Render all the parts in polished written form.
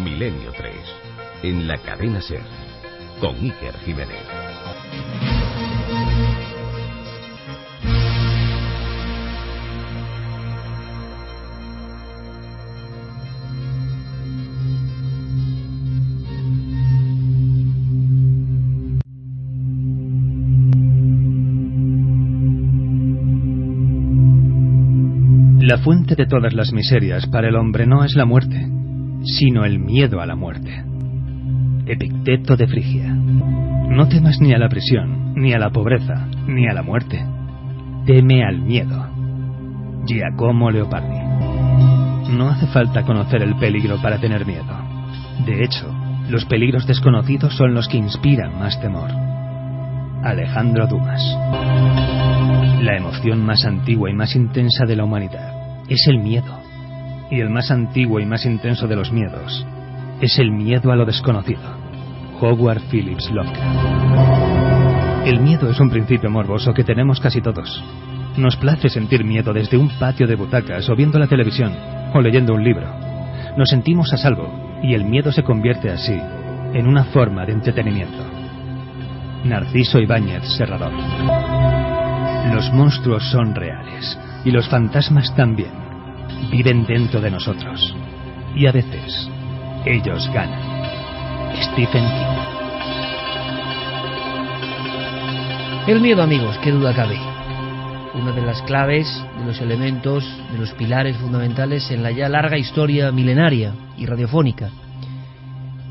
Milenio 3, en la cadena SER, con Iker Jiménez. La fuente de todas las miserias para el hombre no es la muerte, sino el miedo a la muerte. Epicteto de Frigia. No temas ni a la prisión, ni a la pobreza, ni a la muerte. Teme al miedo. Giacomo Leopardi. No hace falta conocer el peligro para tener miedo. De hecho, los peligros desconocidos son los que inspiran más temor. Alejandro Dumas. La emoción más antigua y más intensa de la humanidad es el miedo. Y el más antiguo y más intenso de los miedos es el miedo a lo desconocido. Howard Phillips Lovecraft. El miedo es un principio morboso que tenemos casi todos. Nos place sentir miedo desde un patio de butacas o viendo la televisión o leyendo un libro. Nos sentimos a salvo y el miedo se convierte así en una forma de entretenimiento. Narciso Ibáñez Serrador. Los monstruos son reales y los fantasmas también. Viven dentro de nosotros y a veces ellos ganan. Stephen King. El miedo, amigos, qué duda cabe. Una de las claves, de los elementos, de los pilares fundamentales en la ya larga historia milenaria y radiofónica.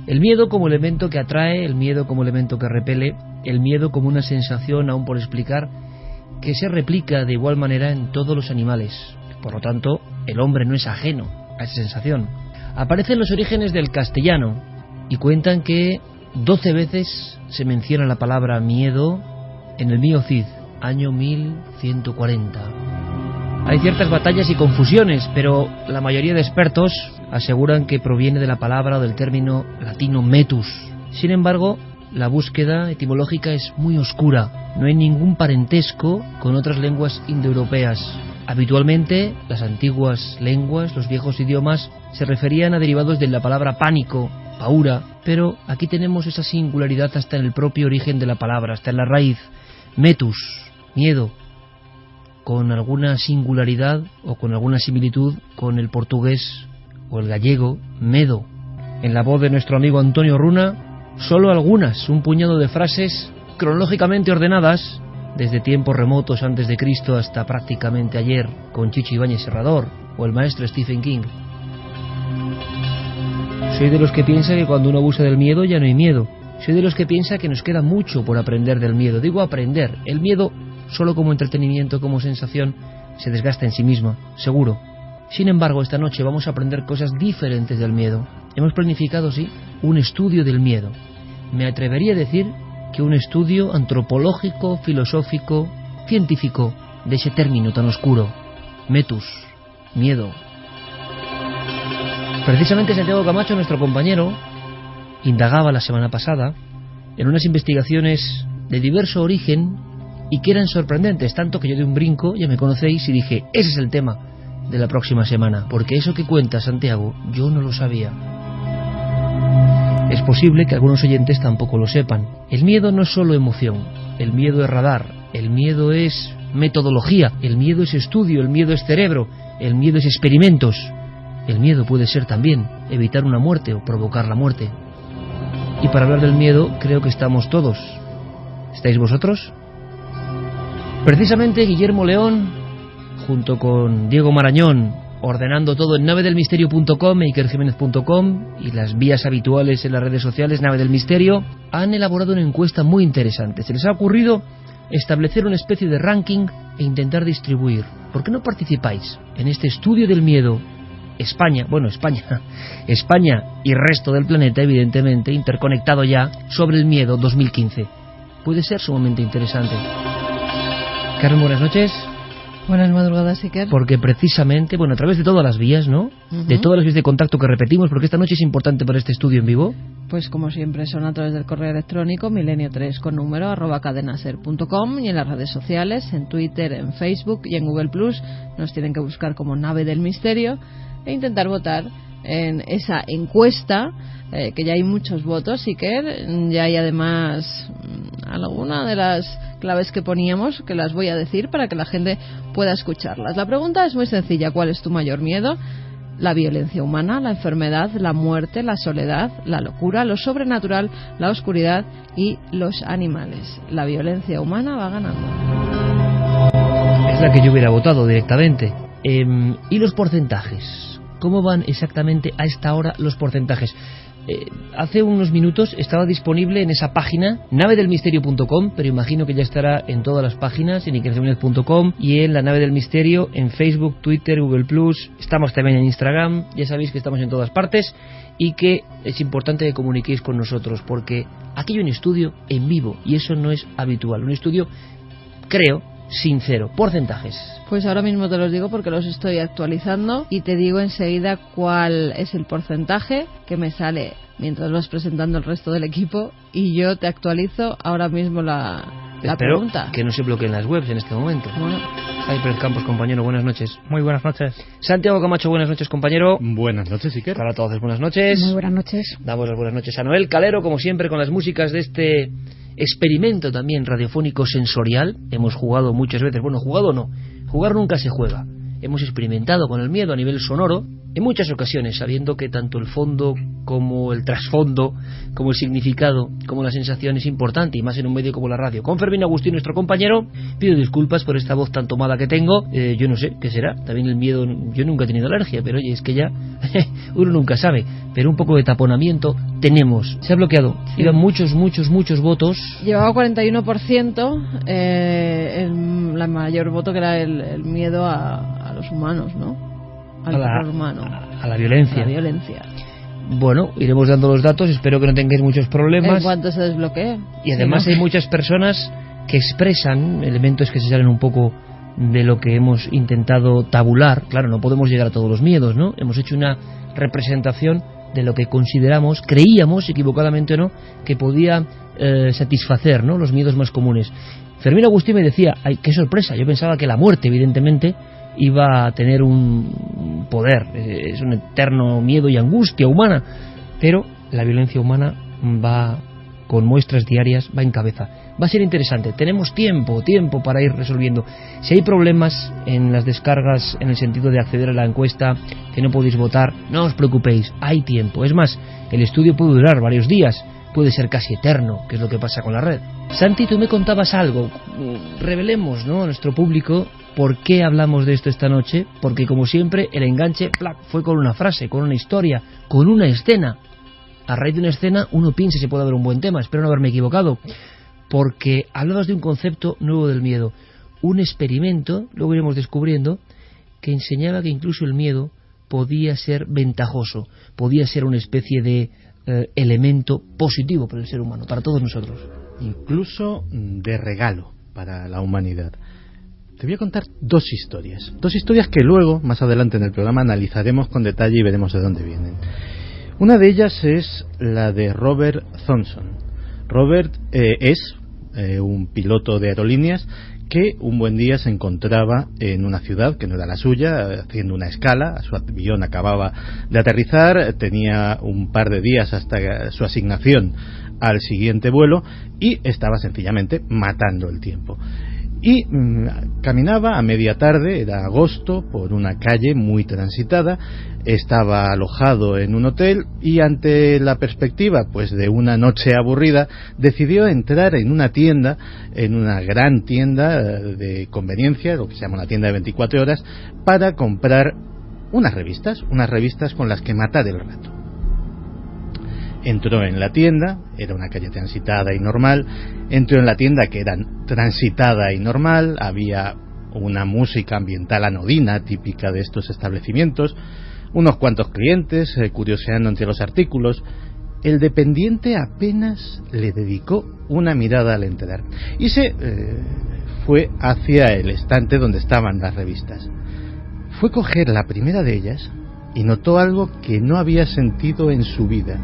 El miedo como elemento que atrae, el miedo como elemento que repele, el miedo como una sensación aún por explicar que se replica de igual manera en todos los animales. Por lo tanto, el hombre no es ajeno a esa sensación. Aparece en los orígenes del castellano y cuentan que 12 veces se menciona la palabra miedo en el Mío Cid, año 1140. Hay ciertas batallas y confusiones, pero la mayoría de expertos aseguran que proviene de la palabra o del término latino metus. Sin embargo, la búsqueda etimológica es muy oscura. No hay ningún parentesco con otras lenguas indoeuropeas. Habitualmente, las antiguas lenguas, los viejos idiomas, se referían a derivados de la palabra pánico, paura, pero aquí tenemos esa singularidad hasta en el propio origen de la palabra, hasta en la raíz, metus, miedo, con alguna singularidad o con alguna similitud con el portugués o el gallego, medo. En la voz de nuestro amigo Antonio Runa, solo algunas, un puñado de frases cronológicamente ordenadas, desde tiempos remotos antes de Cristo hasta prácticamente ayer, con Chicho Ibáñez Serrador o el maestro Stephen King. Soy de los que piensa que cuando uno abusa del miedo ya no hay miedo. Soy de los que piensa que nos queda mucho por aprender del miedo. Digo aprender. El miedo, solo como entretenimiento, como sensación, se desgasta en sí misma, seguro. Sin embargo, esta noche vamos a aprender cosas diferentes del miedo. Hemos planificado, sí, un estudio del miedo. Me atrevería a decir que un estudio antropológico, filosófico, científico de ese término tan oscuro. Metus, miedo. Precisamente Santiago Camacho, nuestro compañero, indagaba la semana pasada en unas investigaciones de diverso origen y que eran sorprendentes, tanto que yo de un brinco, ya me conocéis, y dije, ese es el tema de la próxima semana, porque eso que cuenta Santiago, yo no lo sabía. Es posible que algunos oyentes tampoco lo sepan. El miedo no es solo emoción, el miedo es radar, el miedo es metodología, el miedo es estudio, el miedo es cerebro, el miedo es experimentos. El miedo puede ser también evitar una muerte o provocar la muerte. Y para hablar del miedo creo que estamos todos. ¿Estáis vosotros? Precisamente Guillermo León, junto con Diego Marañón, ordenando todo en navedelmisterio.com, ikerjimenez.com y las vías habituales en las redes sociales, Nave del Misterio, han elaborado una encuesta muy interesante. Se les ha ocurrido establecer una especie de ranking e intentar distribuir. ¿Por qué no participáis en este estudio del miedo? España y resto del planeta, evidentemente, interconectado ya, sobre el miedo 2015. Puede ser sumamente interesante. Carmen, buenas noches. Buenas madrugadas, Iker. Porque precisamente, bueno, a través de todas las vías, ¿no? De todas las vías de contacto que repetimos, porque esta noche es importante para este estudio en vivo. Pues como siempre son a través del correo electrónico milenio3 con número @cadenaser.com y en las redes sociales, en Twitter, en Facebook y en Google Plus. Nos tienen que buscar como Nave del Misterio e intentar votar en esa encuesta, que ya hay muchos votos, Iker. Ya hay además alguna de las claves que poníamos, que las voy a decir para que la gente pueda escucharlas. La pregunta es muy sencilla: ¿cuál es tu mayor miedo? La violencia humana, la enfermedad, la muerte, la soledad, la locura, lo sobrenatural, la oscuridad y los animales. La violencia humana va ganando. Es la que yo hubiera votado directamente. ¿Y los porcentajes? ¿Cómo van exactamente a esta hora los porcentajes? Hace unos minutos estaba disponible en esa página navedelmisterio.com, pero imagino que ya estará en todas las páginas, en ikerjimenez.com y en la Nave del Misterio, en Facebook, Twitter, Google+, estamos también en Instagram. Ya sabéis que estamos en todas partes y que es importante que comuniquéis con nosotros, porque aquí hay un estudio en vivo y eso no es habitual. Un estudio, creo, sincero. Porcentajes. Pues ahora mismo te los digo porque los estoy actualizando y te digo enseguida cuál es el porcentaje que me sale mientras vas presentando el resto del equipo, y yo te actualizo ahora mismo la pregunta. Que no se bloqueen las webs en este momento. Bueno. Jaime Pérez Campos, compañero, buenas noches. Muy buenas noches. Santiago Camacho, buenas noches, compañero. Buenas noches, Iker. Para todos, buenas noches. Muy buenas noches. Damos las buenas noches a Noel Calero, como siempre, con las músicas de este experimento también radiofónico sensorial. Hemos jugado muchas veces, bueno, jugado no, jugar nunca se juega. Hemos experimentado con el miedo a nivel sonoro en muchas ocasiones, sabiendo que tanto el fondo como el trasfondo, como el significado, como la sensación es importante, y más en un medio como la radio. Con Fermín Agustín, nuestro compañero, pido disculpas por esta voz tan tomada que tengo. Yo no sé qué será, también el miedo, yo nunca he tenido alergia, pero oye, es que ya uno nunca sabe, pero un poco de taponamiento tenemos. Se ha bloqueado, sí. Iban muchos votos. Llevaba 41%, la mayor voto, que era el miedo a los humanos, ¿no? Al terror humano. A la violencia. A la violencia. Bueno, iremos dando los datos, espero que no tengáis muchos problemas. En cuanto se desbloquee. Y además sí, ¿no? Hay muchas personas que expresan elementos que se salen un poco de lo que hemos intentado tabular. Claro, no podemos llegar a todos los miedos, ¿no? Hemos hecho una representación de lo que consideramos, creíamos, equivocadamente o no, que podía satisfacer, ¿no?, los miedos más comunes. Fermín Agustín me decía, ay, qué sorpresa, yo pensaba que la muerte, evidentemente, iba a tener un poder, es un eterno miedo y angustia humana, pero la violencia humana va con muestras diarias, va en cabeza. Va a ser interesante, tenemos tiempo para ir resolviendo. Si hay problemas en las descargas, en el sentido de acceder a la encuesta, que no podéis votar, no os preocupéis, hay tiempo. Es más, el estudio puede durar varios días, puede ser casi eterno, que es lo que pasa con la red. Santi, tú me contabas algo, revelemos, ¿no?, a nuestro público por qué hablamos de esto esta noche, porque como siempre el enganche fue con una frase, con una historia, con una escena. A raíz de una escena uno piensa si puede haber un buen tema, espero no haberme equivocado, porque hablabas de un concepto nuevo del miedo, un experimento, luego iremos descubriendo, que enseñaba que incluso el miedo podía ser ventajoso, podía ser una especie de elemento positivo para el ser humano, para todos nosotros. Incluso de regalo para la humanidad. Te voy a contar dos historias que luego, más adelante en el programa, analizaremos con detalle y veremos de dónde vienen. Una de ellas es la de Robert Thompson. Robert es un piloto de aerolíneas que un buen día se encontraba en una ciudad que no era la suya, haciendo una escala. Su avión acababa de aterrizar, tenía un par de días hasta su asignación al siguiente vuelo y estaba sencillamente matando el tiempo. Y caminaba a media tarde, era agosto, por una calle muy transitada, estaba alojado en un hotel y ante la perspectiva pues de una noche aburrida decidió entrar en una tienda, en una gran tienda de conveniencia, lo que se llama una tienda de 24 horas, para comprar unas revistas con las que matar el rato. Entró en la tienda, era una calle transitada y normal, entró en la tienda que era transitada y normal, había una música ambiental anodina típica de estos establecimientos, unos cuantos clientes curioseando entre los artículos. El dependiente apenas le dedicó una mirada al entrar y se fue hacia el estante donde estaban las revistas. Fue coger la primera de ellas y notó algo que no había sentido en su vida.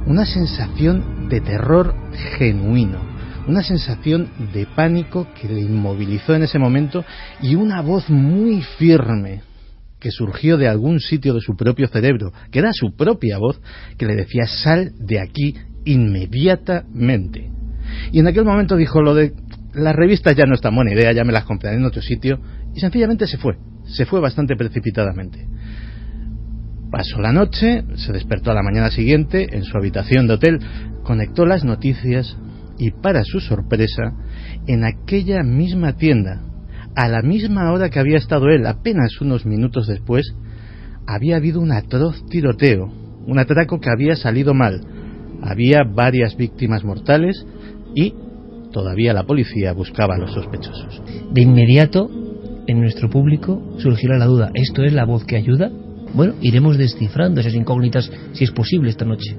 Una sensación de terror genuino, una sensación de pánico que le inmovilizó en ese momento y una voz muy firme que surgió de algún sitio de su propio cerebro, que era su propia voz, que le decía: sal de aquí inmediatamente. Y en aquel momento dijo lo de: las revistas ya no es tan buena idea, ya me las compraré en otro sitio, y sencillamente se fue bastante precipitadamente. Pasó la noche, se despertó a la mañana siguiente en su habitación de hotel, conectó las noticias y, para su sorpresa, en aquella misma tienda, a la misma hora que había estado él, apenas unos minutos después, había habido un atroz tiroteo, un atraco que había salido mal. Había varias víctimas mortales y todavía la policía buscaba a los sospechosos. De inmediato, en nuestro público surgió la duda: ¿esto es la voz que ayuda? Bueno, iremos descifrando esas incógnitas, si es posible, esta noche.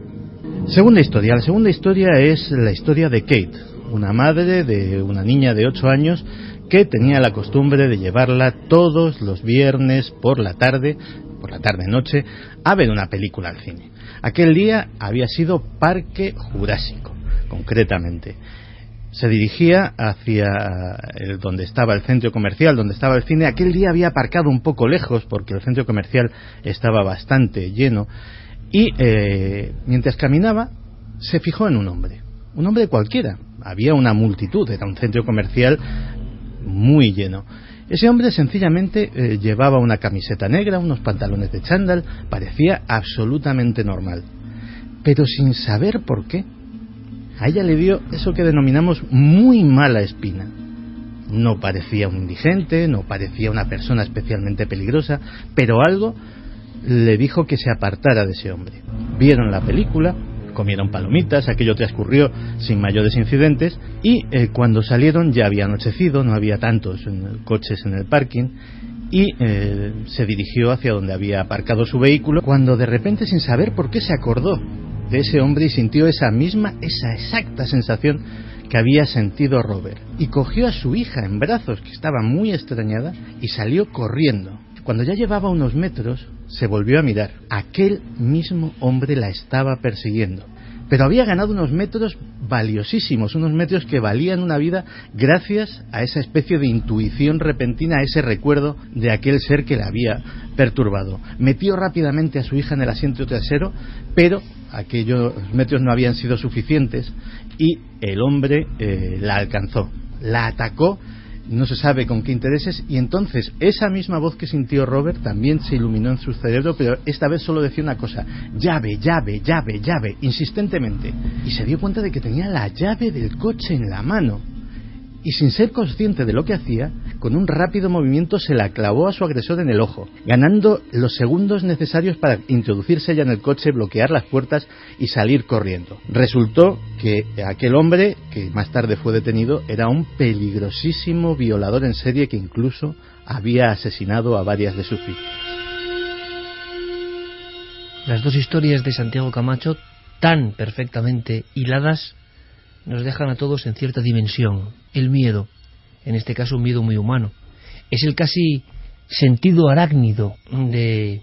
Segunda historia. La segunda historia es la historia de Kate, una madre de una niña de 8 años que tenía la costumbre de llevarla todos los viernes por la tarde-noche, a ver una película al cine. Aquel día había sido Parque Jurásico, concretamente. Se dirigía hacia donde estaba el centro comercial, donde estaba el cine. Aquel día había aparcado un poco lejos porque el centro comercial estaba bastante lleno y mientras caminaba se fijó en un hombre cualquiera. Había una multitud, era un centro comercial muy lleno. Ese hombre sencillamente llevaba una camiseta negra, unos pantalones de chándal, parecía absolutamente normal, pero sin saber por qué, a ella le dio eso que denominamos muy mala espina. No parecía un indigente, no parecía una persona especialmente peligrosa, pero algo le dijo que se apartara de ese hombre. Vieron la película, comieron palomitas, aquello transcurrió sin mayores incidentes y cuando salieron ya había anochecido, no había tantos coches en el parking y se dirigió hacia donde había aparcado su vehículo, cuando de repente, sin saber por qué, se acordó de ese hombre y sintió esa exacta sensación que había sentido Robert, y cogió a su hija en brazos, que estaba muy extrañada, y salió corriendo. Cuando ya llevaba unos metros, se volvió a mirar. Aquel mismo hombre la estaba persiguiendo, pero había ganado unos metros valiosísimos, unos metros que valían una vida gracias a esa especie de intuición repentina, a ese recuerdo de aquel ser que la había perturbado. Metió rápidamente a su hija en el asiento trasero, pero aquellos metros no habían sido suficientes y el hombre la alcanzó, la atacó, no se sabe con qué intereses, y entonces esa misma voz que sintió Robert también se iluminó en su cerebro, pero esta vez solo decía una cosa: llave, llave, llave, llave, insistentemente, y se dio cuenta de que tenía la llave del coche en la mano, y sin ser consciente de lo que hacía, con un rápido movimiento se la clavó a su agresor en el ojo, ganando los segundos necesarios para introducirse ya en el coche, bloquear las puertas y salir corriendo. Resultó que aquel hombre, que más tarde fue detenido, era un peligrosísimo violador en serie que incluso había asesinado a varias de sus víctimas. Las dos historias de Santiago Camacho, tan perfectamente hiladas, nos dejan a todos en cierta dimensión. El miedo, en este caso un miedo muy humano, es el casi sentido arácnido de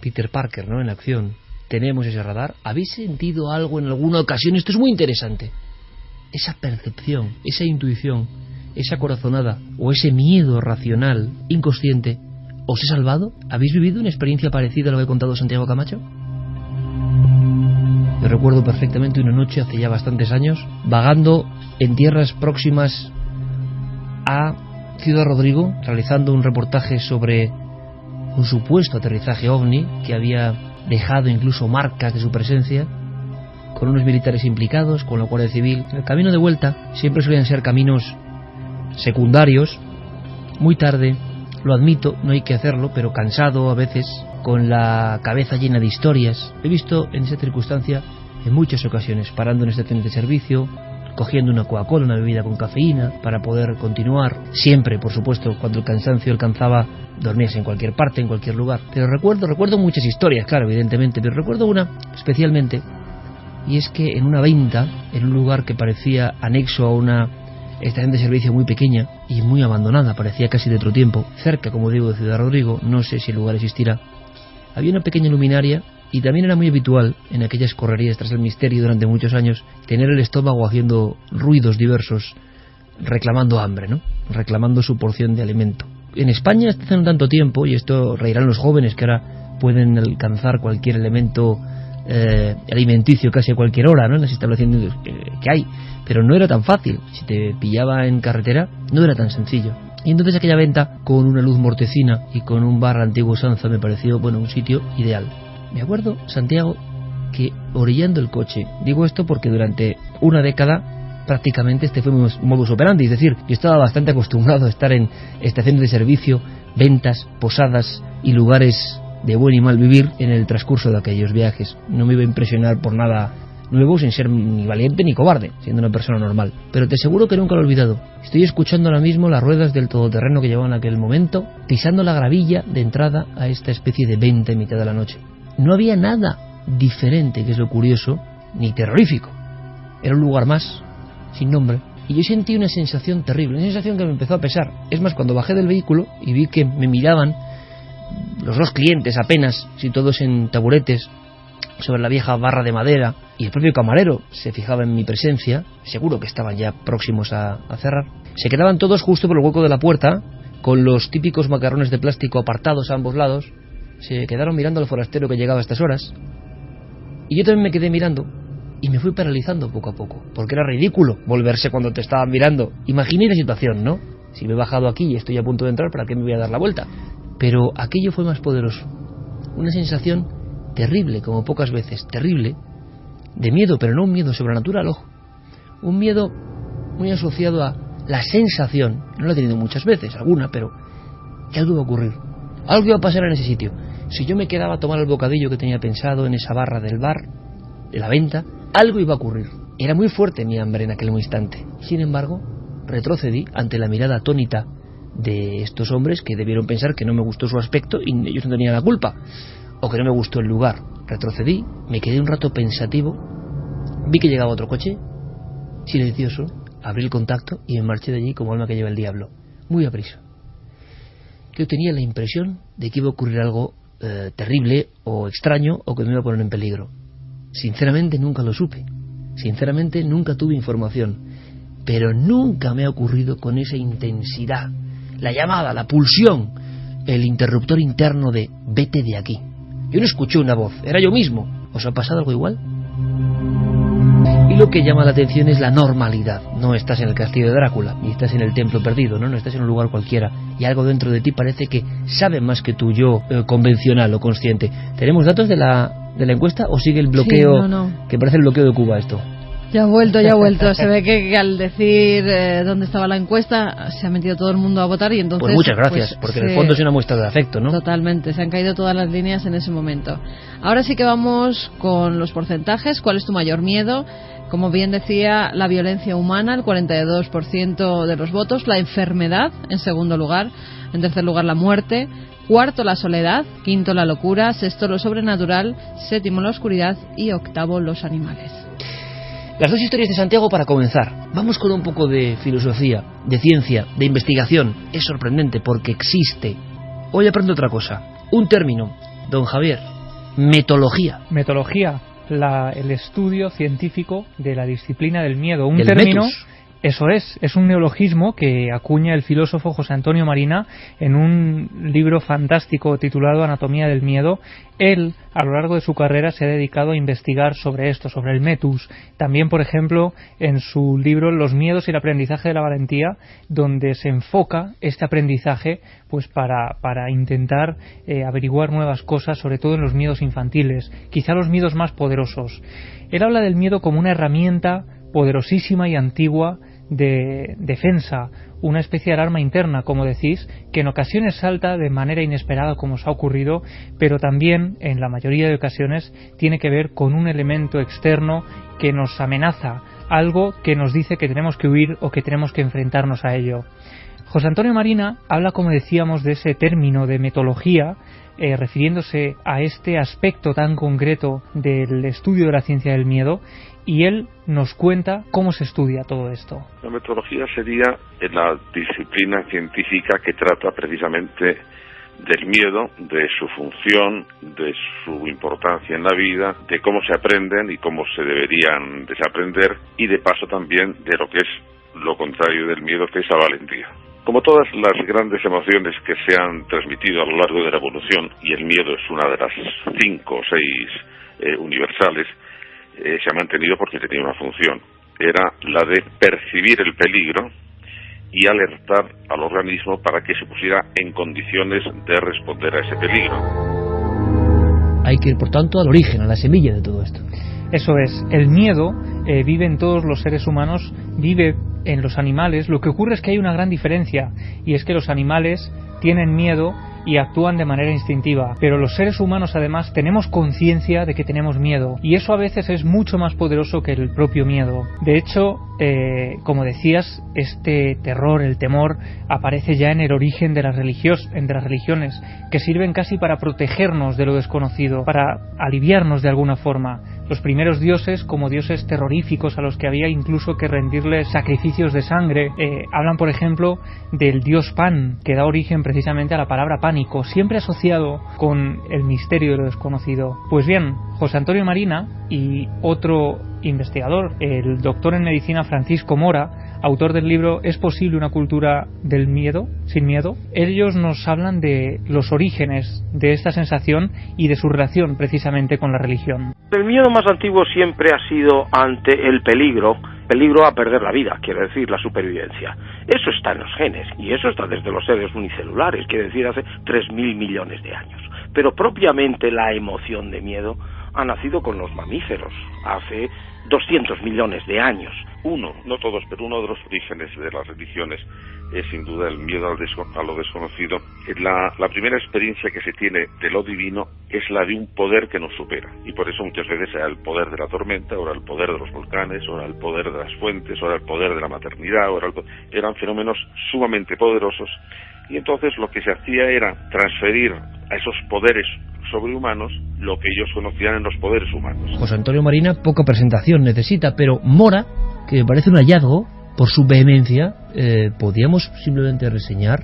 Peter Parker, ¿no?, en acción. Tenemos ese radar. ¿Habéis sentido algo en alguna ocasión? Esto es muy interesante. Esa percepción, esa intuición, esa corazonada o ese miedo racional, inconsciente, ¿os he salvado? ¿Habéis vivido una experiencia parecida a lo que ha contado Santiago Camacho? Yo recuerdo perfectamente una noche hace ya bastantes años, vagando en tierras próximas a Ciudad Rodrigo, realizando un reportaje sobre un supuesto aterrizaje ovni que había dejado incluso marcas de su presencia, con unos militares implicados, con la Guardia Civil. El camino de vuelta siempre solían ser caminos secundarios, muy tarde, lo admito, no hay que hacerlo, pero cansado a veces, con la cabeza llena de historias. He visto en esa circunstancia en muchas ocasiones, parando en estaciones de servicio, cogiendo una Coca-Cola, una bebida con cafeína, para poder continuar. Siempre, por supuesto, cuando el cansancio alcanzaba, dormías en cualquier parte, en cualquier lugar. Pero recuerdo muchas historias, claro, evidentemente, pero recuerdo una especialmente, y es que en una venta, en un lugar que parecía anexo a una estación de servicio muy pequeña y muy abandonada, parecía casi de otro tiempo, cerca, como digo, de Ciudad Rodrigo, no sé si el lugar existirá, había una pequeña luminaria, y también era muy habitual en aquellas correrías tras el misterio durante muchos años tener el estómago haciendo ruidos diversos, reclamando hambre, ¿no?, reclamando su porción de alimento. en España hasta hace no tanto tiempo, y esto reirán los jóvenes que ahora pueden alcanzar cualquier elemento alimenticio casi a cualquier hora, ¿no?, en las instalaciones que hay, pero no era tan fácil. Si te pillaba en carretera no era tan sencillo. Y entonces aquella venta con una luz mortecina y con un bar antiguo Sanza me pareció, bueno, un sitio ideal. Me acuerdo, Santiago, que orillando el coche, digo esto porque durante una década prácticamente este fue mi modus operandi, es decir, yo estaba bastante acostumbrado a estar en estaciones de servicio, ventas, posadas y lugares de buen y mal vivir en el transcurso de aquellos viajes. No me iba a impresionar por nada nuevo sin ser ni valiente ni cobarde, siendo una persona normal. Pero te aseguro que nunca lo he olvidado. Estoy escuchando ahora mismo las ruedas del todoterreno que llevaban en aquel momento, pisando la gravilla de entrada a esta especie de venta en mitad de la noche. No había nada diferente, que es lo curioso, ni terrorífico. Era un lugar más, sin nombre. Y yo sentí una sensación terrible, una sensación que me empezó a pesar. Es más, cuando bajé del vehículo y vi que me miraban los dos clientes apenas, si todos en taburetes, sobre la vieja barra de madera, y el propio camarero se fijaba en mi presencia, seguro que estaban ya próximos a cerrar, se quedaban todos justo por el hueco de la puerta, con los típicos macarrones de plástico apartados a ambos lados. Se quedaron mirando al forastero que llegaba a estas horas, y yo también me quedé mirando, y me fui paralizando poco a poco, porque era ridículo volverse cuando te estaban mirando. Imaginé la situación, ¿no? Si me he bajado aquí y estoy a punto de entrar, ¿para qué me voy a dar la vuelta? Pero aquello fue más poderoso, una sensación terrible, como pocas veces, terrible, de miedo, pero no un miedo sobrenatural, ojo, un miedo muy asociado a la sensación, no lo he tenido muchas veces, alguna, pero que algo iba a ocurrir, algo iba a pasar en ese sitio. Si yo me quedaba a tomar el bocadillo que tenía pensado en esa barra del bar, de la venta, algo iba a ocurrir. Era muy fuerte mi hambre en aquel instante. Sin embargo, retrocedí ante la mirada atónita de estos hombres que debieron pensar que no me gustó su aspecto y ellos no tenían la culpa, o que no me gustó el lugar. Retrocedí, me quedé un rato pensativo, vi que llegaba otro coche, silencioso, abrí el contacto y me marché de allí como alma que lleva el diablo, muy aprisa. Yo tenía la impresión de que iba a ocurrir algo terrible o extraño, o que me iba a poner en peligro. Sinceramente nunca lo supe, sinceramente nunca tuve información, pero nunca me ha ocurrido con esa intensidad, la llamada, la pulsión, el interruptor interno de vete de aquí. Yo no escuché una voz, era yo mismo. ¿Os ha pasado algo igual? Y lo que llama la atención es la normalidad. No estás en el castillo de Drácula, ni estás en el templo perdido, no estás en un lugar cualquiera, y algo dentro de ti parece que sabe más que tu yo convencional o consciente. ¿Tenemos datos de la encuesta o sigue el bloqueo? Sí, no. Que parece el bloqueo de Cuba esto. Ya ha vuelto. Se ve que al decir dónde estaba la encuesta se ha metido todo el mundo a votar y entonces... Pues muchas gracias, porque en el fondo es una muestra de afecto, ¿no? Totalmente, se han caído todas las líneas en ese momento. Ahora sí que vamos con los porcentajes. ¿Cuál es tu mayor miedo? Como bien decía, la violencia humana, el 42% de los votos. La enfermedad, en segundo lugar. En tercer lugar, la muerte. Cuarto, la soledad. Quinto, la locura. Sexto, lo sobrenatural. Séptimo, la oscuridad. Y octavo, los animales. Las dos historias de Santiago para comenzar. Vamos con un poco de filosofía, de ciencia, de investigación. Es sorprendente porque existe. Hoy aprendo otra cosa. Un término, don Javier. Metología. Metología, el estudio científico de la disciplina del miedo. Un del término... metus. Eso es un neologismo que acuña el filósofo José Antonio Marina en un libro fantástico titulado Anatomía del miedo. Él, a lo largo de su carrera, se ha dedicado a investigar sobre esto, sobre el metus. También, por ejemplo, en su libro Los miedos y el aprendizaje de la valentía, donde se enfoca este aprendizaje pues para intentar averiguar nuevas cosas, sobre todo en los miedos infantiles, quizá los miedos más poderosos. Él habla del miedo como una herramienta poderosísima y antigua de defensa, una especie de alarma interna, como decís, que en ocasiones salta de manera inesperada, como os ha ocurrido, pero también, en la mayoría de ocasiones, tiene que ver con un elemento externo que nos amenaza, algo que nos dice que tenemos que huir o que tenemos que enfrentarnos a ello. José Antonio Marina habla, como decíamos, de ese término de metología, refiriéndose a este aspecto tan concreto del estudio de la ciencia del miedo, y él nos cuenta cómo se estudia todo esto. La metodología sería la disciplina científica que trata precisamente del miedo, de su función, de su importancia en la vida, de cómo se aprenden y cómo se deberían desaprender, y de paso también de lo que es lo contrario del miedo, que es la valentía. Como todas las grandes emociones que se han transmitido a lo largo de la evolución, y el miedo es una de las 5 o 6 universales, se ha mantenido porque tenía una función. Era la de percibir el peligro y alertar al organismo para que se pusiera en condiciones de responder a ese peligro. Hay que ir, por tanto, al origen, a la semilla de todo esto. Eso es, el miedo vive en todos los seres humanos, vive en los animales. Lo que ocurre es que hay una gran diferencia, y es que los animales tienen miedo y actúan de manera instintiva, pero los seres humanos además tenemos conciencia de que tenemos miedo, y eso a veces es mucho más poderoso que el propio miedo. De hecho, como decías, este terror, el temor, aparece ya en el origen de las religiones, que sirven casi para protegernos de lo desconocido, para aliviarnos de alguna forma. Los primeros dioses, como dioses terroríficos a los que había incluso que rendirles sacrificios de sangre, hablan, por ejemplo, del dios Pan, que da origen precisamente a la palabra pánico, siempre asociado con el misterio de lo desconocido. Pues bien, José Antonio Marina y otro investigador, el doctor en medicina Francisco Mora, autor del libro ¿Es posible una cultura del miedo, sin miedo?, ellos nos hablan de los orígenes de esta sensación y de su relación precisamente con la religión. El miedo más antiguo siempre ha sido ante el peligro a perder la vida, quiere decir la supervivencia. Eso está en los genes, y eso está desde los seres unicelulares, quiere decir hace 3.000 millones de años. Pero propiamente la emoción de miedo ha nacido con los mamíferos, hace 200 millones de años. No todos, pero uno de los orígenes de las religiones es sin duda el miedo a lo desconocido. La primera experiencia que se tiene de lo divino es la de un poder que nos supera, y por eso muchas veces era el poder de la tormenta, ahora el poder de los volcanes, ahora el poder de las fuentes, ahora el poder de la maternidad, eran fenómenos sumamente poderosos, y entonces lo que se hacía era transferir a esos poderes sobrehumanos lo que ellos conocían en los poderes humanos. José Antonio Marina poca presentación necesita, pero Mora, que me parece un hallazgo por su vehemencia, podíamos simplemente reseñar.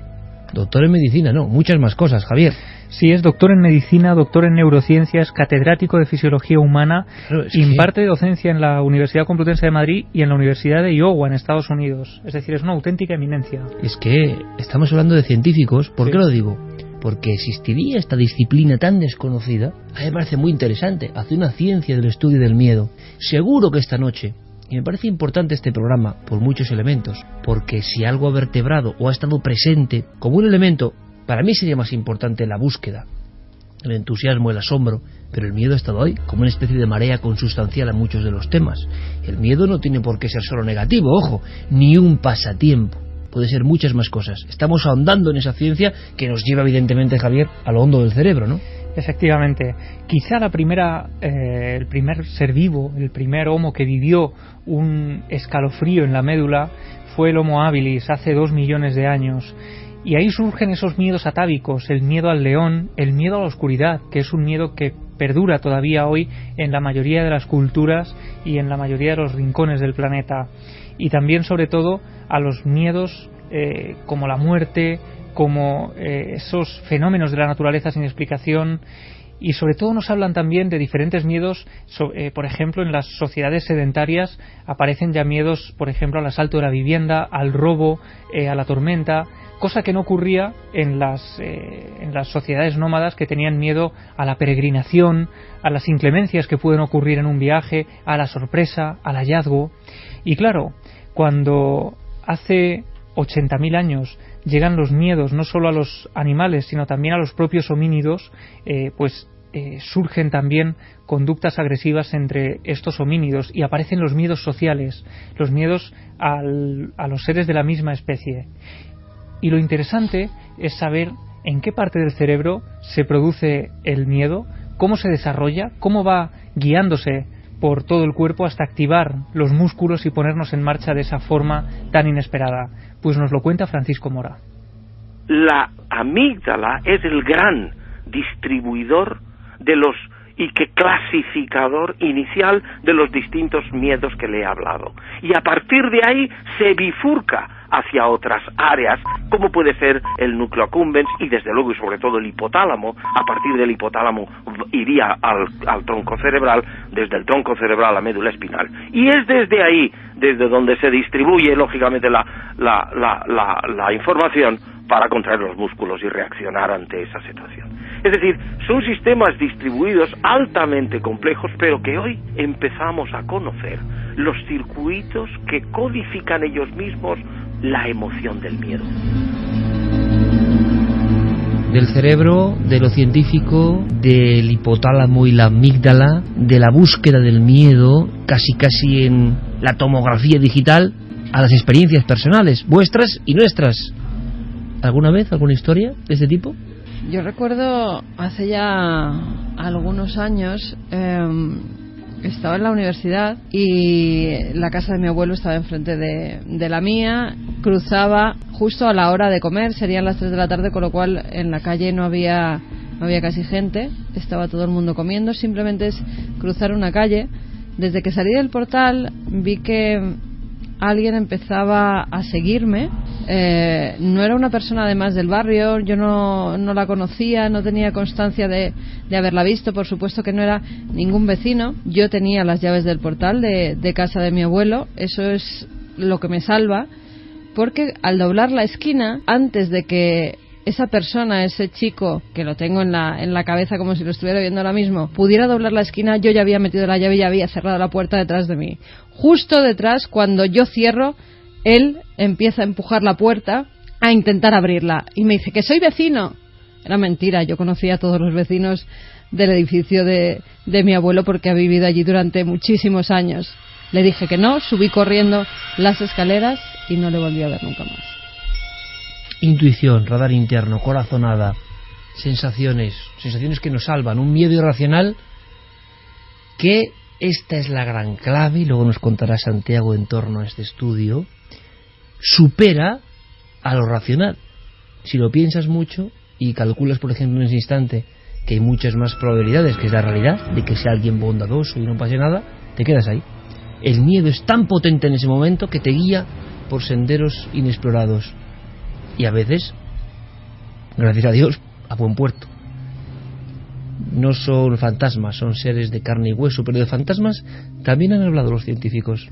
Doctor en medicina, no, muchas más cosas, Javier. Sí, es doctor en medicina, doctor en neurociencias, catedrático de fisiología humana, claro, imparte docencia en la Universidad Complutense de Madrid y en la Universidad de Iowa, en Estados Unidos. Es decir, es una auténtica eminencia. Es que estamos hablando de científicos. ¿Por qué lo digo? Porque existiría esta disciplina tan desconocida. A mí me parece muy interesante, hacer una ciencia del estudio del miedo. Seguro que esta noche, y me parece importante este programa por muchos elementos, porque si algo ha vertebrado o ha estado presente como un elemento, para mí sería más importante la búsqueda, el entusiasmo, el asombro, pero el miedo ha estado ahí como una especie de marea consustancial a muchos de los temas. El miedo no tiene por qué ser solo negativo, ojo, ni un pasatiempo. Puede ser muchas más cosas. Estamos ahondando en esa ciencia que nos lleva, evidentemente, Javier, a lo hondo del cerebro, ¿no? Efectivamente. Quizá el primer ser vivo, el primer homo que vivió un escalofrío en la médula fue el Homo habilis hace 2 millones de años. Y ahí surgen esos miedos atávicos, el miedo al león, el miedo a la oscuridad, que es un miedo que perdura todavía hoy en la mayoría de las culturas y en la mayoría de los rincones del planeta. Y también, sobre todo, a los miedos como la muerte, como esos fenómenos de la naturaleza sin explicación. Y sobre todo nos hablan también de diferentes miedos, por ejemplo, en las sociedades sedentarias aparecen ya miedos, por ejemplo, al asalto de la vivienda, al robo, a la tormenta, cosa que no ocurría en las sociedades nómadas, que tenían miedo a la peregrinación, a las inclemencias que pueden ocurrir en un viaje, a la sorpresa, al hallazgo. Y claro, cuando hace 80.000 años llegan los miedos no solo a los animales, sino también a los propios homínidos, surgen también conductas agresivas entre estos homínidos y aparecen los miedos sociales, los miedos a los seres de la misma especie. Y lo interesante es saber en qué parte del cerebro se produce el miedo, cómo se desarrolla, cómo va guiándose por todo el cuerpo hasta activar los músculos y ponernos en marcha de esa forma tan inesperada. Pues nos lo cuenta Francisco Mora. La amígdala es el gran distribuidor y que clasificador inicial de los distintos miedos que le he hablado. Y a partir de ahí se bifurca hacia otras áreas, como puede ser el núcleo accumbens y desde luego y sobre todo el hipotálamo. A partir del hipotálamo iría al tronco cerebral, desde el tronco cerebral a la médula espinal, y es desde ahí desde donde se distribuye lógicamente la información para contraer los músculos y reaccionar ante esa situación. Es decir, son sistemas distribuidos altamente complejos, pero que hoy empezamos a conocer los circuitos que codifican ellos mismos la emoción del miedo. Del cerebro, de lo científico, del hipotálamo y la amígdala, de la búsqueda del miedo, casi en la tomografía digital, a las experiencias personales, vuestras y nuestras. ¿Alguna vez, alguna historia de este tipo? Yo recuerdo hace ya algunos años, estaba en la universidad y la casa de mi abuelo estaba enfrente de la mía, cruzaba justo a la hora de comer, serían las 3 de la tarde, con lo cual en la calle no había casi gente, estaba todo el mundo comiendo, simplemente es cruzar una calle. Desde que salí del portal vi que alguien empezaba a seguirme. No era una persona además del barrio, yo no la conocía, no tenía constancia de haberla visto, por supuesto que no era ningún vecino. Yo tenía las llaves del portal de casa de mi abuelo, eso es lo que me salva, porque al doblar la esquina, antes de que esa persona, ese chico, que lo tengo en la cabeza como si lo estuviera viendo ahora mismo, pudiera doblar la esquina, yo ya había metido la llave y ya había cerrado la puerta detrás de mí. Justo detrás, cuando yo cierro, él empieza a empujar la puerta, a intentar abrirla, y me dice que soy vecino. Era mentira, yo conocía a todos los vecinos del edificio de mi abuelo porque ha vivido allí durante muchísimos años. Le dije que no, subí corriendo las escaleras y no le volví a ver nunca más. Intuición, radar interno, corazonada, sensaciones que nos salvan, un miedo irracional, que esta es la gran clave, y luego nos contará Santiago en torno a este estudio, supera a lo racional. Si lo piensas mucho y calculas, por ejemplo, en ese instante que hay muchas más probabilidades, que es la realidad, de que sea alguien bondadoso y no pase nada, te quedas ahí. El miedo es tan potente en ese momento que te guía por senderos inexplorados. Y a veces, gracias a Dios, a buen puerto. No son fantasmas, son seres de carne y hueso, pero de fantasmas también han hablado los científicos.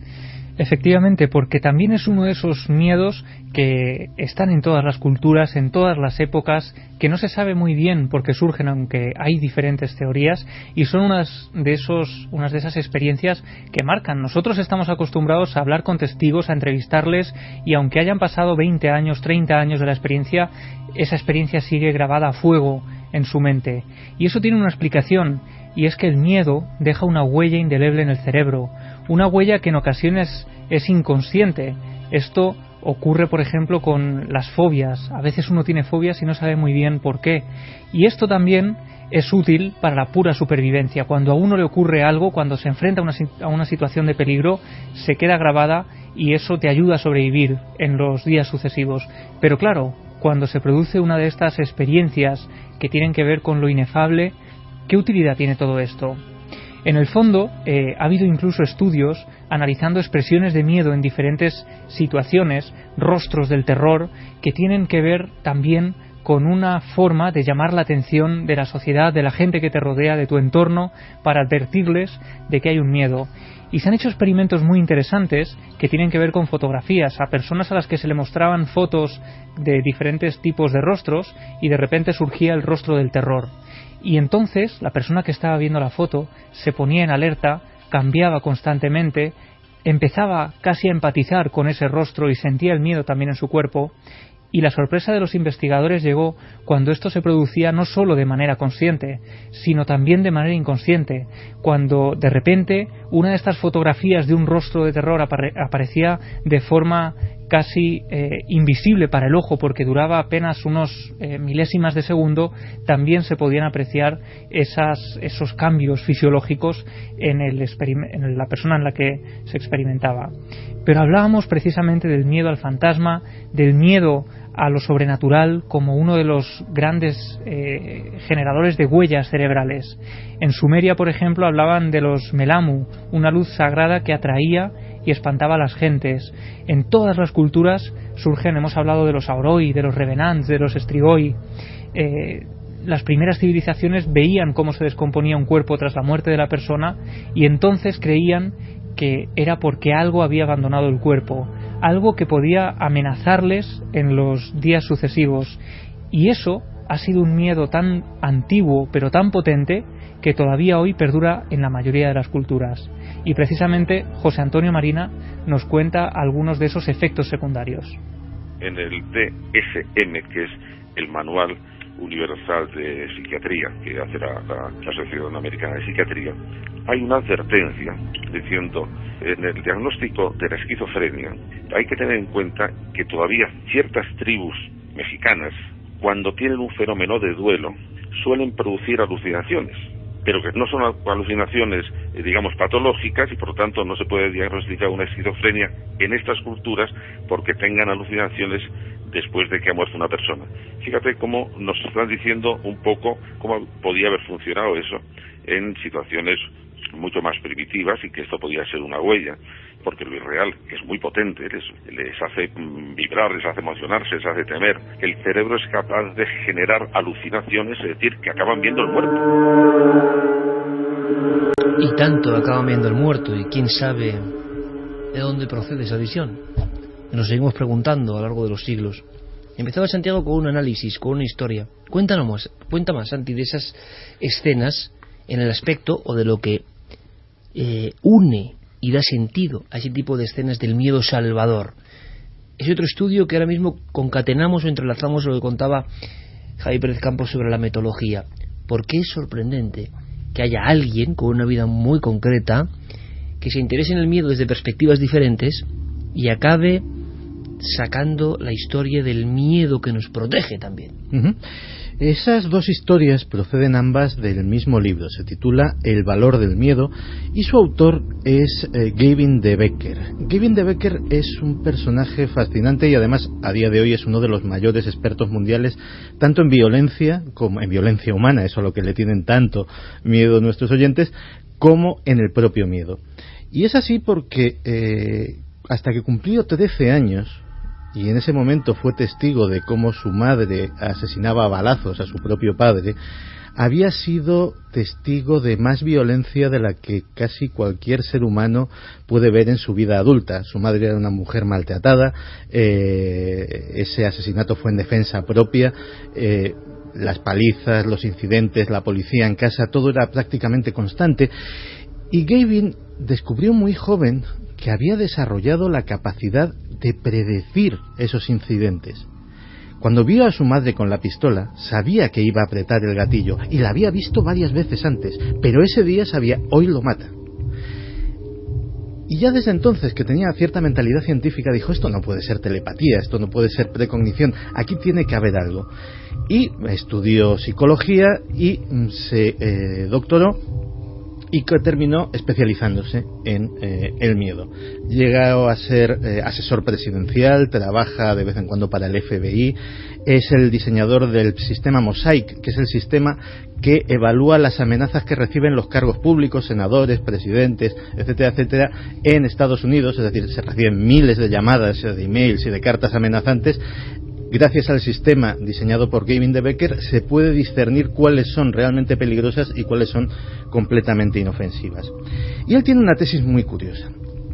Efectivamente, porque también es uno de esos miedos que están en todas las culturas, en todas las épocas, que no se sabe muy bien por qué surgen, aunque hay diferentes teorías, y son unas de esas experiencias que marcan. Nosotros estamos acostumbrados a hablar con testigos, a entrevistarles, y aunque hayan pasado 20 años, 30 años de la experiencia, esa experiencia sigue grabada a fuego en su mente. Y eso tiene una explicación, y es que el miedo deja una huella indeleble en el cerebro, una huella que en ocasiones es inconsciente. Esto ocurre, por ejemplo, con las fobias. A veces uno tiene fobias y no sabe muy bien por qué. Y esto también es útil para la pura supervivencia. Cuando a uno le ocurre algo, cuando se enfrenta a una situación de peligro, se queda grabada y eso te ayuda a sobrevivir en los días sucesivos. Pero claro, cuando se produce una de estas experiencias que tienen que ver con lo inefable, ¿qué utilidad tiene todo esto? En el fondo, ha habido incluso estudios analizando expresiones de miedo en diferentes situaciones, rostros del terror, que tienen que ver también con una forma de llamar la atención de la sociedad, de la gente que te rodea, de tu entorno, para advertirles de que hay un miedo. Y se han hecho experimentos muy interesantes que tienen que ver con fotografías, a personas a las que se le mostraban fotos de diferentes tipos de rostros y de repente surgía el rostro del terror. Y entonces la persona que estaba viendo la foto se ponía en alerta, cambiaba constantemente, empezaba casi a empatizar con ese rostro y sentía el miedo también en su cuerpo. Y la sorpresa de los investigadores llegó cuando esto se producía no solo de manera consciente, sino también de manera inconsciente, cuando de repente una de estas fotografías de un rostro de terror aparecía de forma casi invisible para el ojo, porque duraba apenas unos milésimas de segundo, también se podían apreciar esos cambios fisiológicos en la persona en la que se experimentaba. Pero hablábamos precisamente del miedo al fantasma, del miedo a lo sobrenatural como uno de los grandes generadores de huellas cerebrales. En Sumeria, por ejemplo, hablaban de los melamu, una luz sagrada que atraía y espantaba a las gentes. En todas las culturas surgen, hemos hablado de los Auroi, de los Revenants, de los Strigoi. Las primeras civilizaciones veían cómo se descomponía un cuerpo tras la muerte de la persona y entonces creían que era porque algo había abandonado el cuerpo, algo que podía amenazarles en los días sucesivos. Y eso ha sido un miedo tan antiguo pero tan potente que todavía hoy perdura en la mayoría de las culturas. Y precisamente José Antonio Marina nos cuenta algunos de esos efectos secundarios. En el DSM, que es el Manual Universal de Psiquiatría que hace la Asociación Americana de Psiquiatría, hay una advertencia diciendo: en el diagnóstico de la esquizofrenia hay que tener en cuenta que todavía ciertas tribus mexicanas, cuando tienen un fenómeno de duelo, suelen producir alucinaciones, pero que no son alucinaciones, digamos, patológicas, y por lo tanto no se puede diagnosticar una esquizofrenia en estas culturas porque tengan alucinaciones después de que ha muerto una persona. Fíjate cómo nos están diciendo un poco cómo podía haber funcionado eso en situaciones mucho más primitivas, y que esto podía ser una huella, porque lo irreal es muy potente, les hace vibrar, les hace emocionarse, les hace temer. El cerebro es capaz de generar alucinaciones, es decir, que acaban viendo el muerto. Y tanto acaban viendo el muerto, y quién sabe de dónde procede esa visión. Nos seguimos preguntando a lo largo de los siglos. Empezaba Santiago con un análisis, con una historia. Cuenta más, Santi, de esas escenas en el aspecto o de lo que une y da sentido a ese tipo de escenas del miedo salvador. Es otro estudio que ahora mismo concatenamos o entrelazamos lo que contaba Javi Pérez Campos sobre la metodología. Porque es sorprendente que haya alguien con una vida muy concreta que se interese en el miedo desde perspectivas diferentes y acabe sacando la historia del miedo que nos protege también. Esas dos historias proceden ambas del mismo libro. Se titula El valor del miedo y su autor es Gavin de Becker. Gavin de Becker es un personaje fascinante y además a día de hoy es uno de los mayores expertos mundiales tanto en violencia como en violencia humana, eso a lo que le tienen tanto miedo nuestros oyentes, como en el propio miedo. Y es así porque hasta que cumplió 13 años, y en ese momento fue testigo de cómo su madre asesinaba a balazos a su propio padre, había sido testigo de más violencia de la que casi cualquier ser humano puede ver en su vida adulta. Su madre era una mujer maltratada, ese asesinato fue en defensa propia, las palizas, los incidentes, la policía en casa, todo era prácticamente constante. Y Gavin descubrió muy joven que había desarrollado la capacidad de predecir esos incidentes. Cuando vio a su madre con la pistola, sabía que iba a apretar el gatillo y la había visto varias veces antes, pero ese día sabía: hoy lo mata. Y ya desde entonces, que tenía cierta mentalidad científica, dijo: esto no puede ser telepatía, esto no puede ser precognición, aquí tiene que haber algo. Y estudió psicología y se doctoró, y que terminó especializándose en el miedo. Llegó a ser asesor presidencial, trabaja de vez en cuando para el FBI, es el diseñador del sistema Mosaic, que es el sistema que evalúa las amenazas que reciben los cargos públicos, senadores, presidentes, etcétera, etcétera, en Estados Unidos. Es decir, se reciben miles de llamadas, de emails y de cartas amenazantes. Gracias al sistema diseñado por Gavin de Becker se puede discernir cuáles son realmente peligrosas y cuáles son completamente inofensivas. Y él tiene una tesis muy curiosa.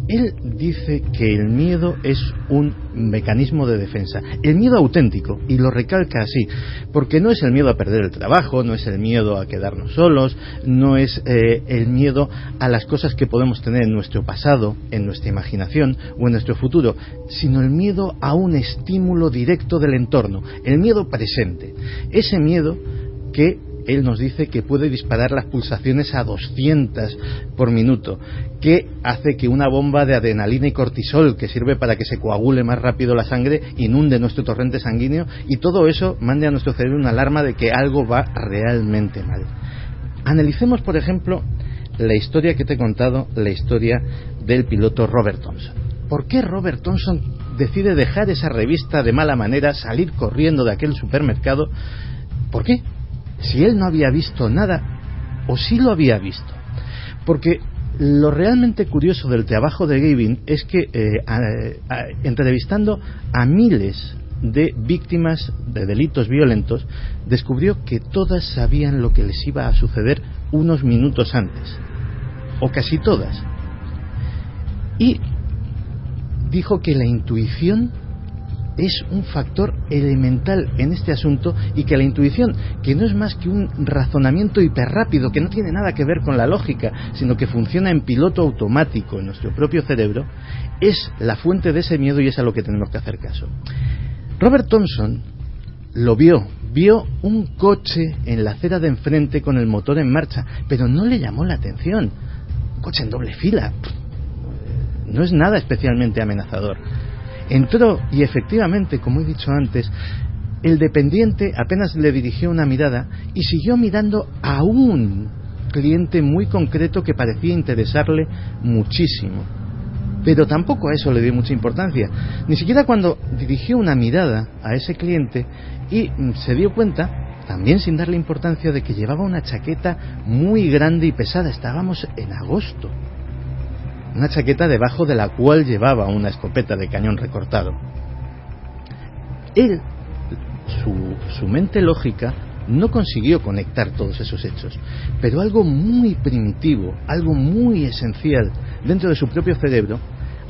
Él dice que el miedo es un mecanismo de defensa, el miedo auténtico, y lo recalca así, porque no es el miedo a perder el trabajo, no es el miedo a quedarnos solos, no es el miedo a las cosas que podemos tener en nuestro pasado, en nuestra imaginación o en nuestro futuro, sino el miedo a un estímulo directo del entorno, el miedo presente, ese miedo que él nos dice que puede disparar las pulsaciones a 200 por minuto, que hace que una bomba de adrenalina y cortisol, que sirve para que se coagule más rápido la sangre, inunde nuestro torrente sanguíneo, y todo eso mande a nuestro cerebro una alarma de que algo va realmente mal. Analicemos, por ejemplo, la historia que te he contado, la historia del piloto Robert Thompson. ¿Por qué Robert Thompson decide dejar esa revista de mala manera, salir corriendo de aquel supermercado? ¿Por qué? Si él no había visto nada, o sí lo había visto. Porque Lo realmente curioso del trabajo de Gavin es que entrevistando a miles de víctimas de delitos violentos, descubrió que todas sabían lo que les iba a suceder unos minutos antes, o casi todas. Y dijo que la intuición es un factor elemental en este asunto, y que la intuición, que no es más que un razonamiento hiperrápido, que no tiene nada que ver con la lógica, sino que funciona en piloto automático en nuestro propio cerebro, es la fuente de ese miedo, y es a lo que tenemos que hacer caso. Robert Thompson lo vio un coche en la acera de enfrente con el motor en marcha, pero no le llamó la atención. Un coche en doble fila, no es nada especialmente amenazador. Entró y efectivamente, como he dicho antes, el dependiente apenas le dirigió una mirada y siguió mirando a un cliente muy concreto que parecía interesarle muchísimo. Pero tampoco a eso le dio mucha importancia, ni siquiera cuando dirigió una mirada a ese cliente y se dio cuenta, también sin darle importancia, de que llevaba una chaqueta muy grande y pesada. Estábamos en agosto. Una chaqueta debajo de la cual llevaba una escopeta de cañón recortado. Él, su mente lógica, no consiguió conectar todos esos hechos, pero algo muy primitivo, algo muy esencial dentro de su propio cerebro,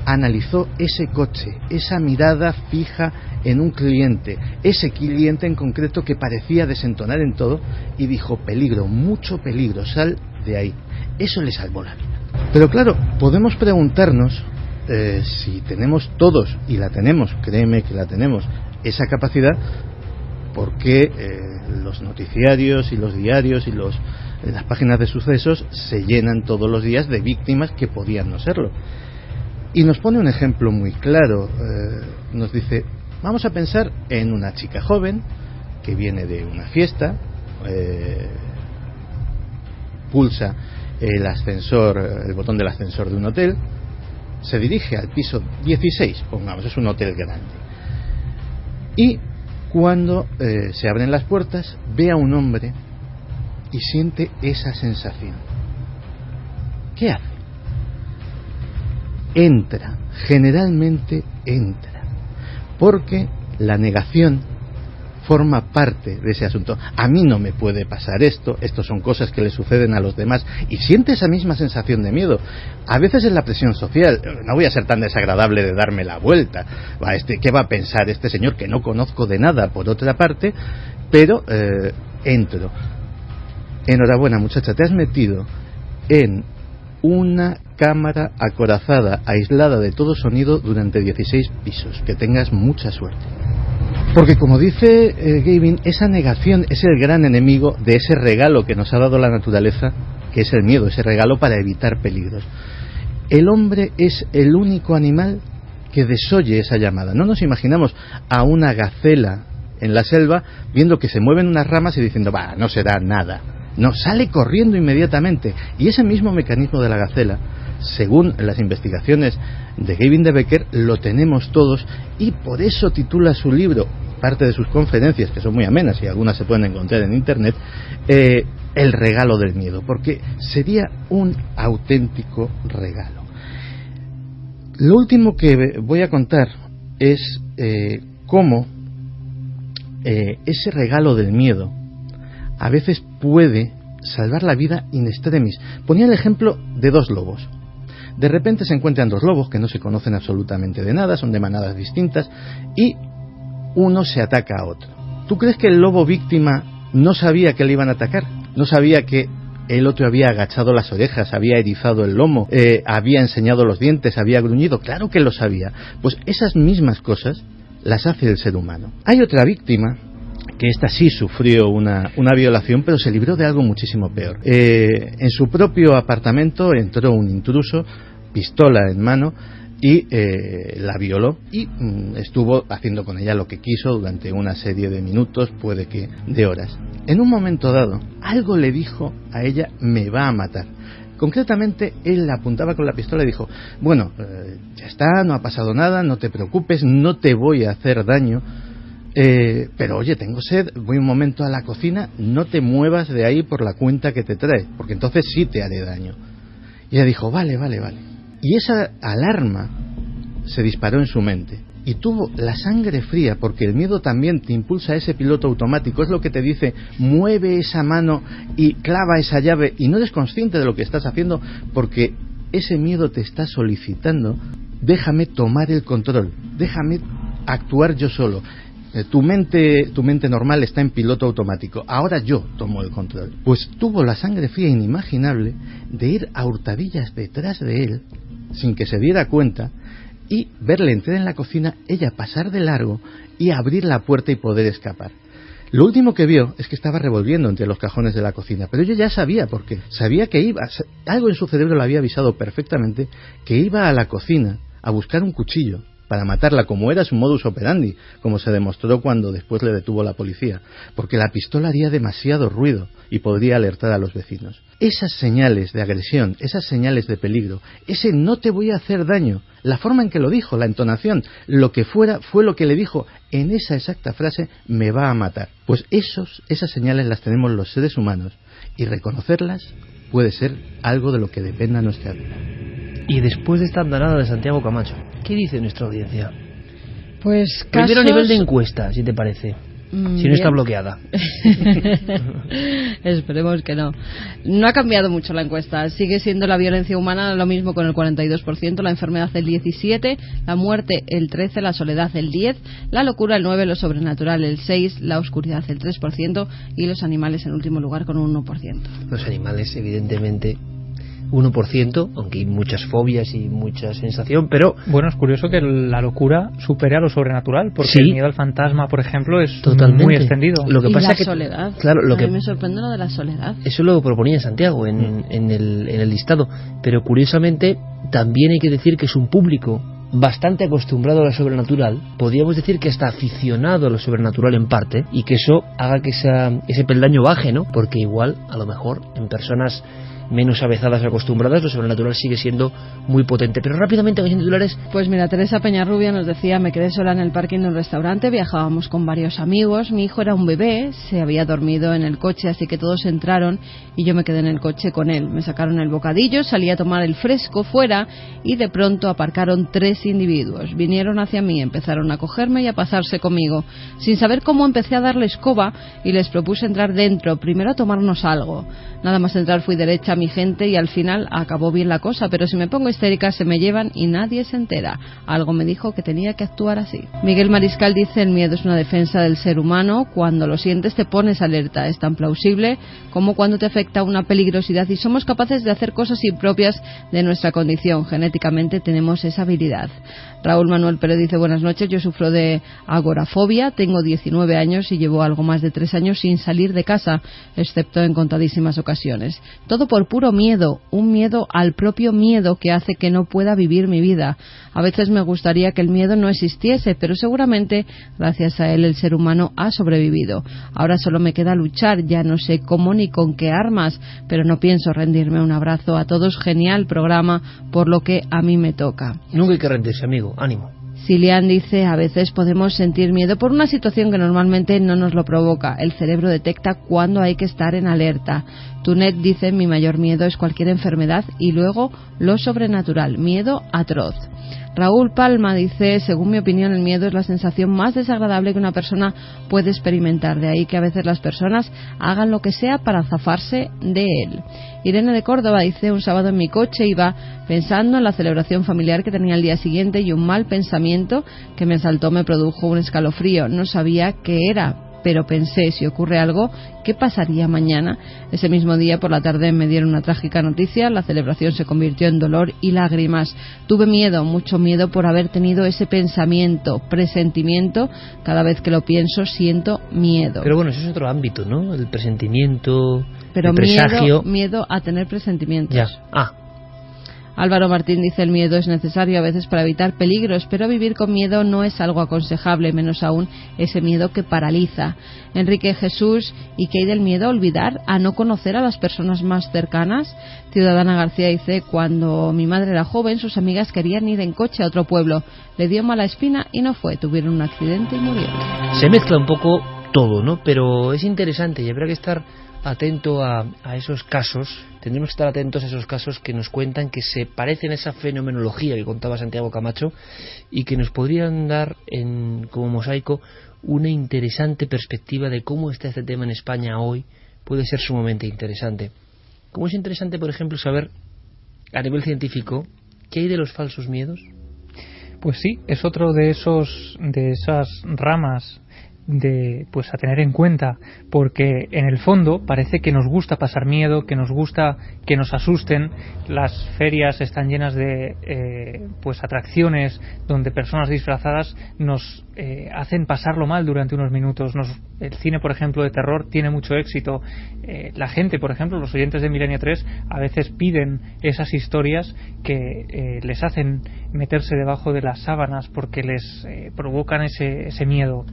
analizó ese coche, esa mirada fija en un cliente, ese cliente en concreto que parecía desentonar en todo, y dijo: peligro, mucho peligro, sal de ahí. Eso le salvó la vida. Pero claro, podemos preguntarnos si tenemos todos, y la tenemos, créeme que la tenemos, esa capacidad, ¿por qué los noticiarios y los diarios y las páginas de sucesos se llenan todos los días de víctimas que podían no serlo? Y nos pone un ejemplo muy claro. Nos dice: vamos a pensar en una chica joven que viene de una fiesta, pulsa el botón del ascensor de un hotel, se dirige al piso 16, pongamos, es un hotel grande, y cuando se abren las puertas ve a un hombre y siente esa sensación. ¿Qué hace? Entra, generalmente entra, porque la negación forma parte de ese asunto. A mí no me puede pasar esto, estos son cosas que le suceden a los demás, y siente esa misma sensación de miedo. A veces es la presión social: no voy a ser tan desagradable de darme la vuelta, ¿qué va a pensar este señor que no conozco de nada, por otra parte? Pero entro. Enhorabuena, muchacha, te has metido en una cámara acorazada, aislada de todo sonido, durante 16 pisos. Que tengas mucha suerte. Porque, como dice Gavin, esa negación es el gran enemigo de ese regalo que nos ha dado la naturaleza, que es el miedo, ese regalo para evitar peligros. El hombre es el único animal que desoye esa llamada. No nos imaginamos a una gacela en la selva viendo que se mueven unas ramas y diciendo: bah, no será nada. No, sale corriendo inmediatamente. Y ese mismo mecanismo de la gacela, según las investigaciones de Gavin de Becker, lo tenemos todos, y por eso titula su libro, parte de sus conferencias, que son muy amenas y algunas se pueden encontrar en internet, El regalo del miedo, porque sería un auténtico regalo. Lo último que voy a contar es cómo ese regalo del miedo a veces puede salvar la vida in extremis. Ponía el ejemplo de dos lobos. De repente se encuentran dos lobos que no se conocen absolutamente de nada, son de manadas distintas, y uno se ataca a otro. ¿Tú crees que el lobo víctima no sabía que le iban a atacar? ¿No sabía que el otro había agachado las orejas, había erizado el lomo, había enseñado los dientes, había gruñido? Claro que lo sabía. Pues esas mismas cosas las hace el ser humano. Hay otra víctima, que esta sí sufrió una violación, pero se libró de algo muchísimo peor. En su propio apartamento entró un intruso, pistola en mano, y la violó, y estuvo haciendo con ella lo que quiso durante una serie de minutos, puede que de horas. En un momento dado, algo le dijo a ella: me va a matar. Concretamente, él la apuntaba con la pistola y dijo: bueno, ya está, no ha pasado nada, no te preocupes, no te voy a hacer daño, pero oye, tengo sed, voy un momento a la cocina, no te muevas de ahí por la cuenta que te trae, porque entonces sí te haré daño. Y ella dijo, vale. Y esa alarma se disparó en su mente. Y tuvo la sangre fría, porque el miedo también te impulsa a ese piloto automático. Es lo que te dice, mueve esa mano y clava esa llave, y no eres consciente de lo que estás haciendo, porque ese miedo te está solicitando, déjame tomar el control, déjame actuar yo solo. Tu mente normal está en piloto automático, ahora yo tomo el control. Pues tuvo la sangre fría inimaginable de ir a hurtadillas detrás de él, sin que se diera cuenta, y verle entrar en la cocina, ella pasar de largo y abrir la puerta y poder escapar. Lo último que vio es que estaba revolviendo entre los cajones de la cocina, pero ella ya sabía por qué. Sabía que algo en su cerebro le había avisado perfectamente que iba a la cocina a buscar un cuchillo para matarla, como era su modus operandi, como se demostró cuando después le detuvo la policía, porque la pistola haría demasiado ruido y podría alertar a los vecinos. Esas señales de agresión, esas señales de peligro, ese no te voy a hacer daño, la forma en que lo dijo, la entonación, lo que fuera, fue lo que le dijo en esa exacta frase, me va a matar. Pues esas señales las tenemos los seres humanos, y reconocerlas puede ser algo de lo que dependa nuestra vida. Y después de esta andanada de Santiago Camacho, ¿qué dice nuestra audiencia? Pues primero a nivel de encuesta, si te parece. Si no está bloqueada. Esperemos que no. No ha cambiado mucho la encuesta. Sigue siendo la violencia humana lo mismo con el 42%, la enfermedad el 17%, la muerte el 13%, la soledad el 10%, la locura el 9%, lo sobrenatural el 6%, la oscuridad el 3% y los animales en último lugar con un 1%. Los animales, evidentemente, 1%, aunque hay muchas fobias y mucha sensación, pero... Bueno, es curioso que la locura supere a lo sobrenatural, porque el miedo al fantasma, por ejemplo, es totalmente muy extendido. Lo que y pasa la que, soledad. Claro, a mí me sorprende lo de la soledad. Eso lo proponía Santiago en el listado, pero curiosamente también hay que decir que es un público bastante acostumbrado a lo sobrenatural, podríamos decir que está aficionado a lo sobrenatural en parte, y que eso haga que ese peldaño baje, ¿no? Porque igual, a lo mejor, en personas menos avezadas, acostumbradas, lo sobrenatural sigue siendo muy potente. Pero rápidamente, con titulares. Pues mira, Teresa Peñarrubia nos decía, me quedé sola en el parking de un restaurante, viajábamos con varios amigos, mi hijo era un bebé, se había dormido en el coche, así que todos entraron y yo me quedé en el coche con él. Me sacaron el bocadillo, salí a tomar el fresco fuera y de pronto aparcaron 3 individuos. Vinieron hacia mí, empezaron a cogerme y a pasarse conmigo. Sin saber cómo, empecé a darle escoba y les propuse entrar dentro, primero a tomarnos algo. Nada más entrar fui derecha a mi gente y al final acabó bien la cosa, pero si me pongo histérica se me llevan y nadie se entera. Algo me dijo que tenía que actuar así. Miguel Mariscal dice, el miedo es una defensa del ser humano, cuando lo sientes te pones alerta, es tan plausible como cuando te afecta una peligrosidad y somos capaces de hacer cosas impropias de nuestra condición, genéticamente tenemos esa habilidad. Raúl Manuel Pérez dice, buenas noches, yo sufro de agorafobia, tengo 19 años y llevo algo más de 3 años sin salir de casa, excepto en contadísimas ocasiones. Todo por puro miedo, un miedo al propio miedo que hace que no pueda vivir mi vida. A veces me gustaría que el miedo no existiese, pero seguramente gracias a él el ser humano ha sobrevivido. Ahora solo me queda luchar, ya no sé cómo ni con qué armas, pero no pienso rendirme. Un abrazo a todos, genial programa, por lo que a mí me toca. Nunca hay que rendirse, amigo, ánimo. Cilian dice, a veces podemos sentir miedo por una situación que normalmente no nos lo provoca. El cerebro detecta cuándo hay que estar en alerta. Tunet dice, mi mayor miedo es cualquier enfermedad y luego lo sobrenatural, miedo atroz. Raúl Palma dice, según mi opinión, el miedo es la sensación más desagradable que una persona puede experimentar. De ahí que a veces las personas hagan lo que sea para zafarse de él. Irene de Córdoba dice, un sábado en mi coche iba pensando en la celebración familiar que tenía el día siguiente y un mal pensamiento que me asaltó me produjo un escalofrío. No sabía qué era, pero pensé, si ocurre algo, ¿qué pasaría mañana? Ese mismo día por la tarde me dieron una trágica noticia, la celebración se convirtió en dolor y lágrimas. Tuve miedo, mucho miedo por haber tenido ese pensamiento, presentimiento, cada vez que lo pienso siento miedo. Pero bueno, eso es otro ámbito, ¿no? El presentimiento, pero el presagio. Miedo a tener presentimientos. Ya, Álvaro Martín dice, el miedo es necesario a veces para evitar peligros, pero vivir con miedo no es algo aconsejable, menos aún ese miedo que paraliza. Enrique Jesús, ¿y qué hay del miedo a olvidar, a no conocer a las personas más cercanas? Ciudadana García dice, cuando mi madre era joven, sus amigas querían ir en coche a otro pueblo. Le dio mala espina y no fue, tuvieron un accidente y murieron. Se mezcla un poco todo, ¿no? Pero es interesante y habrá que estar atento a esos casos, tendremos que estar atentos a esos casos que nos cuentan que se parecen a esa fenomenología que contaba Santiago Camacho y que nos podrían dar como mosaico una interesante perspectiva de cómo está este tema en España hoy. Puede ser sumamente interesante. Como es interesante, por ejemplo, saber a nivel científico qué hay de los falsos miedos. Pues sí, es otro de esas ramas a tener en cuenta, porque en el fondo parece que nos gusta pasar miedo, que nos gusta que nos asusten. Las ferias están llenas de atracciones donde personas disfrazadas nos hacen pasarlo mal durante unos minutos. El cine, por ejemplo, de terror tiene mucho éxito. La gente, por ejemplo, los oyentes de Milenio 3 a veces piden esas historias que les hacen meterse debajo de las sábanas porque les provocan ese miedo.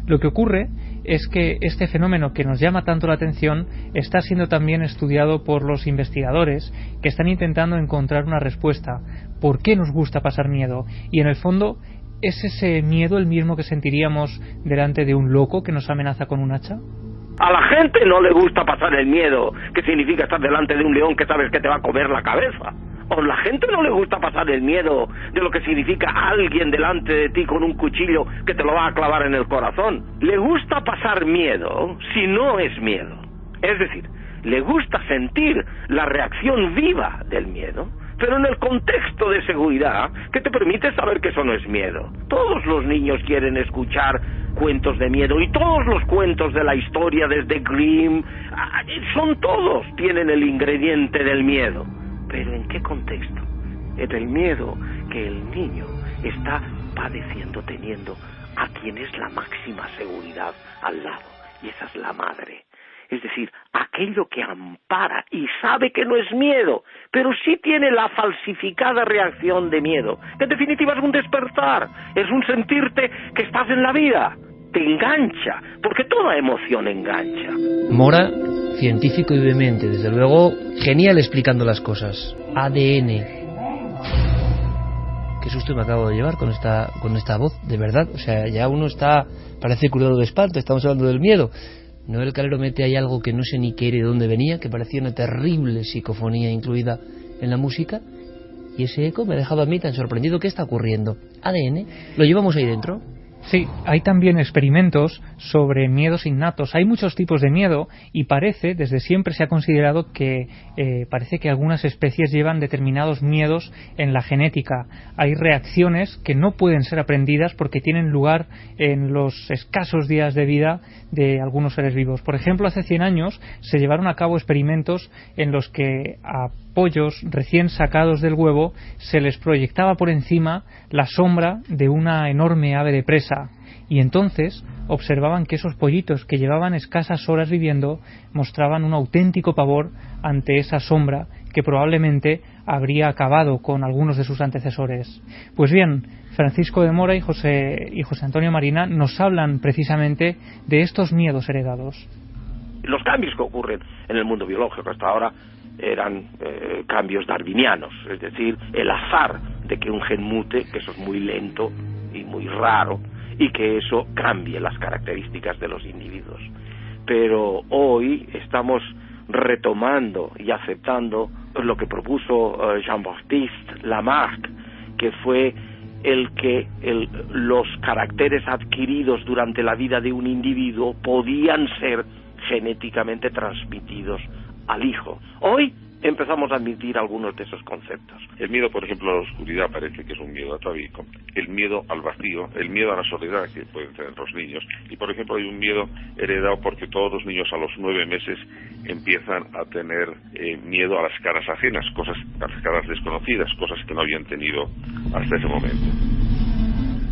Lo que ocurre es que este fenómeno que nos llama tanto la atención está siendo también estudiado por los investigadores que están intentando encontrar una respuesta. ¿Por qué nos gusta pasar miedo? Y en el fondo, ¿es ese miedo el mismo que sentiríamos delante de un loco que nos amenaza con un hacha? A la gente no le gusta pasar el miedo, que significa estar delante de un león que sabes que te va a comer la cabeza. O la gente no le gusta pasar el miedo de lo que significa alguien delante de ti con un cuchillo que te lo va a clavar en el corazón. Le gusta pasar miedo si no es miedo. Es decir, le gusta sentir la reacción viva del miedo, pero en el contexto de seguridad que te permite saber que eso no es miedo. Todos los niños quieren escuchar cuentos de miedo, y todos los cuentos de la historia, desde Grimm, tienen el ingrediente del miedo. ¿Pero en qué contexto? En el miedo que el niño está padeciendo, teniendo a quien es la máxima seguridad al lado, y esa es la madre. Es decir, aquello que ampara y sabe que no es miedo, pero sí tiene la falsificada reacción de miedo, que en definitiva es un despertar, es un sentirte que estás en la vida, te engancha, porque toda emoción engancha. Mora, científico y vehemente, desde luego, genial explicando las cosas. ADN. Qué susto me acabo de llevar con esta voz, de verdad. O sea, ya uno parece curado de espanto, estamos hablando del miedo. Noel Calero mete ahí algo que no sé ni qué era y de dónde venía, que parecía una terrible psicofonía incluida en la música, y ese eco me ha dejado a mí tan sorprendido. ¿Qué está ocurriendo? ADN, ¿lo llevamos ahí dentro? Sí, hay también experimentos sobre miedos innatos. Hay muchos tipos de miedo y desde siempre se ha considerado que parece que algunas especies llevan determinados miedos en la genética. Hay reacciones que no pueden ser aprendidas porque tienen lugar en los escasos días de vida de algunos seres vivos. Por ejemplo, hace 100 años se llevaron a cabo experimentos en los que a pollos recién sacados del huevo se les proyectaba por encima la sombra de una enorme ave de presa, y entonces observaban que esos pollitos que llevaban escasas horas viviendo mostraban un auténtico pavor ante esa sombra que probablemente habría acabado con algunos de sus antecesores. Pues bien, Francisco de Mora y José Antonio Marina nos hablan precisamente de estos miedos heredados. Los cambios que ocurren en el mundo biológico hasta ahora eran cambios darwinianos, es decir, el azar de que un gen mute, que eso es muy lento y muy raro, y que eso cambie las características de los individuos. Pero hoy estamos retomando y aceptando lo que propuso Jean-Baptiste Lamarck, que fue el que los caracteres adquiridos durante la vida de un individuo podían ser genéticamente transmitidos al hijo. Hoy empezamos a admitir algunos de esos conceptos. El miedo, por ejemplo, a la oscuridad parece que es un miedo atávico. El miedo al vacío, el miedo a la soledad que pueden tener los niños. Y, por ejemplo, hay un miedo heredado porque todos los niños a los 9 meses empiezan a tener miedo a las caras ajenas, a las caras desconocidas, cosas que no habían tenido hasta ese momento.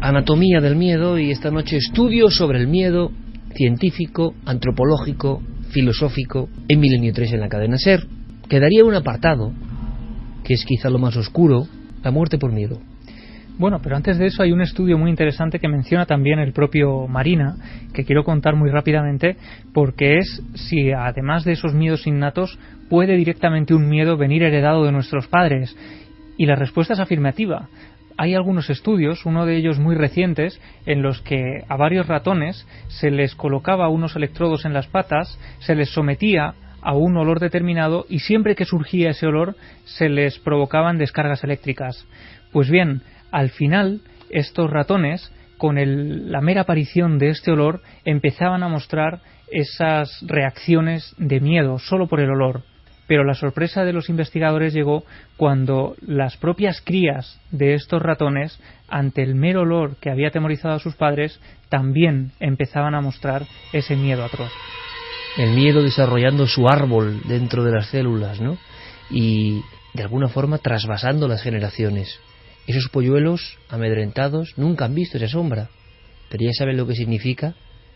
Anatomía del miedo, y esta noche estudio sobre el miedo científico, antropológico, filosófico, en Milenio 3 en la cadena SER. Quedaría un apartado, que es quizá lo más oscuro, la muerte por miedo. Bueno, pero antes de eso hay un estudio muy interesante que menciona también el propio Marina, que quiero contar muy rápidamente, porque es si además de esos miedos innatos puede directamente un miedo venir heredado de nuestros padres. Y la respuesta es afirmativa. Hay algunos estudios, uno de ellos muy recientes, en los que a varios ratones se les colocaba unos electrodos en las patas, se les sometía a un olor determinado y siempre que surgía ese olor se les provocaban descargas eléctricas. Pues bien, al final estos ratones, con la mera aparición de este olor, empezaban a mostrar esas reacciones de miedo solo por el olor. Pero la sorpresa de los investigadores llegó cuando las propias crías de estos ratones, ante el mero olor que había atemorizado a sus padres, también empezaban a mostrar ese miedo atroz. El miedo desarrollando su árbol dentro de las células, ¿no? Y de alguna forma trasvasando las generaciones. Esos polluelos amedrentados nunca han visto esa sombra, pero ya saben lo que significa,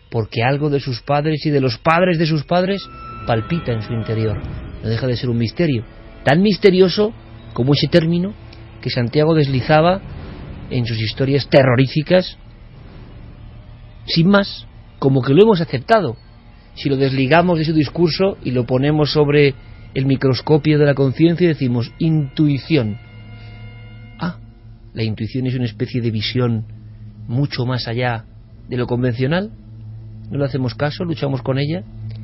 porque algo de sus padres y de los padres de sus padres palpita en su interior. No deja de ser un misterio, tan misterioso como ese término que Santiago deslizaba en sus historias terroríficas, sin más, como que lo hemos aceptado. Si lo desligamos de su discurso y lo ponemos sobre el microscopio de la conciencia, decimos intuición. La intuición es una especie de visión mucho más allá de lo convencional. No le hacemos caso, luchamos con ella.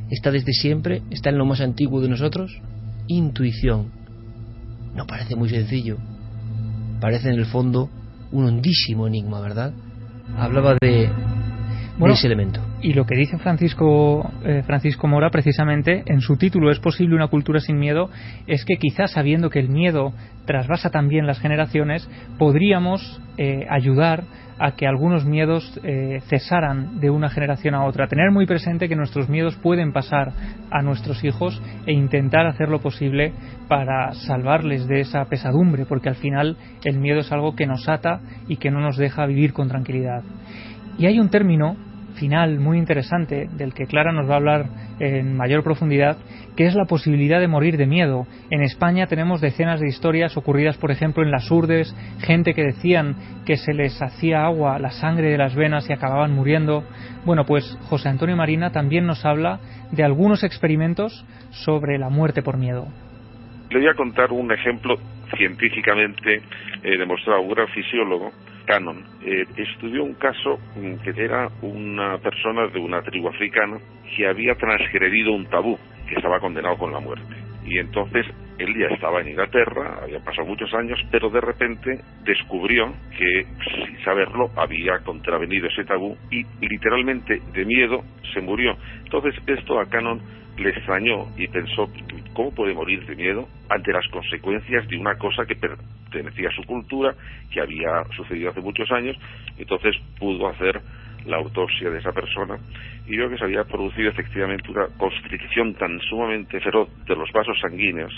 Está desde siempre, está en lo más antiguo de nosotros. Intuición. No parece muy sencillo. Parece en el fondo un hondísimo enigma, ¿verdad? Hablaba de ese elemento. Y lo que dice Francisco Mora, precisamente, en su título ¿Es posible una cultura sin miedo?, es que quizás sabiendo que el miedo trasvasa también las generaciones, podríamos ayudar a que algunos miedos cesaran de una generación a otra. Tener muy presente que nuestros miedos pueden pasar a nuestros hijos e intentar hacer lo posible para salvarles de esa pesadumbre, porque al final el miedo es algo que nos ata y que no nos deja vivir con tranquilidad. Y hay un término final muy interesante del que Clara nos va a hablar en mayor profundidad, que es la posibilidad de morir de miedo. En España tenemos decenas de historias ocurridas, por ejemplo, en las Urdes, gente que decían que se les hacía agua la sangre de las venas y acababan muriendo. Bueno, pues José Antonio Marina también nos habla de algunos experimentos sobre la muerte por miedo. Le voy a contar un ejemplo científicamente demostrado. Un gran fisiólogo, Cannon, estudió un caso que era una persona de una tribu africana que había transgredido un tabú, que estaba condenado con la muerte. Y entonces él ya estaba en Inglaterra, había pasado muchos años, pero de repente descubrió que, sin saberlo, había contravenido ese tabú y literalmente de miedo se murió. Entonces esto a Cannon le extrañó y pensó, ¿cómo puede morir de miedo ante las consecuencias de una cosa que pertenecía a su cultura, que había sucedido hace muchos años? Entonces pudo hacer la autopsia de esa persona y vio que se había producido efectivamente una constricción tan sumamente feroz de los vasos sanguíneos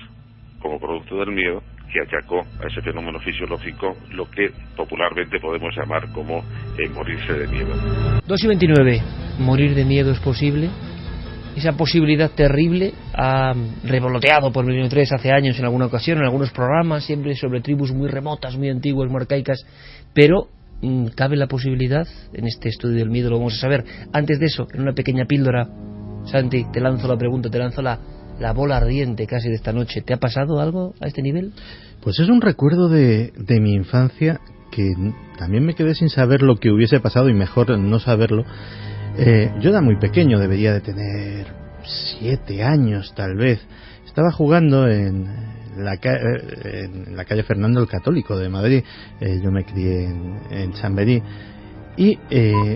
como producto del miedo, que achacó a ese fenómeno fisiológico lo que popularmente podemos llamar como morirse de miedo. 2:29. ¿Morir de miedo es posible? Esa posibilidad terrible ha revoloteado por Milenio 3 hace años en alguna ocasión, en algunos programas, siempre sobre tribus muy remotas, muy antiguas, muy arcaicas, pero cabe la posibilidad, en este estudio del miedo lo vamos a saber. Antes de eso, en una pequeña píldora, Santi, te lanzo la pregunta, te lanzo la bola ardiente casi de esta noche. ¿Te ha pasado algo a este nivel? Pues es un recuerdo de mi infancia que también me quedé sin saber lo que hubiese pasado y mejor no saberlo. Yo era muy pequeño, debería de tener 7 años tal vez. Estaba jugando en la calle Fernando el Católico de Madrid. Yo me crié en Chamberí y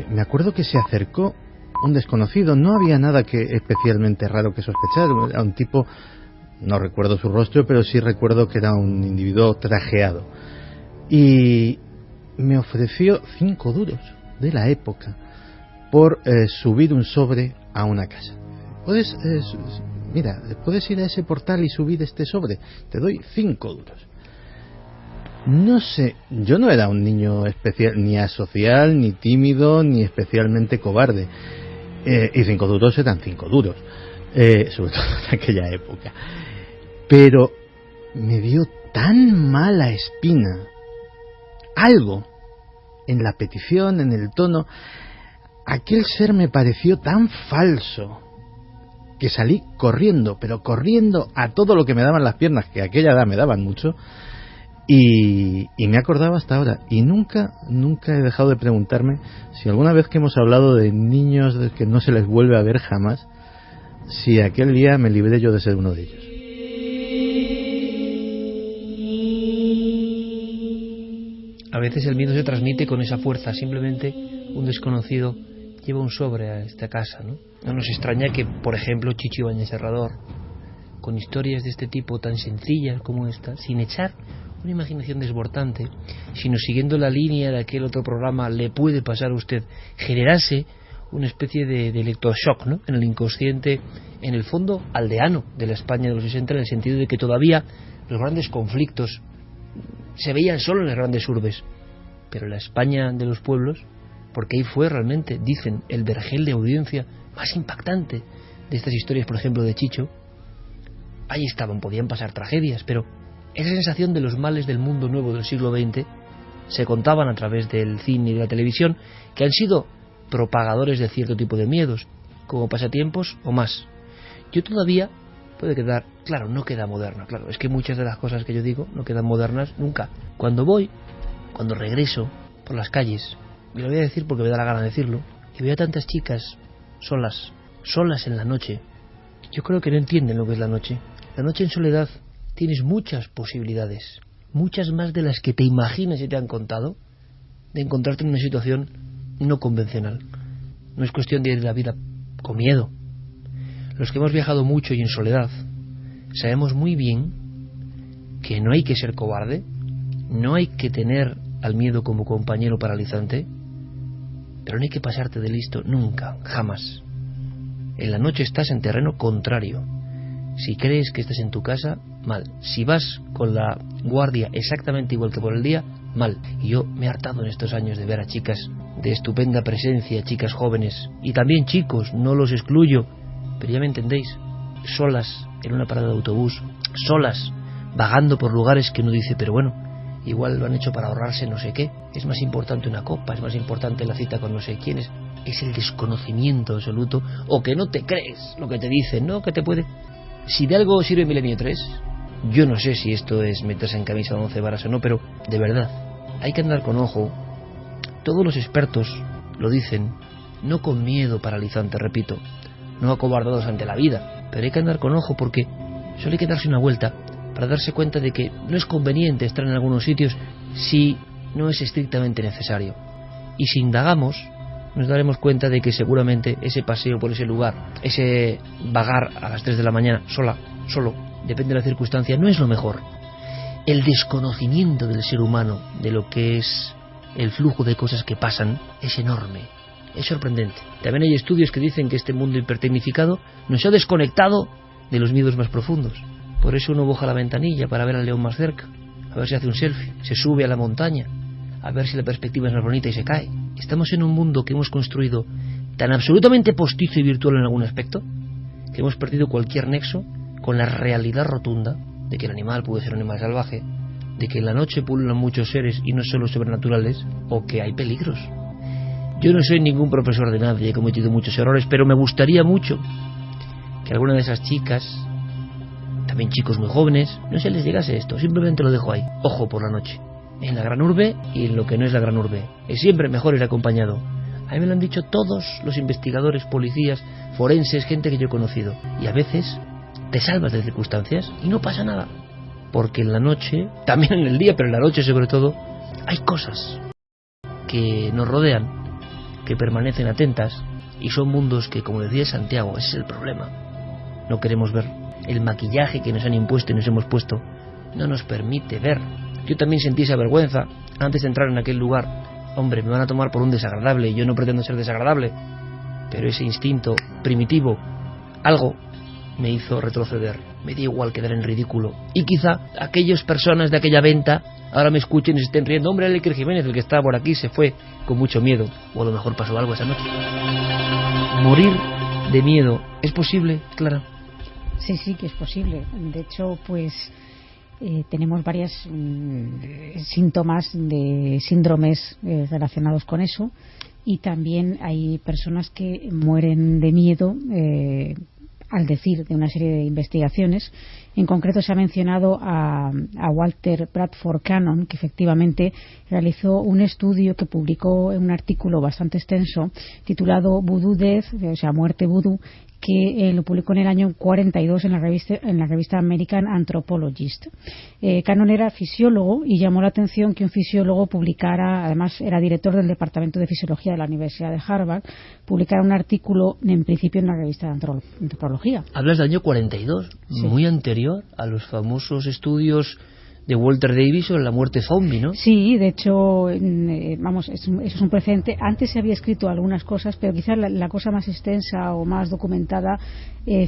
me acuerdo que se acercó un desconocido. No había nada que especialmente raro que sospechar. Era un tipo, no recuerdo su rostro, pero sí recuerdo que era un individuo trajeado y me ofreció 5 duros de la época por subir un sobre a una casa. Puedes ir a ese portal y subir este sobre, te doy 5 duros. No sé, yo no era un niño especial, ni asocial, ni tímido, ni especialmente cobarde, y 5 duros eran 5 duros, sobre todo en aquella época, pero me dio tan mala espina algo en la petición, en el tono. Aquel ser me pareció tan falso que salí corriendo, pero corriendo a todo lo que me daban las piernas, que a aquella edad me daban mucho, y me acordaba hasta ahora. Y nunca he dejado de preguntarme si alguna vez que hemos hablado de niños que no se les vuelve a ver jamás, si aquel día me libré yo de ser uno de ellos. A veces el miedo se transmite con esa fuerza. Simplemente un desconocido lleva un sobre a esta casa, ¿no? No nos extraña que, por ejemplo, Chicho Ibáñez Serrador, con historias de este tipo tan sencillas como esta, sin echar una imaginación desbordante, sino siguiendo la línea de aquel otro programa Le puede pasar a usted, generase una especie de electroshock, ¿no?, en el inconsciente, en el fondo aldeano de la España de los 60, en el sentido de que todavía los grandes conflictos se veían solo en las grandes urbes, pero la España de los pueblos, porque ahí fue realmente, dicen, el vergel de audiencia más impactante de estas historias, por ejemplo, de Chicho. Ahí estaban, podían pasar tragedias, pero esa sensación de los males del mundo nuevo del siglo XX se contaban a través del cine y de la televisión, que han sido propagadores de cierto tipo de miedos, como pasatiempos o más. Yo todavía puede quedar, claro, no queda moderna, claro, es que muchas de las cosas que yo digo no quedan modernas nunca. Cuando regreso por las calles, y lo voy a decir porque me da la gana de decirlo, y veo a tantas chicas solas en la noche, yo creo que no entienden lo que es la noche. La noche en soledad tienes muchas posibilidades, muchas más de las que te imaginas y te han contado, de encontrarte en una situación no convencional. No es cuestión de ir la vida con miedo. Los que hemos viajado mucho y en soledad sabemos muy bien que no hay que ser cobarde, no hay que tener al miedo como compañero paralizante, pero no hay que pasarte de listo nunca, jamás. En la noche estás en terreno contrario. Si crees que estás en tu casa, mal. Si vas con la guardia exactamente igual que por el día, mal. Y yo me he hartado en estos años de ver a chicas de estupenda presencia, chicas jóvenes, y también chicos, no los excluyo, pero ya me entendéis, solas en una parada de autobús, solas, vagando por lugares que uno dice, pero bueno, igual lo han hecho para ahorrarse no sé qué, es más importante una copa, es más importante la cita con no sé quiénes. Es el desconocimiento absoluto, o que no te crees lo que te dicen, ¿no? Que te puede... Si de algo sirve Milenio 3, yo no sé si esto es meterse en camisa de 11 varas o no, pero de verdad, hay que andar con ojo. Todos los expertos lo dicen, no con miedo paralizante, repito, no acobardados ante la vida, pero hay que andar con ojo porque solo hay que darse una vuelta para darse cuenta de que no es conveniente estar en algunos sitios si no es estrictamente necesario. Y si indagamos, nos daremos cuenta de que seguramente ese paseo por ese lugar, ese vagar a las 3 de la mañana, solo, depende de la circunstancia, no es lo mejor. El desconocimiento del ser humano de lo que es el flujo de cosas que pasan es enorme, es sorprendente. También hay estudios que dicen que este mundo hipertecnificado nos ha desconectado de los miedos más profundos. Por eso uno baja la ventanilla para ver al león más cerca, a ver si hace un selfie, se sube a la montaña, a ver si la perspectiva es más bonita y se cae. Estamos en un mundo que hemos construido tan absolutamente postizo y virtual en algún aspecto, que hemos perdido cualquier nexo con la realidad rotunda de que el animal puede ser un animal salvaje, de que en la noche pululan muchos seres y no solo sobrenaturales, o que hay peligros. Yo no soy ningún profesor de nadie, he cometido muchos errores, pero me gustaría mucho que alguna de esas chicas, también chicos muy jóvenes, no se les llegase esto. Simplemente lo dejo ahí. Ojo por la noche, en la gran urbe y en lo que no es la gran urbe. Es siempre mejor ir acompañado. A mí me lo han dicho todos los investigadores, policías, forenses, gente que yo he conocido. Y a veces te salvas de circunstancias y no pasa nada. Porque en la noche, también en el día, pero en la noche sobre todo, hay cosas que nos rodean, que permanecen atentas, y son mundos que, como decía Santiago, ese es el problema. No queremos ver. El maquillaje que nos han impuesto y nos hemos puesto no nos permite ver. Yo también sentí esa vergüenza antes de entrar en aquel lugar. Hombre, me van a tomar por un desagradable, y yo no pretendo ser desagradable, pero ese instinto primitivo, algo me hizo retroceder. Me dio igual quedar en ridículo. Y quizá aquellas personas de aquella venta ahora me escuchen y se estén riendo. Hombre, el Iker Jiménez, el que estaba por aquí, se fue con mucho miedo. O a lo mejor pasó algo esa noche. Morir de miedo, ¿es posible, Clara? Sí, sí que es posible. De hecho, pues tenemos varios síntomas de síndromes relacionados con eso, y también hay personas que mueren de miedo al decir de una serie de investigaciones En concreto se ha mencionado a Walter Bradford Cannon, que efectivamente realizó un estudio que publicó en un artículo bastante extenso titulado Voodoo Death, o sea, muerte vudú, que lo publicó en el año 42 en la revista American Anthropologist. Cannon era fisiólogo y llamó la atención que un fisiólogo publicara, además era director del Departamento de Fisiología de la Universidad de Harvard, publicara un artículo en principio en una revista de antropología. Hablas del año 42, sí, muy anterior a los famosos estudios de Walter Davis sobre la muerte zombie, ¿no? Sí, de hecho, eso es un precedente. Antes se había escrito algunas cosas, pero quizás la cosa más extensa o más documentada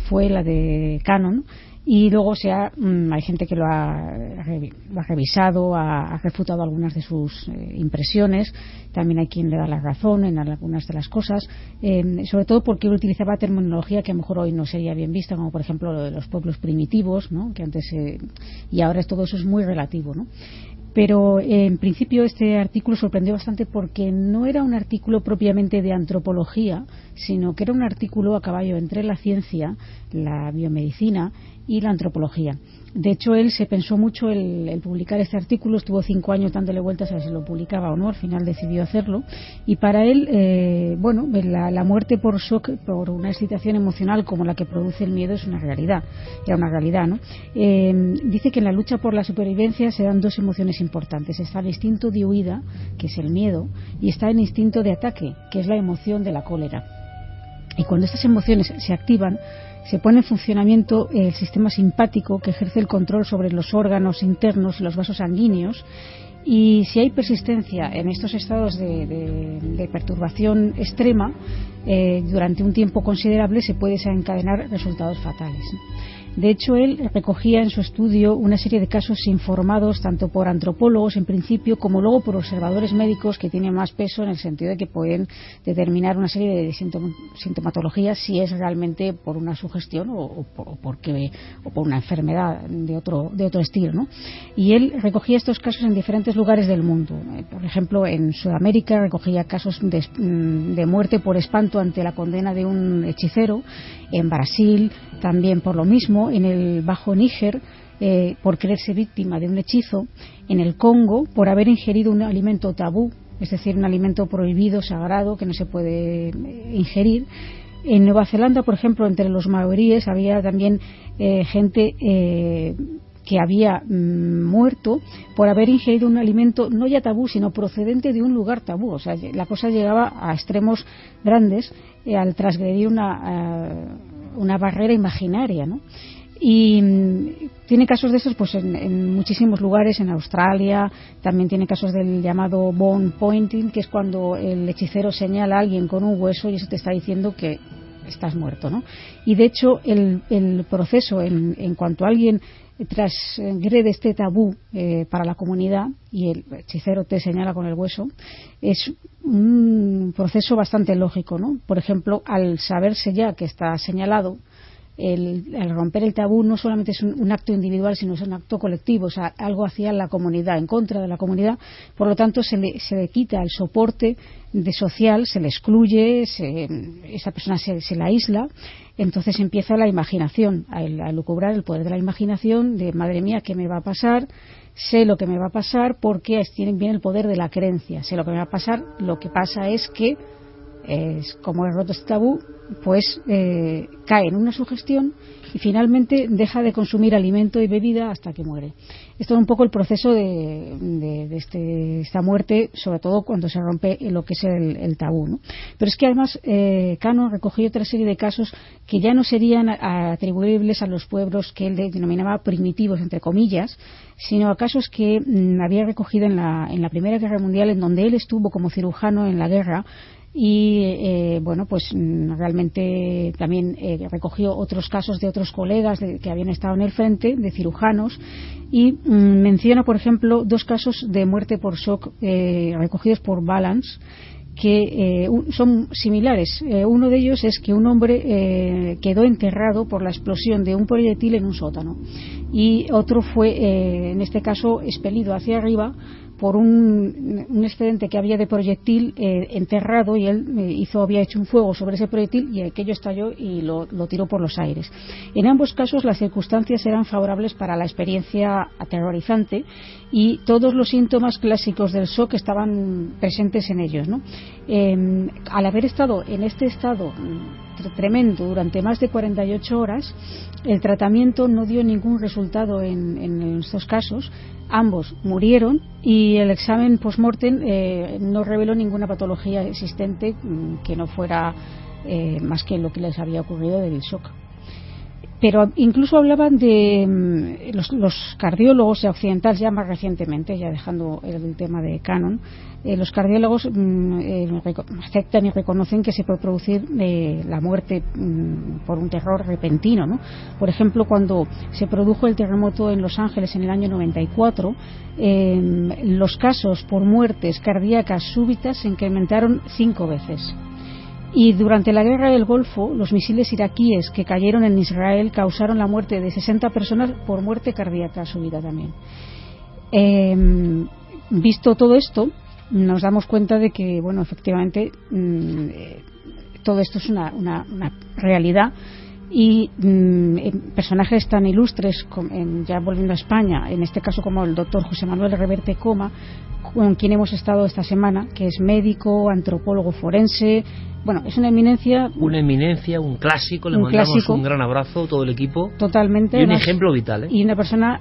fue la de Cannon. Y luego hay gente que lo ha revisado, ha refutado algunas de sus impresiones. También hay quien le da la razón en algunas de las cosas, sobre todo porque él utilizaba terminología que a lo mejor hoy no sería bien vista, como por ejemplo lo de los pueblos primitivos, ¿no? Que antes y ahora todo eso es muy relativo, ¿no? Pero en principio este artículo sorprendió bastante porque no era un artículo propiamente de antropología, sino que era un artículo a caballo entre la ciencia, la biomedicina y la antropología. De hecho, él se pensó mucho el publicar este artículo, estuvo 5 años dándole vueltas a ver si lo publicaba o no, al final decidió hacerlo, y para él, la muerte por shock, por una excitación emocional como la que produce el miedo, es una realidad, era una realidad, ¿no? Dice que en la lucha por la supervivencia se dan 2 emociones importantes: está el instinto de huida, que es el miedo, y está el instinto de ataque, que es la emoción de la cólera. Y cuando estas emociones se activan, se pone en funcionamiento el sistema simpático, que ejerce el control sobre los órganos internos y los vasos sanguíneos, y si hay persistencia en estos estados de perturbación extrema durante un tiempo considerable, se puede desencadenar resultados fatales. De hecho, él recogía en su estudio una serie de casos informados tanto por antropólogos en principio como luego por observadores médicos, que tienen más peso en el sentido de que pueden determinar una serie de sintomatologías si es realmente por una sugestión o por una enfermedad de otro estilo, ¿no? Y él recogía estos casos en diferentes lugares del mundo. Por ejemplo, en Sudamérica recogía casos de muerte por espanto ante la condena de un hechicero. En Brasil también por lo mismo, en el Bajo Níger por creerse víctima de un hechizo, en el Congo por haber ingerido un alimento tabú, es decir, un alimento prohibido, sagrado, que no se puede ingerir. En Nueva Zelanda, por ejemplo, entre los maoríes había también gente que había muerto por haber ingerido un alimento no ya tabú, sino procedente de un lugar tabú. O sea, la cosa llegaba a extremos grandes al transgredir una barrera imaginaria, ¿no? Y tiene casos de esos pues en muchísimos lugares, en Australia. También tiene casos del llamado bone pointing, que es cuando el hechicero señala a alguien con un hueso y eso te está diciendo que estás muerto, ¿no? Y de hecho el proceso en cuanto a alguien transgrede este tabú para la comunidad y el hechicero te señala con el hueso, es un proceso bastante lógico, ¿no? Por ejemplo, al saberse ya que está señalado, el romper el tabú no solamente es un acto individual, sino es un acto colectivo, o sea, algo hacia la comunidad, en contra de la comunidad. Por lo tanto, se le quita el soporte de social, se le excluye, esa persona se la aísla. Entonces empieza la imaginación, a elucubrar el poder de la imaginación, de madre mía, ¿qué me va a pasar? Sé lo que me va a pasar, porque tienen bien el poder de la creencia. Sé lo que me va a pasar, lo que pasa es que como he roto este tabú, pues cae en una sugestión y finalmente deja de consumir alimento y bebida hasta que muere. Esto es un poco el proceso de esta muerte, sobre todo cuando se rompe lo que es el tabú, ¿no? Pero es que además Cannon recogió otra serie de casos que ya no serían atribuibles a los pueblos que él denominaba primitivos, entre comillas, sino a casos que había recogido en la Primera Guerra Mundial, en donde él estuvo como cirujano en la guerra. Y pues realmente también recogió otros casos de otros colegas que habían estado en el frente, de cirujanos, y menciona, por ejemplo, 2 casos de muerte por shock recogidos por Balance, que son similares. Uno de ellos es que un hombre quedó enterrado por la explosión de un proyectil en un sótano, y otro fue, en este caso, expelido hacia arriba por un excedente que había de proyectil enterrado, y él había hecho un fuego sobre ese proyectil y aquello estalló y lo tiró por los aires. En ambos casos las circunstancias eran favorables para la experiencia aterrorizante y todos los síntomas clásicos del shock estaban presentes en ellos, ¿no? Al haber estado en este estado tremendo durante más de 48 horas, el tratamiento no dio ningún resultado en estos casos. Ambos murieron y el examen post-mortem no reveló ninguna patología existente que no fuera más que lo que les había ocurrido del shock. Pero incluso hablaban de los cardiólogos occidentales, ya más recientemente, ya dejando el tema de Cannon, los cardiólogos aceptan y reconocen que se puede producir la muerte por un terror repentino, ¿no? Por ejemplo, cuando se produjo el terremoto en Los Ángeles en el año 94, los casos por muertes cardíacas súbitas se incrementaron 5 veces. Y durante la guerra del Golfo, los misiles iraquíes que cayeron en Israel causaron la muerte de 60 personas por muerte cardíaca súbita también. Visto todo esto, nos damos cuenta de que, bueno, efectivamente, todo esto es una realidad. Y personajes tan ilustres, ya volviendo a España, en este caso como el doctor José Manuel Reverte Coma, con quien hemos estado esta semana, que es médico, antropólogo forense, bueno, es una eminencia, un clásico, le mandamos un gran abrazo, todo el equipo, totalmente, y un ejemplo vital, y una persona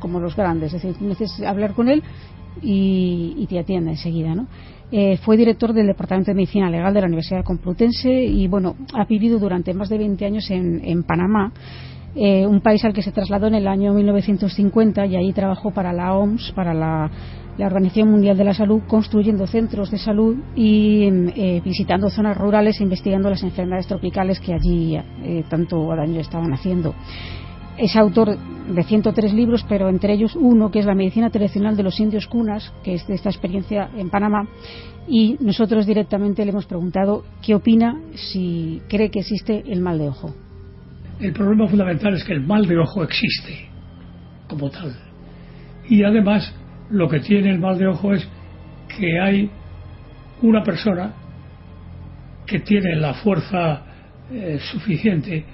como los grandes, es decir, necesitas hablar con él y te atiende enseguida, ¿no? Fue director del Departamento de Medicina Legal de la Universidad Complutense y, bueno, ha vivido durante más de 20 años en Panamá, un país al que se trasladó en el año 1950, y allí trabajó para la OMS, para la Organización Mundial de la Salud, construyendo centros de salud y visitando zonas rurales e investigando las enfermedades tropicales que allí tanto daño estaban haciendo. Es autor de 103 libros, pero entre ellos uno que es La medicina tradicional de los indios cunas, que es de esta experiencia en Panamá, y nosotros directamente le hemos preguntado qué opina, si cree que existe el mal de ojo. El problema fundamental es que el mal de ojo existe como tal, y además lo que tiene el mal de ojo es que hay una persona que tiene la fuerza suficiente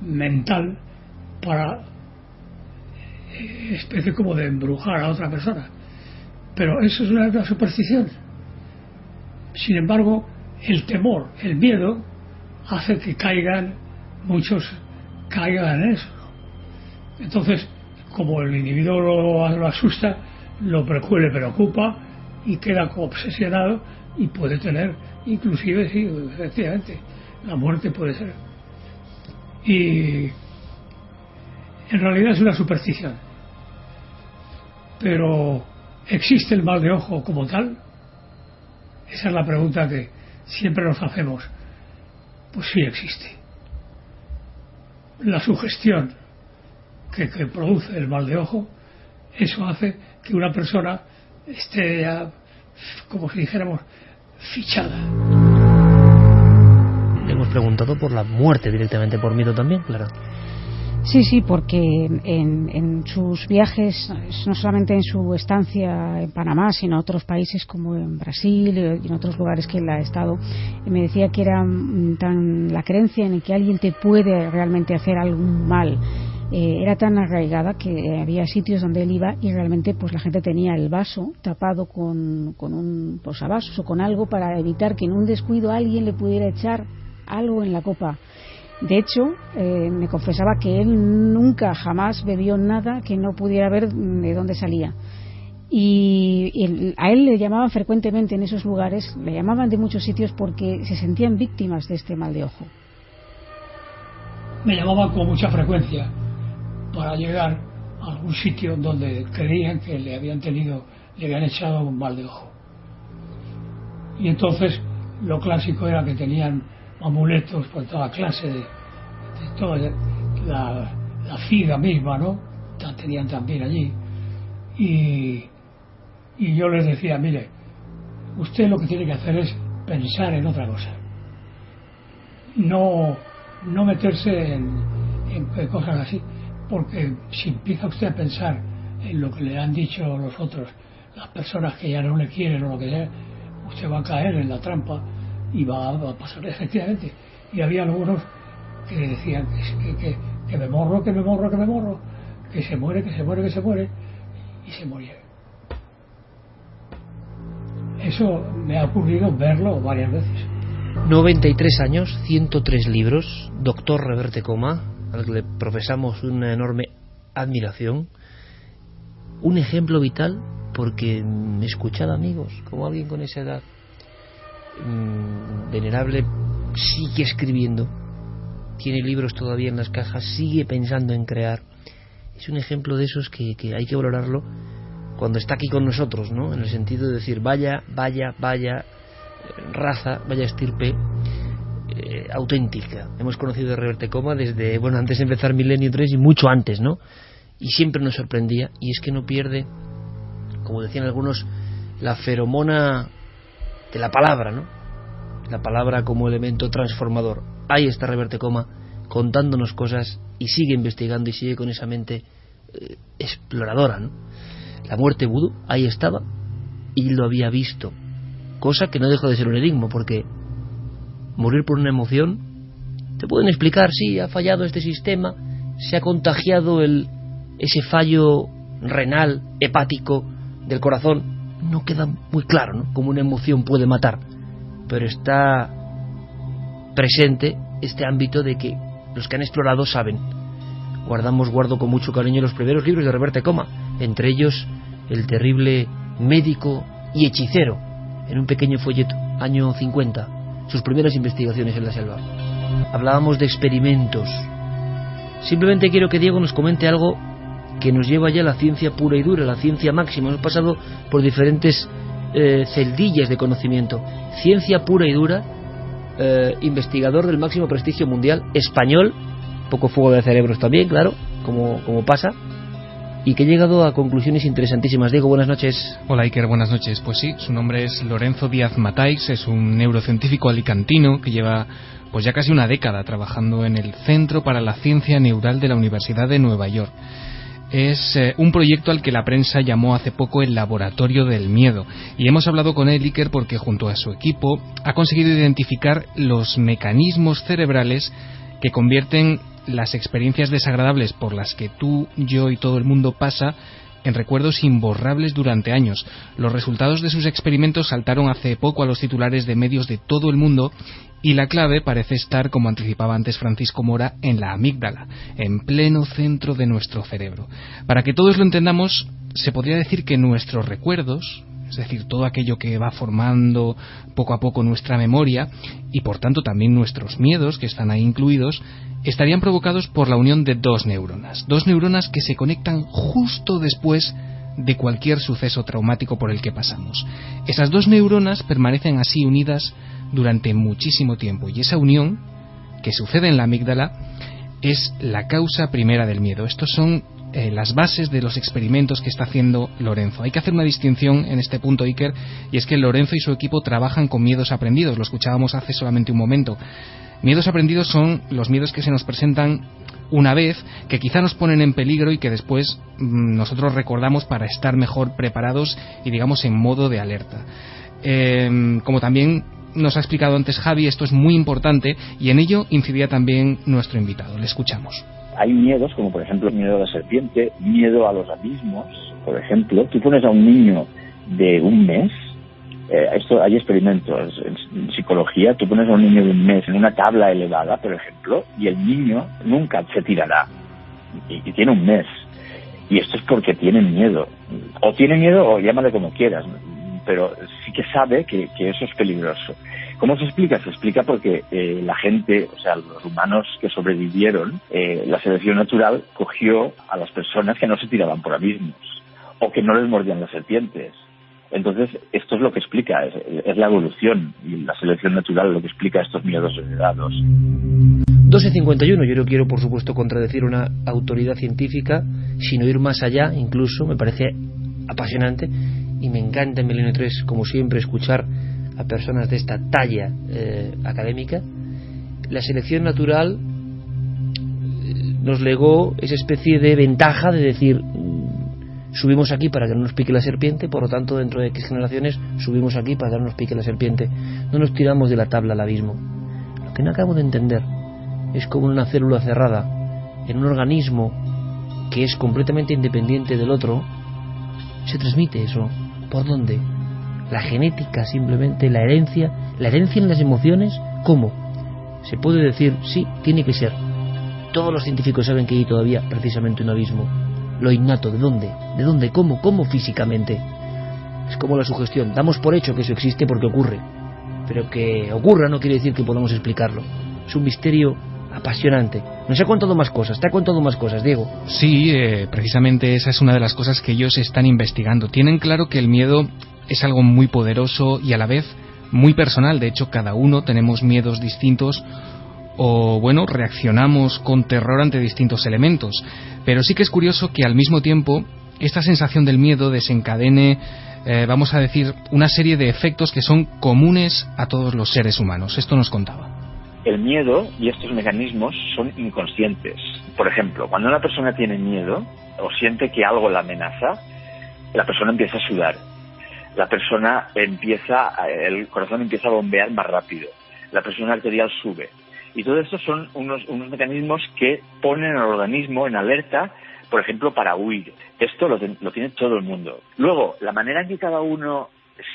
mental para especie como de embrujar a otra persona, pero eso es una superstición. Sin embargo, el temor, el miedo hace que muchos caigan en eso. Entonces, como el individuo lo asusta, le preocupa y queda como obsesionado y puede tener, inclusive, sí, efectivamente, la muerte puede ser. Y en realidad es una superstición. Pero ¿existe el mal de ojo como tal? Esa es la pregunta que siempre nos hacemos. Pues sí existe. La sugestión que produce el mal de ojo, eso hace que una persona esté ya, como si dijéramos, fichada. Le hemos preguntado por la muerte directamente, por miedo también, claro. Sí, porque en sus viajes, no solamente en su estancia en Panamá, sino en otros países como en Brasil y en otros lugares que él ha estado, me decía que era la creencia en que alguien te puede realmente hacer algún mal, era tan arraigada que había sitios donde él iba y realmente pues la gente tenía el vaso tapado con un posavasos o con algo para evitar que en un descuido alguien le pudiera echar algo en la copa. De hecho, me confesaba que él nunca jamás bebió nada que no pudiera ver de dónde salía. Y a él le llamaban frecuentemente en esos lugares, le llamaban de muchos sitios porque se sentían víctimas de este mal de ojo. Me llamaban con mucha frecuencia para llegar a algún sitio donde creían que le habían echado un mal de ojo. Y entonces lo clásico era que tenían amuletos por toda clase de toda la figa misma, ¿no? La tenían también allí, y yo les decía, mire, usted lo que tiene que hacer es pensar en otra cosa, no meterse en cosas así, porque si empieza usted a pensar en lo que le han dicho los otros, las personas que ya no le quieren o lo que sea, usted va a caer en la trampa y va a pasar efectivamente. Y había algunos que decían que me morro, que se muere, y se moría. Eso me ha ocurrido verlo varias veces. 93 años, 103 libros, doctor Reverte Coma, al que le profesamos una enorme admiración, un ejemplo vital, porque escuchad, amigos, como alguien con esa edad venerable sigue escribiendo, tiene libros todavía en las cajas, sigue pensando en crear. Es un ejemplo de esos que hay que valorarlo cuando está aquí con nosotros, ¿no? En el sentido de decir, vaya raza, vaya estirpe auténtica. Hemos conocido a Reverte Coma desde, antes de empezar Milenio 3 y mucho antes, ¿no? Y siempre nos sorprendía, y es que no pierde, como decían algunos, la feromona de la palabra, ¿no? La palabra como elemento transformador. Ahí está Reverte Coma contándonos cosas y sigue investigando y sigue con esa mente exploradora, ¿no? La muerte vudú, ahí estaba y lo había visto, cosa que no dejó de ser un enigma, porque morir por una emoción, te pueden explicar, sí, ha fallado este sistema, se ha contagiado ese fallo renal, hepático del corazón, no queda muy claro, ¿no?, cómo una emoción puede matar, pero está presente este ámbito de que los que han explorado saben. Guardo con mucho cariño los primeros libros de Reverte Coma, entre ellos El terrible médico y hechicero, en un pequeño folleto, año 50, sus primeras investigaciones en la selva. Hablábamos de experimentos. Simplemente quiero que Diego nos comente algo que nos lleva ya a la ciencia pura y dura, la ciencia máxima. Hemos pasado por diferentes celdillas de conocimiento. Ciencia pura y dura, investigador del máximo prestigio mundial, español, poco fuego de cerebros también, claro, como pasa, y que ha llegado a conclusiones interesantísimas. Diego, buenas noches. Hola, Iker, buenas noches. Pues sí, su nombre es Lorenzo Díaz Matáis, es un neurocientífico alicantino que lleva pues ya casi una década trabajando en el Centro para la Ciencia Neural de la Universidad de Nueva York. Es un proyecto al que la prensa llamó hace poco el Laboratorio del Miedo, y hemos hablado con él, Iker, porque junto a su equipo ha conseguido identificar los mecanismos cerebrales que convierten las experiencias desagradables por las que tú, yo y todo el mundo pasa en recuerdos imborrables durante años. Los resultados de sus experimentos saltaron hace poco a los titulares de medios de todo el mundo, y la clave parece estar, como anticipaba antes Francisco Mora, en la amígdala, en pleno centro de nuestro cerebro. Para que todos lo entendamos, se podría decir que nuestros recuerdos, es decir, todo aquello que va formando poco a poco nuestra memoria, y por tanto también nuestros miedos, que están ahí incluidos, estarían provocados por la unión de dos neuronas que se conectan justo después de cualquier suceso traumático por el que pasamos. Esas dos neuronas permanecen así unidas durante muchísimo tiempo, y esa unión, que sucede en la amígdala, es la causa primera del miedo. Estos son las bases de los experimentos que está haciendo Lorenzo. Hay que hacer una distinción en este punto, Iker, y es que Lorenzo y su equipo trabajan con miedos aprendidos. Lo escuchábamos hace solamente un momento. Miedos aprendidos son los miedos que se nos presentan una vez, que quizá nos ponen en peligro y que después nosotros recordamos para estar mejor preparados y, digamos, en modo de alerta. Como también nos ha explicado antes Javi, esto es muy importante, y en ello incidía también nuestro invitado. Le escuchamos. Hay miedos, como por ejemplo miedo a la serpiente, miedo a los abismos, por ejemplo. Tú pones a un niño de un mes, hay experimentos en psicología, tú pones a un niño de un mes en una tabla elevada, por ejemplo, y el niño nunca se tirará, y tiene un mes. Y esto es porque tiene miedo. O tiene miedo o llámale como quieras, pero sí que sabe que eso es peligroso. ¿Cómo se explica? Se explica porque la gente, o sea, los humanos que sobrevivieron, la selección natural cogió a las personas que no se tiraban por abismos o que no les mordían las serpientes. Entonces, esto es lo que explica, es la evolución, y la selección natural lo que explica estos miedos heredados. 12:51, yo no quiero, por supuesto, contradecir una autoridad científica, sino ir más allá, incluso, me parece apasionante, y me encanta en Milenio 3, como siempre, escuchar a personas de esta talla académica. La selección natural nos legó esa especie de ventaja de decir, Subimos aquí para que no nos pique la serpiente, por lo tanto dentro de X generaciones subimos aquí para que no nos pique la serpiente. No nos tiramos de la tabla al abismo. Lo que no acabo de entender es como en una célula cerrada, en un organismo que es completamente independiente del otro, se transmite eso. ¿Por dónde? La genética, simplemente, la herencia en las emociones. ¿Cómo? Se puede decir, sí, tiene que ser. Todos los científicos saben que hay todavía precisamente un abismo. Lo innato, ¿de dónde? ¿De dónde? ¿Cómo físicamente? Es como la sugestión. Damos por hecho que eso existe porque ocurre. Pero que ocurra no quiere decir que podamos explicarlo. Es un misterio apasionante. Nos ha contado más cosas. ¿Te ha contado más cosas, Diego? Sí, precisamente esa es una de las cosas que ellos están investigando. Tienen claro que el miedo es algo muy poderoso y a la vez muy personal. De hecho, cada uno tenemos miedos distintos o, bueno, reaccionamos con terror ante distintos elementos. Pero sí que es curioso que al mismo tiempo esta sensación del miedo desencadene, vamos a decir, una serie de efectos que son comunes a todos los seres humanos. Esto nos contaba. El miedo y estos mecanismos son inconscientes. Por ejemplo, cuando una persona tiene miedo o siente que algo la amenaza, la persona empieza a sudar. La persona el corazón empieza a bombear más rápido. La presión arterial sube. Y todo esto son unos mecanismos que ponen al organismo en alerta, por ejemplo, para huir. Esto lo tiene todo el mundo. Luego, la manera en que cada uno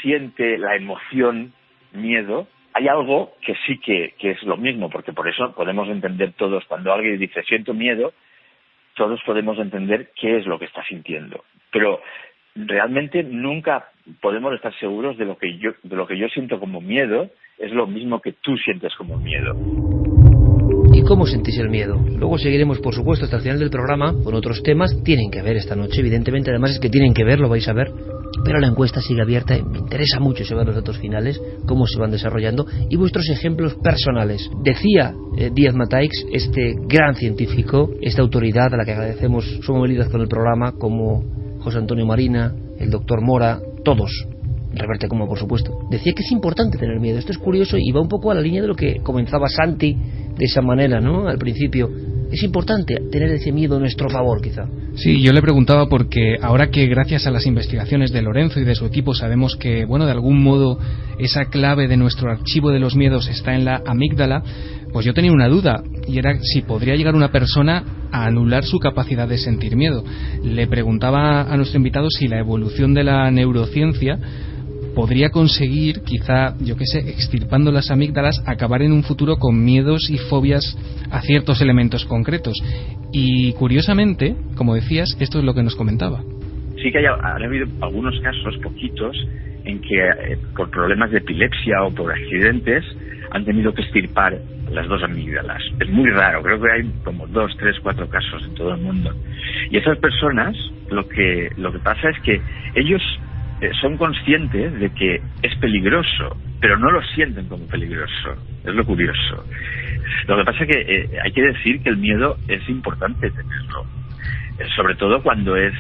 siente la emoción miedo, hay algo que sí que es lo mismo, porque por eso podemos entender todos, cuando alguien dice siento miedo, todos podemos entender qué es lo que está sintiendo. Pero realmente nunca podemos estar seguros de lo que yo siento como miedo es lo mismo que tú sientes como miedo. ¿Y cómo sentís el miedo? Luego seguiremos, por supuesto, hasta el final del programa con otros temas. Tienen que ver esta noche, evidentemente, además es que tienen que ver, lo vais a ver. Pero la encuesta sigue abierta y me interesa mucho saber los datos finales, cómo se van desarrollando y vuestros ejemplos personales. Decía Díaz Mataix, este gran científico, esta autoridad a la que agradecemos su movilidad con el programa, como José Antonio Marina, el doctor Mora, todos, Reverte como por supuesto, decía que es importante tener miedo. Esto es curioso y va un poco a la línea de lo que comenzaba Santi de esa manera, ¿no? Al principio. Es importante tener ese miedo a nuestro favor, quizá. Sí, yo le preguntaba porque ahora que gracias a las investigaciones de Lorenzo y de su equipo sabemos que, bueno, de algún modo esa clave de nuestro archivo de los miedos está en la amígdala, pues yo tenía una duda y era si podría llegar una persona a anular su capacidad de sentir miedo. Le preguntaba a nuestro invitado si la evolución de la neurociencia podría conseguir, quizá, yo qué sé, extirpando las amígdalas, acabar en un futuro con miedos y fobias a ciertos elementos concretos. Y curiosamente, como decías, esto es lo que nos comentaba. Sí que han habido algunos casos, poquitos, en que por problemas de epilepsia o por accidentes han tenido que extirpar las dos amígdalas. Es muy raro, creo que hay como 2, 3, 4 casos en todo el mundo. Y esas personas, lo que pasa es que ellos son conscientes de que es peligroso, pero no lo sienten como peligroso. Es lo curioso. Lo que pasa es que hay que decir que el miedo es importante tenerlo, sobre todo cuando es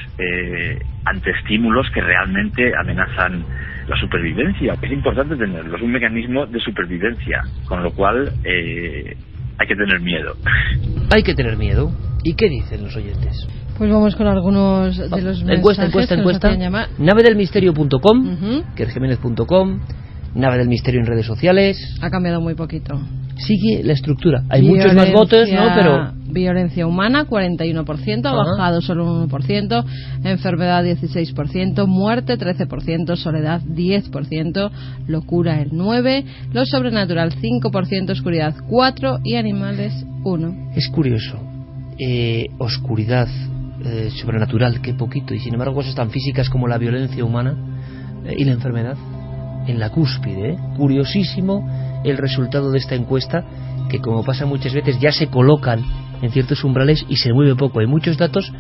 ante estímulos que realmente amenazan la supervivencia. Es importante tenerlo, es un mecanismo de supervivencia, con lo cual hay que tener miedo. Hay que tener miedo. ¿Y qué dicen los oyentes? Pues vamos con algunos de los mensajes. Encuesta. Navedelmisterio.com, querjiménez.com, Nave del Misterio en redes sociales. Ha cambiado muy poquito. Sigue la estructura. Hay muchos más votos, ¿no? Pero violencia humana, 41%, ha bajado solo un 1%, enfermedad 16%, muerte 13%, soledad 10%, locura el 9%, lo sobrenatural 5%, oscuridad 4% y animales 1%. Es curioso. Oscuridad, sobrenatural, qué poquito, y sin embargo cosas tan físicas como la violencia humana y la enfermedad en la cúspide. Curiosísimo el resultado de esta encuesta, que como pasa muchas veces ya se colocan en ciertos umbrales y se mueve poco. Hay muchos datos,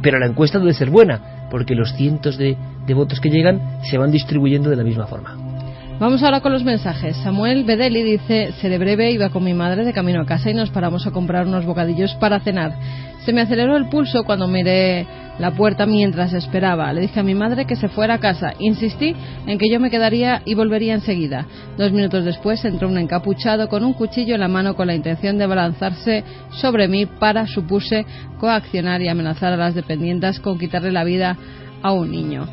pero la encuesta debe ser buena porque los cientos de votos que llegan se van distribuyendo de la misma forma. Vamos ahora con los mensajes. Samuel Bedeli dice: seré breve, iba con mi madre de camino a casa y nos paramos a comprar unos bocadillos para cenar. Se me aceleró el pulso cuando miré la puerta mientras esperaba. Le dije a mi madre que se fuera a casa. Insistí en que yo me quedaría y volvería enseguida. 2 minutos después entró un encapuchado con un cuchillo en la mano con la intención de abalanzarse sobre mí para, supuse, coaccionar y amenazar a las dependientas con quitarle la vida a un niño.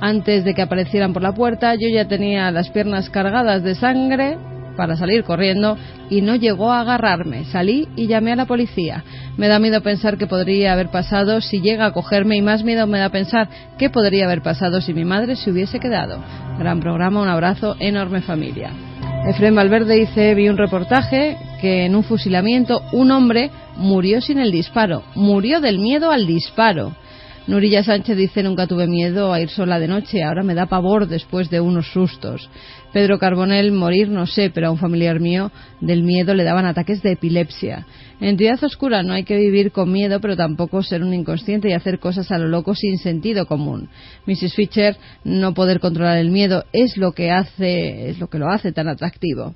Antes de que aparecieran por la puerta, yo ya tenía las piernas cargadas de sangre para salir corriendo y no llegó a agarrarme. Salí y llamé a la policía. Me da miedo pensar qué podría haber pasado si llega a cogerme y más miedo me da pensar qué podría haber pasado si mi madre se hubiese quedado. Gran programa, un abrazo, enorme familia. Efrén Valverde dice: vi un reportaje que en un fusilamiento un hombre murió sin el disparo, murió del miedo al disparo. Nurilla Sánchez dice: nunca tuve miedo a ir sola de noche, ahora me da pavor después de unos sustos. Pedro Carbonell: morir no sé, pero a un familiar mío del miedo le daban ataques de epilepsia. En Entidad Oscura: no hay que vivir con miedo, pero tampoco ser un inconsciente y hacer cosas a lo loco sin sentido común. Mrs. Fisher: no poder controlar el miedo es lo que lo hace tan atractivo.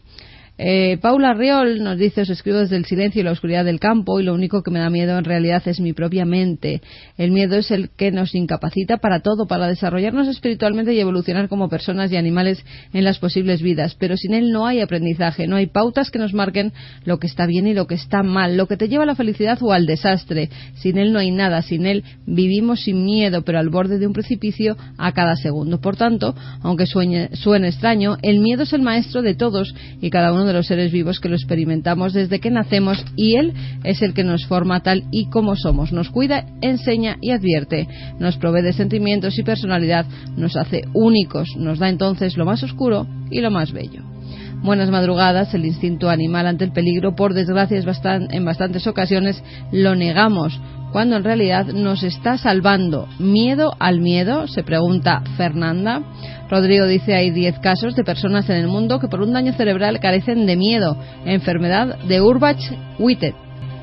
Paula Riol nos dice: os escribo desde el silencio y la oscuridad del campo y lo único que me da miedo en realidad es mi propia mente. El miedo es el que nos incapacita para todo, para desarrollarnos espiritualmente y evolucionar como personas y animales en las posibles vidas, pero sin él no hay aprendizaje, no hay pautas que nos marquen lo que está bien y lo que está mal, lo que te lleva a la felicidad o al desastre. Sin él no hay nada, sin él vivimos sin miedo, pero al borde de un precipicio a cada segundo. Por tanto, aunque suene extraño, el miedo es el maestro de todos y cada uno de los seres vivos que lo experimentamos desde que nacemos, y él es el que nos forma tal y como somos, nos cuida, enseña y advierte, nos provee de sentimientos y personalidad, nos hace únicos, nos da entonces lo más oscuro y lo más bello. Buenas madrugadas. El instinto animal ante el peligro, por desgracia, en bastantes ocasiones lo negamos, cuando en realidad nos está salvando. ¿Miedo al miedo?, se pregunta Fernanda. Rodrigo dice: hay 10 casos de personas en el mundo que por un daño cerebral carecen de miedo, enfermedad de Urbach-Whitted.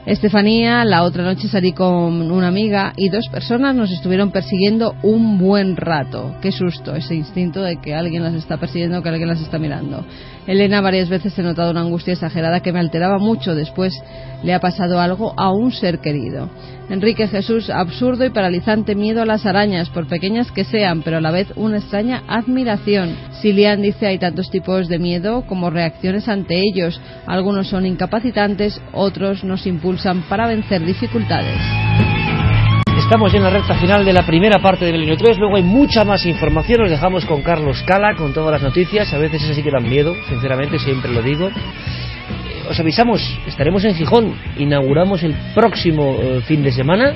Estefanía: la otra noche salí con una amiga y 2 personas nos estuvieron persiguiendo un buen rato. Qué susto, ese instinto de que alguien las está persiguiendo, que alguien las está mirando. Elena: varias veces he notado una angustia exagerada que me alteraba mucho. Después le ha pasado algo a un ser querido. Enrique Jesús: absurdo y paralizante miedo a las arañas, por pequeñas que sean, pero a la vez una extraña admiración. Silian dice: hay tantos tipos de miedo como reacciones ante ellos. Algunos son incapacitantes, otros nos impulsan para vencer dificultades. Estamos en la recta final de la primera parte de Milenio 3, luego hay mucha más información. Os dejamos con Carlos Cala, con todas las noticias. A veces esas sí que dan miedo, sinceramente, siempre lo digo. Os avisamos, estaremos en Gijón, inauguramos el próximo fin de semana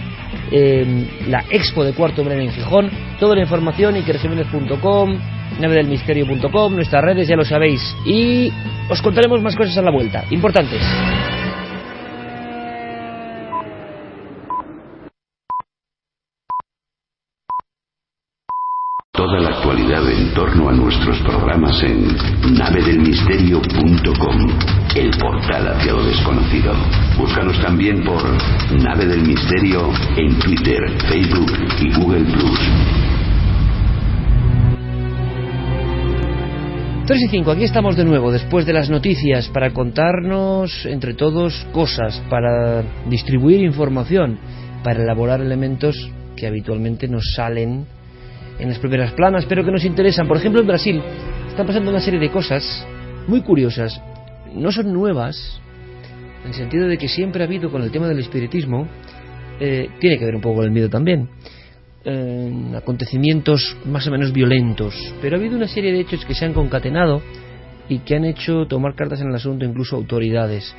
la Expo de Cuarto Milenio en Gijón. Toda la información, ikerjimenez.com, navedelmisterio.com, nuestras redes ya lo sabéis, y os contaremos más cosas a la vuelta, importantes. Toda la actualidad en torno a nuestros programas en navedelmisterio.com, el portal hacia lo desconocido. Búscanos también por Nave del Misterio en Twitter, Facebook y Google+. 3:05, aquí estamos de nuevo, después de las noticias, para contarnos entre todos cosas, para distribuir información, para elaborar elementos que habitualmente nos salen en las primeras planas, pero que nos interesan. Por ejemplo, en Brasil están pasando una serie de cosas muy curiosas. No son nuevas, en el sentido de que siempre ha habido con el tema del espiritismo, tiene que ver un poco con el miedo también, acontecimientos más o menos violentos, pero ha habido una serie de hechos que se han concatenado y que han hecho tomar cartas en el asunto incluso autoridades.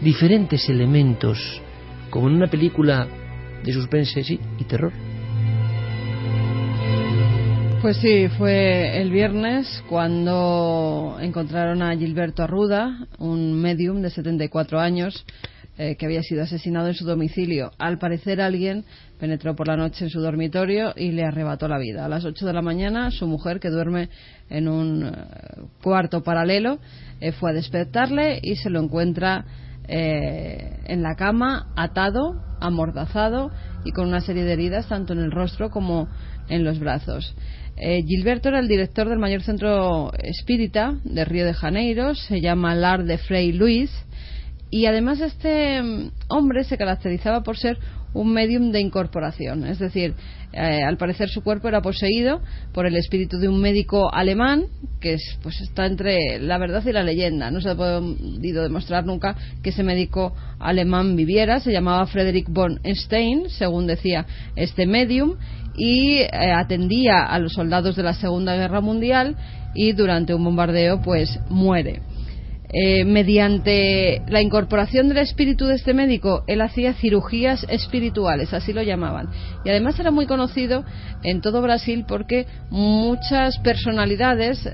Diferentes elementos, como en una película de suspense, sí, y terror. Pues sí, fue el viernes cuando encontraron a Gilberto Arruda, un médium de 74 años, que había sido asesinado en su domicilio. Al parecer alguien penetró por la noche en su dormitorio y le arrebató la vida. A las 8 de la mañana, su mujer, que duerme en un cuarto paralelo, fue a despertarle y se lo encuentra en la cama, atado, amordazado y con una serie de heridas tanto en el rostro como en los brazos. Gilberto era el director del mayor centro espírita de Río de Janeiro, se llama Lar de Frei Luís, y además este hombre se caracterizaba por ser un medium de incorporación, es decir, al parecer su cuerpo era poseído por el espíritu de un médico alemán que pues está entre la verdad y la leyenda. No se ha podido demostrar nunca que ese médico alemán viviera. Se llamaba Frederick von Stein, según decía este medium, y atendía a los soldados de la Segunda Guerra Mundial, y durante un bombardeo pues muere. Mediante la incorporación del espíritu de este médico, él hacía cirugías espirituales, así lo llamaban, y además era muy conocido en todo Brasil porque muchas personalidades,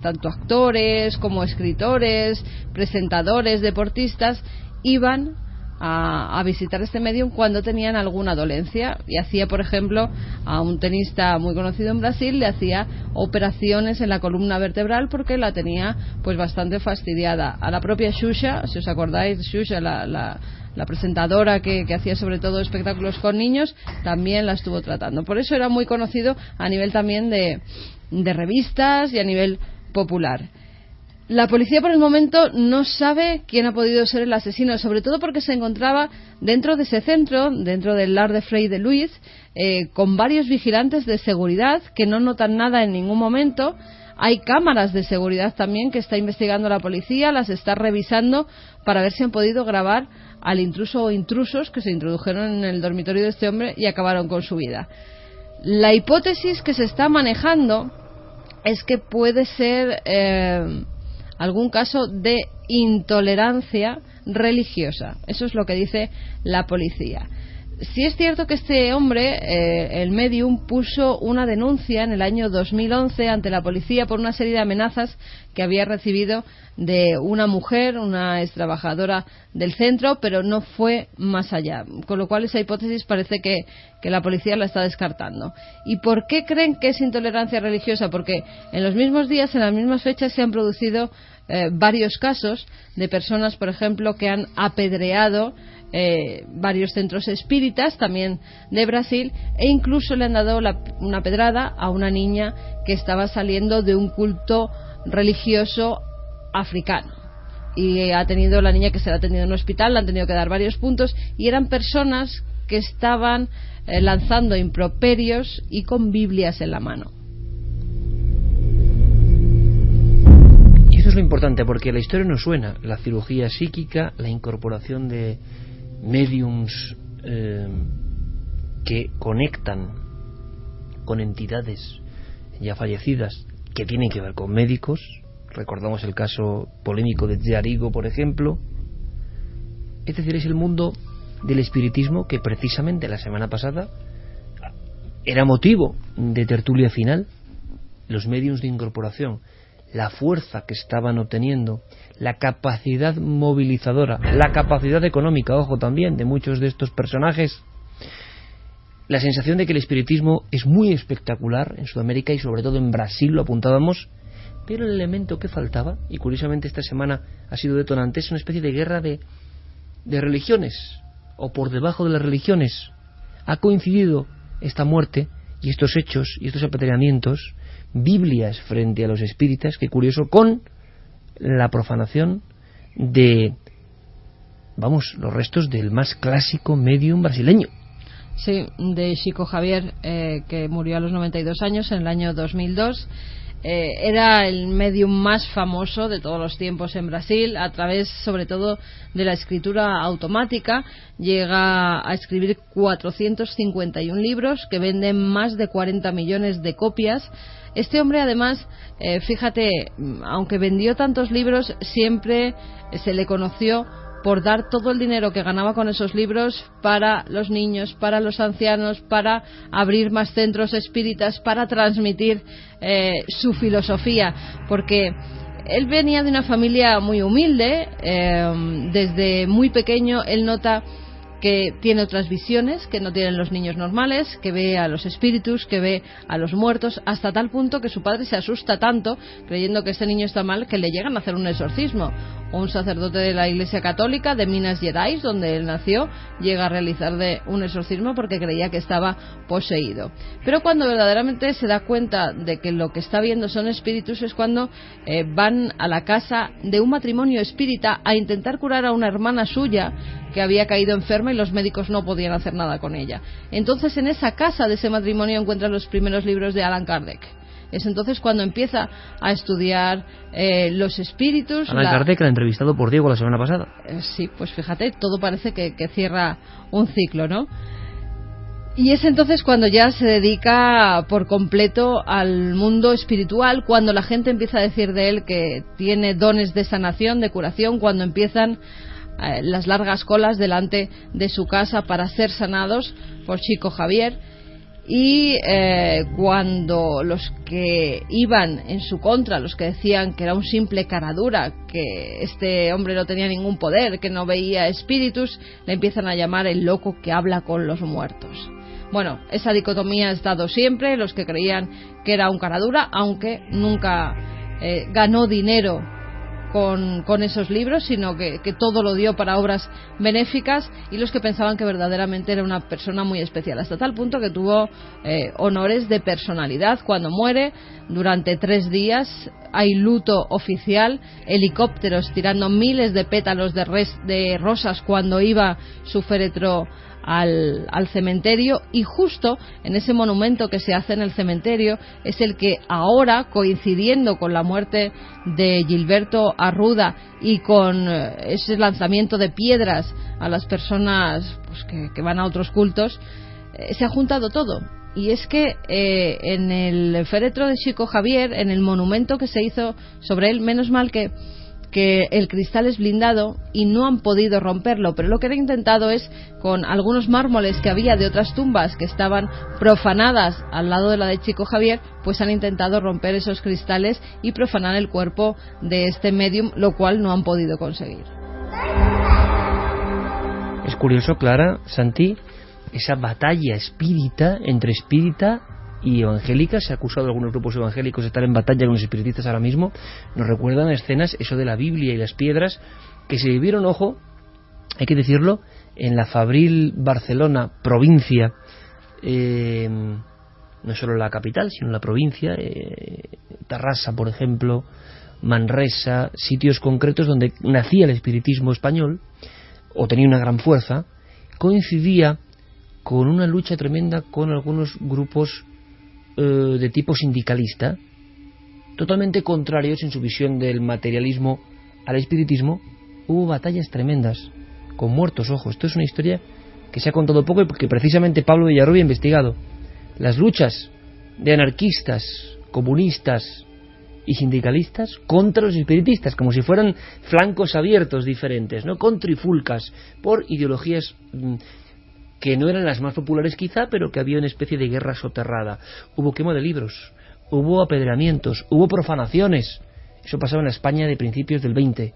tanto actores como escritores, presentadores, deportistas, iban a visitar este medium cuando tenían alguna dolencia, y hacía, por ejemplo, a un tenista muy conocido en Brasil, le hacía operaciones en la columna vertebral porque la tenía pues bastante fastidiada. A la propia Xuxa, si os acordáis, Xuxa, la presentadora que hacía sobre todo espectáculos con niños, también la estuvo tratando. Por eso era muy conocido a nivel también de revistas y a nivel popular. La policía por el momento no sabe quién ha podido ser el asesino, sobre todo porque se encontraba dentro de ese centro, dentro del Lar de Frei de Luís, con varios vigilantes de seguridad que no notan nada en ningún momento. Hay cámaras de seguridad también que está investigando la policía, las está revisando para ver si han podido grabar al intruso o intrusos que se introdujeron en el dormitorio de este hombre y acabaron con su vida. La hipótesis que se está manejando es que puede ser algún caso de intolerancia religiosa. Eso es lo que dice la policía. Sí es cierto que este hombre, el medium, puso una denuncia en el año 2011 ante la policía por una serie de amenazas que había recibido de una mujer, una ex trabajadora del centro, pero no fue más allá. Con lo cual esa hipótesis parece que la policía la está descartando. ¿Y por qué creen que es intolerancia religiosa? Porque en los mismos días, en las mismas fechas, se han producido varios casos de personas, por ejemplo, que han apedreado varios centros espíritas también de Brasil, e incluso le han dado una pedrada a una niña que estaba saliendo de un culto religioso africano, y la niña que se la ha atendido en un hospital, le han tenido que dar varios puntos, y eran personas que estaban lanzando improperios y con Biblias en la mano. Y eso es lo importante, porque la historia nos suena: la cirugía psíquica, la incorporación de mediums que conectan con entidades ya fallecidas que tienen que ver con médicos. Recordamos el caso polémico de Jarigo, por ejemplo. Es decir, es el mundo del espiritismo que precisamente la semana pasada era motivo de tertulia final. Los mediums de incorporación, la fuerza que estaban obteniendo, la capacidad movilizadora, la capacidad económica, ojo, también, de muchos de estos personajes, la sensación de que el espiritismo es muy espectacular en Sudamérica y sobre todo en Brasil, lo apuntábamos, pero el elemento que faltaba, y curiosamente esta semana ha sido detonante, es una especie de guerra de religiones, o por debajo de las religiones. Ha coincidido esta muerte y estos hechos y estos apedreamientos, Biblias frente a los espíritas, que curioso, con la profanación de, los restos del más clásico medium brasileño. Sí, de Chico Xavier, que murió a los 92 años en el año 2002. Era el medium más famoso de todos los tiempos en Brasil, a través sobre todo de la escritura automática. Llega a escribir 451 libros que venden más de 40 millones de copias. Este hombre, además, fíjate, aunque vendió tantos libros, siempre se le conoció por dar todo el dinero que ganaba con esos libros para los niños, para los ancianos, para abrir más centros espíritas, para transmitir su filosofía, porque él venía de una familia muy humilde. Desde muy pequeño él nota que tiene otras visiones que no tienen los niños normales, que ve a los espíritus, que ve a los muertos, hasta tal punto que su padre se asusta tanto creyendo que este niño está mal, que le llegan a hacer un exorcismo. Un sacerdote de la Iglesia Católica de Minas Gerais, donde él nació, llega a realizarle un exorcismo porque creía que estaba poseído. Pero cuando verdaderamente se da cuenta de que lo que está viendo son espíritus es cuando van a la casa de un matrimonio espírita a intentar curar a una hermana suya que había caído enferma y los médicos no podían hacer nada con ella. Entonces en esa casa de ese matrimonio encuentran los primeros libros de Allan Kardec. Es entonces cuando empieza a estudiar los espíritus. Allan Kardec, la entrevistado por Diego la semana pasada. Sí, pues fíjate, todo parece que cierra un ciclo, ¿no? Y es entonces cuando ya se dedica por completo al mundo espiritual, cuando la gente empieza a decir de él que tiene dones de sanación, de curación, cuando empiezan las largas colas delante de su casa para ser sanados por Chico Javier. Y cuando los que iban en su contra, los que decían que era un simple caradura, que este hombre no tenía ningún poder, que no veía espíritus, le empiezan a llamar el loco que habla con los muertos. Bueno, esa dicotomía ha estado siempre, los que creían que era un caradura, aunque nunca ganó dinero con esos libros, sino que todo lo dio para obras benéficas, y los que pensaban que verdaderamente era una persona muy especial, hasta tal punto que tuvo honores de personalidad. Cuando muere, durante 3 días hay luto oficial, helicópteros tirando miles de pétalos de rosas cuando iba su féretro al cementerio, y justo en ese monumento que se hace en el cementerio es el que ahora, coincidiendo con la muerte de Gilberto Arruda y con ese lanzamiento de piedras a las personas pues, que van a otros cultos, se ha juntado todo. Y es que en el féretro de Chico Javier, en el monumento que se hizo sobre él, menos mal que el cristal es blindado y no han podido romperlo, pero lo que han intentado es, con algunos mármoles que había de otras tumbas que estaban profanadas al lado de la de Chico Javier, pues han intentado romper esos cristales y profanar el cuerpo de este médium, lo cual no han podido conseguir. Es curioso, Clara, Santi, esa batalla espírita entre espírita y evangélicas. Se ha acusado a algunos grupos evangélicos de estar en batalla con los espiritistas ahora mismo. Nos recuerdan escenas, eso de la Biblia y las piedras, que se vivieron, ojo, hay que decirlo, en la Fabril, Barcelona, provincia, no solo la capital, sino la provincia, Tarrasa, por ejemplo, Manresa, sitios concretos donde nacía el espiritismo español, o tenía una gran fuerza, coincidía con una lucha tremenda con algunos grupos de tipo sindicalista, totalmente contrarios en su visión del materialismo al espiritismo. Hubo batallas tremendas, con muertos, ojo. Esto es una historia que se ha contado poco, porque precisamente Pablo Villarrubia ha investigado las luchas de anarquistas, comunistas y sindicalistas contra los espiritistas, como si fueran flancos abiertos diferentes, ¿no? Con trifulcas, por ideologías que no eran las más populares quizá, pero que había una especie de guerra soterrada. Hubo quema de libros, hubo apedreamientos, hubo profanaciones. Eso pasaba en la España de principios del 20.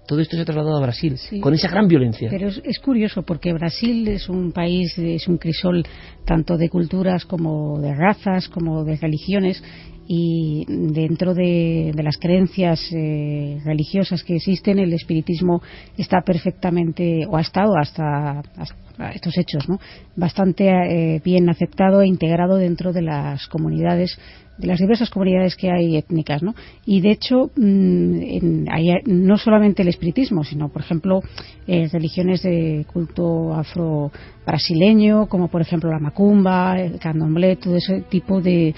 Todo esto se ha trasladado a Brasil, sí, con esa gran violencia. Pero es curioso, porque Brasil es un país, es un crisol tanto de culturas como de razas, como de religiones, y dentro de las creencias religiosas que existen, el espiritismo está perfectamente, o ha estado hasta estos hechos, ¿no?, bastante bien aceptado e integrado dentro de las comunidades, de las diversas comunidades que hay étnicas, ¿no? Y de hecho hay no solamente el espiritismo, sino por ejemplo religiones de culto afro-brasileño, como por ejemplo la macumba, el candomblé, todo ese tipo de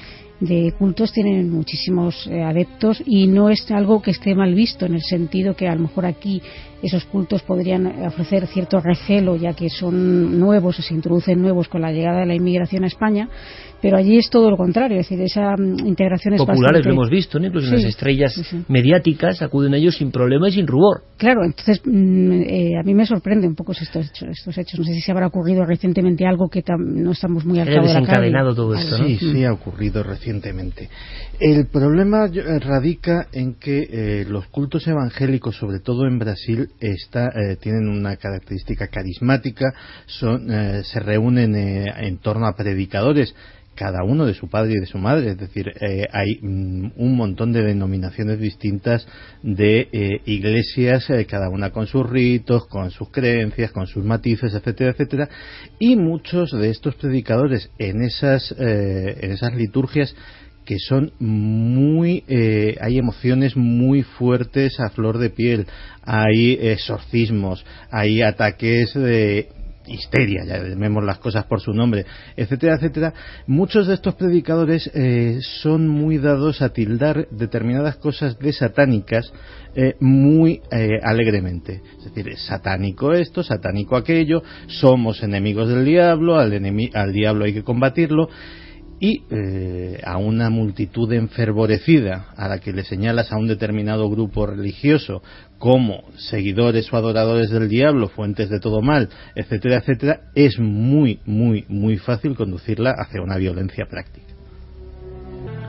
cultos tienen muchísimos adeptos, y no es algo que esté mal visto, en el sentido que a lo mejor aquí esos cultos podrían ofrecer cierto recelo, ya que son nuevos o se introducen nuevos con la llegada de la inmigración a España, pero allí es todo lo contrario, es decir, esa integración es populares bastante... lo hemos visto, ¿no? Incluso sí, las estrellas sí, mediáticas acuden a ellos sin problema y sin rubor. Claro, entonces a mí me sorprende un poco estos hechos. No sé si se habrá ocurrido recientemente algo que no estamos muy al cabo de la calle. Desencadenado todo esto, ¿no? Sí, ha ocurrido recientemente. El problema radica en que los cultos evangélicos, sobre todo en Brasil, tienen una característica carismática, se reúnen en torno a predicadores, cada uno de su padre y de su madre, es decir, hay un montón de denominaciones distintas de iglesias, cada una con sus ritos, con sus creencias, con sus matices, etcétera, etcétera, y muchos de estos predicadores en esas liturgias que son hay emociones muy fuertes a flor de piel, hay exorcismos, hay ataques de histeria, ya llamemos las cosas por su nombre, etcétera, etcétera. Muchos de estos predicadores son muy dados a tildar determinadas cosas de satánicas muy alegremente. Es decir, es satánico esto, satánico aquello, somos enemigos del diablo, al diablo hay que combatirlo. Y a una multitud enfervorecida a la que le señalas a un determinado grupo religioso como seguidores o adoradores del diablo, fuentes de todo mal, etcétera, etcétera, es muy, muy, muy fácil conducirla hacia una violencia práctica.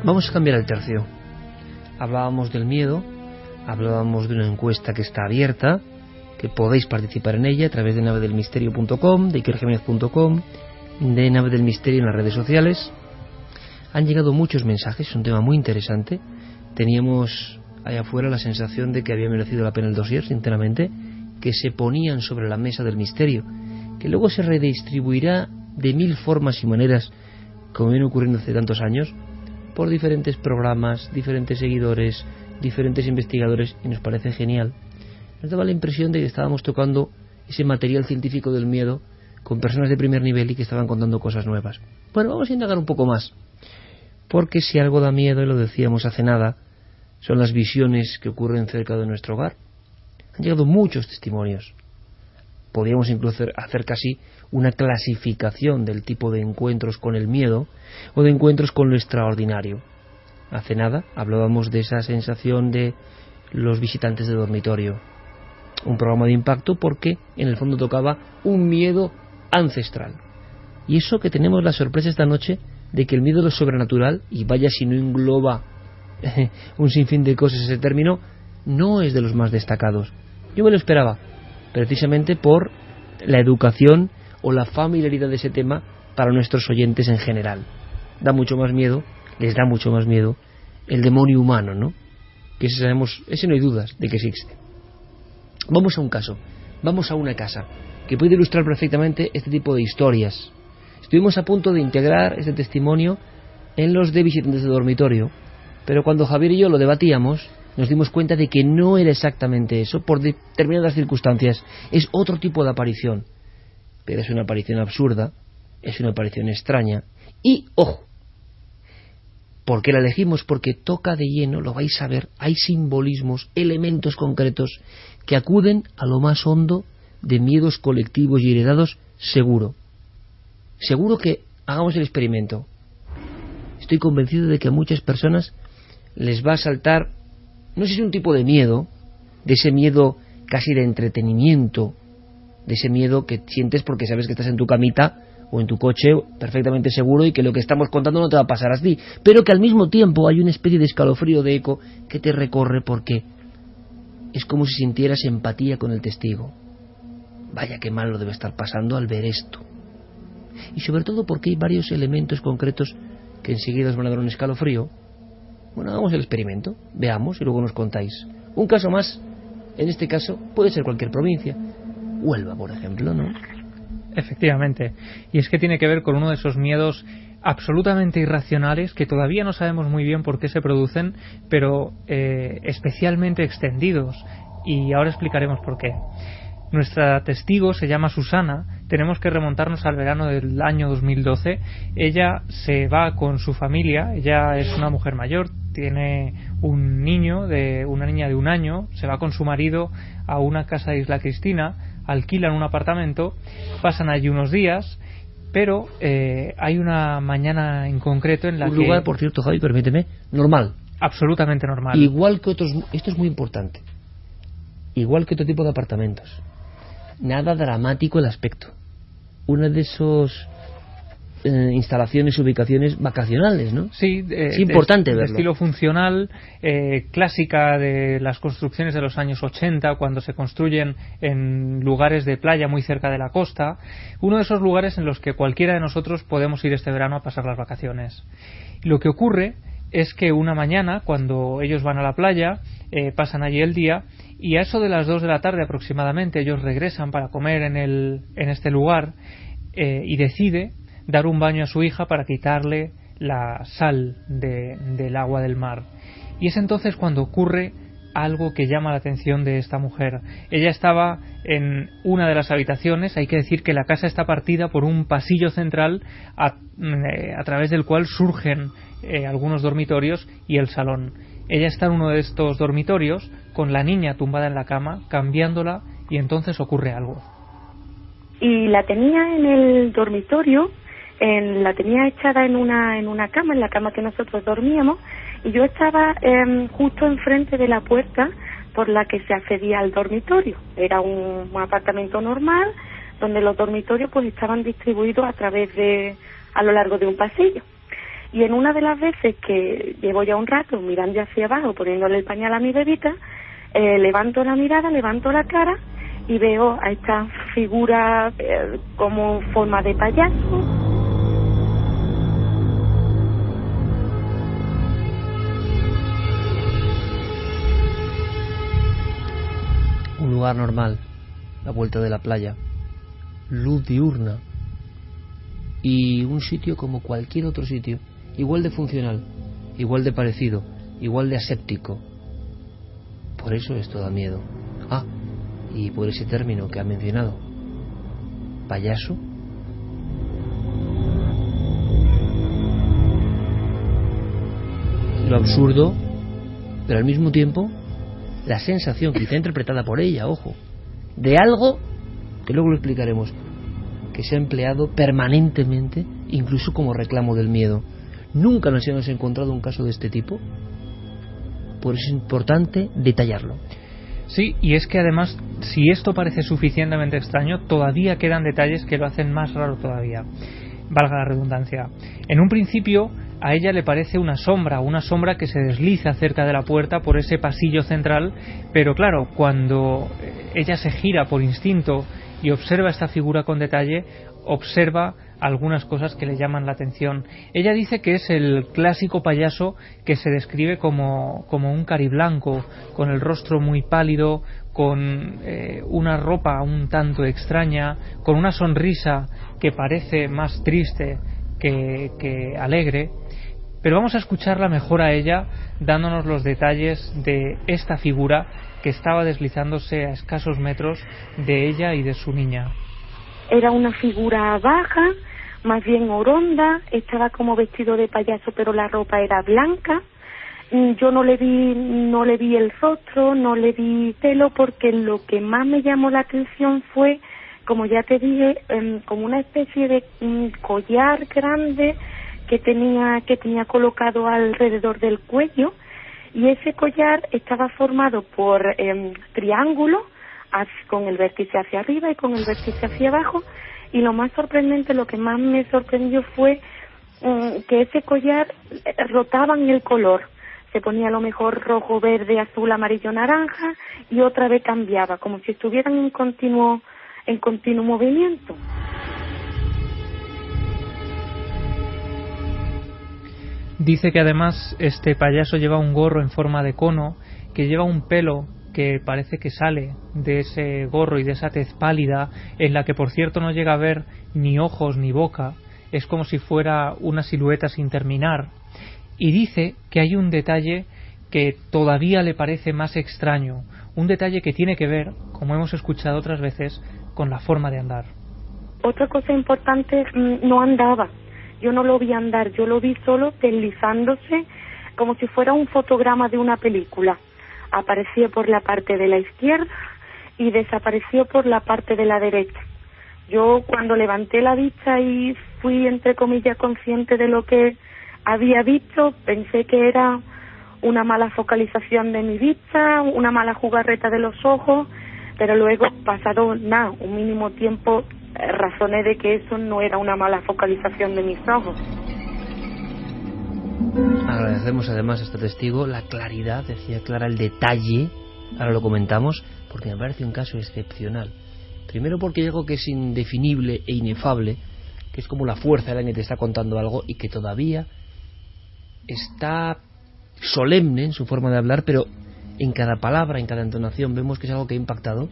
Vamos a cambiar el tercio. Hablábamos del miedo, hablábamos de una encuesta que está abierta, que podéis participar en ella a través de navedelmisterio.com, de ikerjimenez.com, de Nave del Misterio en las redes sociales. Han llegado muchos mensajes, es un tema muy interesante. Teníamos allá afuera la sensación de que había merecido la pena el dossier, sinceramente, que se ponían sobre la mesa del misterio, que luego se redistribuirá de 1000 formas y maneras, como viene ocurriendo hace tantos años, por diferentes programas, diferentes seguidores, diferentes investigadores, y nos parece genial. Nos daba la impresión de que estábamos tocando ese material científico del miedo con personas de primer nivel y que estaban contando cosas nuevas. Bueno, vamos a indagar un poco más. Porque si algo da miedo, y lo decíamos hace nada, son las visiones que ocurren cerca de nuestro hogar. Han llegado muchos testimonios. Podríamos incluso hacer casi una clasificación del tipo de encuentros con el miedo o de encuentros con lo extraordinario. Hace nada hablábamos de esa sensación de los visitantes de dormitorio. Un programa de impacto porque en el fondo tocaba un miedo ancestral. Y eso que tenemos la sorpresa esta noche de que el miedo a lo sobrenatural, y vaya si no engloba un sinfín de cosas ese término, no es de los más destacados. Yo me lo esperaba, precisamente por la educación o la familiaridad de ese tema para nuestros oyentes en general. Da mucho más miedo, les da mucho más miedo el demonio humano, ¿no? Que ese no hay dudas de que existe. Vamos a un caso, vamos a una casa que puede ilustrar perfectamente este tipo de historias. Estuvimos a punto de integrar este testimonio en los de visitantes de dormitorio, pero cuando Javier y yo lo debatíamos, nos dimos cuenta de que no era exactamente eso, por determinadas circunstancias. Es otro tipo de aparición, pero es una aparición absurda, es una aparición extraña, y, ojo, ¿por qué la elegimos? Porque toca de lleno, lo vais a ver, hay simbolismos, elementos concretos que acuden a lo más hondo de miedos colectivos y heredados, seguro. Seguro que hagamos el experimento. Estoy convencido de que a muchas personas les va a saltar, no sé si un tipo de miedo, de ese miedo casi de entretenimiento, de ese miedo que sientes porque sabes que estás en tu camita o en tu coche perfectamente seguro y que lo que estamos contando no te va a pasar a ti, pero que al mismo tiempo hay una especie de escalofrío de eco que te recorre porque es como si sintieras empatía con el testigo. Vaya que mal lo debe estar pasando al ver esto. Y sobre todo porque hay varios elementos concretos que enseguida os van a dar un escalofrío. Bueno, hagamos el experimento, veamos y luego nos contáis. Un caso más, en este caso puede ser cualquier provincia. Huelva, por ejemplo, ¿no? Efectivamente, y es que tiene que ver con uno de esos miedos absolutamente irracionales que todavía no sabemos muy bien por qué se producen, pero especialmente extendidos, y ahora explicaremos por qué. Nuestra testigo se llama Susana. Tenemos que remontarnos al verano del año 2012. Ella se va con su familia. Ella es una mujer mayor, tiene una niña de 1 año. Se va con su marido a una casa de Isla Cristina, alquilan un apartamento, pasan allí unos días, pero hay una mañana en concreto en la que... Un lugar, por cierto, Javi, permíteme, normal. Absolutamente normal. Igual que otros... Esto es muy importante. Igual que otro tipo de apartamentos. Nada dramático el aspecto. Uno de esos instalaciones, ubicaciones vacacionales, ¿no? Sí, es importante de verlo. Estilo funcional, clásica de las construcciones de los años 80, cuando se construyen en lugares de playa muy cerca de la costa, uno de esos lugares en los que cualquiera de nosotros podemos ir este verano a pasar las vacaciones. Lo que ocurre es que una mañana, cuando ellos van a la playa, pasan allí el día, y a eso de las 2 de la tarde aproximadamente ellos regresan para comer en este lugar, y decide dar un baño a su hija para quitarle la sal del agua del mar. Y es entonces cuando ocurre algo que llama la atención de esta mujer. Ella estaba en una de las habitaciones. Hay que decir que la casa está partida por un pasillo central a través del cual surgen algunos dormitorios y el salón. Ella está en uno de estos dormitorios con la niña tumbada en la cama, cambiándola, y entonces ocurre algo. Y la tenía en el dormitorio, la tenía echada en una cama, en la cama que nosotros dormíamos, y yo estaba justo enfrente de la puerta por la que se accedía al dormitorio. Era un apartamento normal donde los dormitorios pues estaban distribuidos a lo largo de un pasillo. Y en una de las veces que llevo ya un rato mirando hacia abajo, poniéndole el pañal a mi bebita, levanto la mirada, levanto la cara y veo a esta figura como en forma de payaso. Un lugar normal, la vuelta de la playa, luz diurna, y un sitio como cualquier otro sitio, igual de funcional, igual de parecido, igual de aséptico. Por eso esto da miedo. Y por ese término que ha mencionado, payaso. Lo absurdo, pero al mismo tiempo la sensación, quizá interpretada por ella, ojo, de algo que luego lo explicaremos, que se ha empleado permanentemente, incluso como reclamo del miedo. Nunca nos hemos encontrado un caso de este tipo, por eso es importante detallarlo. Sí, y es que además, si esto parece suficientemente extraño, todavía quedan detalles que lo hacen más raro todavía. Valga la redundancia. En un principio, a ella le parece una sombra que se desliza cerca de la puerta por ese pasillo central, pero claro, cuando ella se gira por instinto y observa esta figura con detalle, observa algunas cosas que le llaman la atención. Ella dice que es el clásico payaso que se describe como un cariblanco, con el rostro muy pálido, con una ropa un tanto extraña, con una sonrisa que parece más triste que alegre. Pero vamos a escucharla mejor a ella, dándonos los detalles de esta figura que estaba deslizándose a escasos metros de ella y de su niña. Era una figura baja, más bien oronda, estaba como vestido de payaso, pero la ropa era blanca. Yo no le vi el rostro, no le vi pelo, porque lo que más me llamó la atención fue, como ya te dije, como una especie de collar grande que tenía colocado alrededor del cuello, y ese collar estaba formado por triángulos con el vértice hacia arriba y con el vértice hacia abajo. Y lo más sorprendente, lo que más me sorprendió fue que ese collar rotaba en el color. Se ponía a lo mejor rojo, verde, azul, amarillo, naranja, y otra vez cambiaba, como si estuvieran en continuo movimiento. Dice que además este payaso lleva un gorro en forma de cono, que lleva un pelo que parece que sale de ese gorro y de esa tez pálida, en la que por cierto no llega a ver ni ojos ni boca, es como si fuera una silueta sin terminar. Y dice que hay un detalle que todavía le parece más extraño, un detalle que tiene que ver, como hemos escuchado otras veces, con la forma de andar. Otra cosa importante, no andaba. Yo no lo vi andar, yo lo vi solo deslizándose como si fuera un fotograma de una película. Apareció por la parte de la izquierda y desapareció por la parte de la derecha. Yo cuando levanté la vista y fui, entre comillas, consciente de lo que había visto, pensé que era una mala focalización de mi vista, una mala jugarreta de los ojos, pero luego, pasado un mínimo tiempo, razoné de que eso no era una mala focalización de mis ojos. Agradecemos además a este testigo la claridad, decía Clara, el detalle, ahora lo comentamos, porque me parece un caso excepcional. Primero porque hay algo que es indefinible e inefable, que es como la fuerza de alguien que te está contando algo y que todavía está solemne en su forma de hablar, pero en cada palabra, en cada entonación vemos que es algo que ha impactado,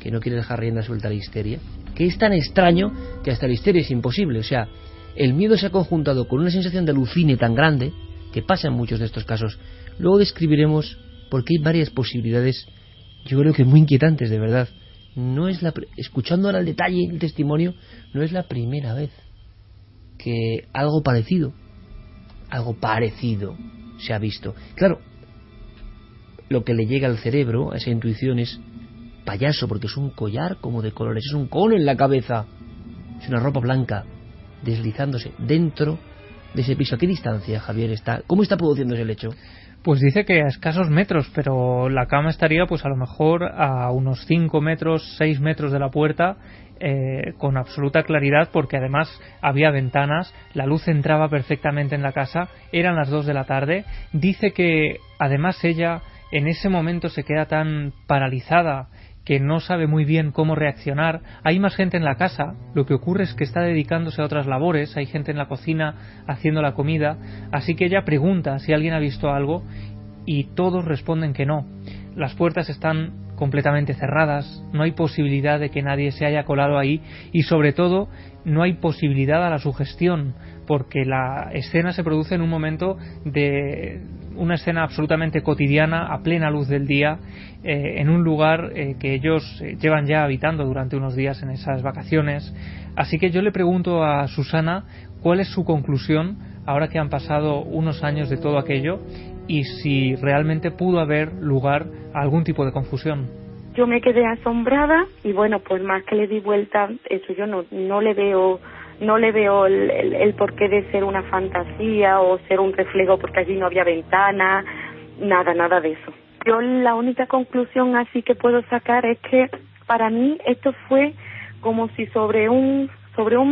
que no quiere dejar rienda suelta a la histeria, que es tan extraño que hasta la histeria es imposible. O sea, el miedo se ha conjuntado con una sensación de alucine tan grande que pasa en muchos de estos casos. Luego describiremos porque hay varias posibilidades, yo creo que muy inquietantes, de verdad. No es escuchando ahora el detalle, el testimonio, no es la primera vez que algo parecido se ha visto. Claro, lo que le llega al cerebro, a esa intuición, es payaso, porque es un collar como de colores, es un cono en la cabeza, es una ropa blanca deslizándose dentro de ese piso. ¿A qué distancia, Javier, está? ¿Cómo está produciéndose el hecho? Pues dice que a escasos metros, pero la cama estaría pues a lo mejor a unos 5 metros, 6 metros de la puerta, con absoluta claridad, porque además había ventanas, la luz entraba perfectamente en la casa, eran las 2 de la tarde. Dice que además ella en ese momento se queda tan paralizada que no sabe muy bien cómo reaccionar. Hay más gente en la casa, lo que ocurre es que está dedicándose a otras labores, hay gente en la cocina haciendo la comida, así que ella pregunta si alguien ha visto algo y todos responden que no. Las puertas están completamente cerradas, no hay posibilidad de que nadie se haya colado ahí y sobre todo no hay posibilidad a la sugestión, porque la escena se produce en un momento de una escena absolutamente cotidiana, a plena luz del día, en un lugar que ellos llevan ya habitando durante unos días en esas vacaciones. Así que yo le pregunto a Susana cuál es su conclusión ahora que han pasado unos años de todo aquello y si realmente pudo haber lugar a algún tipo de confusión. Yo me quedé asombrada y bueno, pues más que le di vuelta, eso yo no le veo el porqué de ser una fantasía o ser un reflejo porque allí no había ventana, nada de eso. Yo la única conclusión así que puedo sacar es que para mí esto fue como si sobre un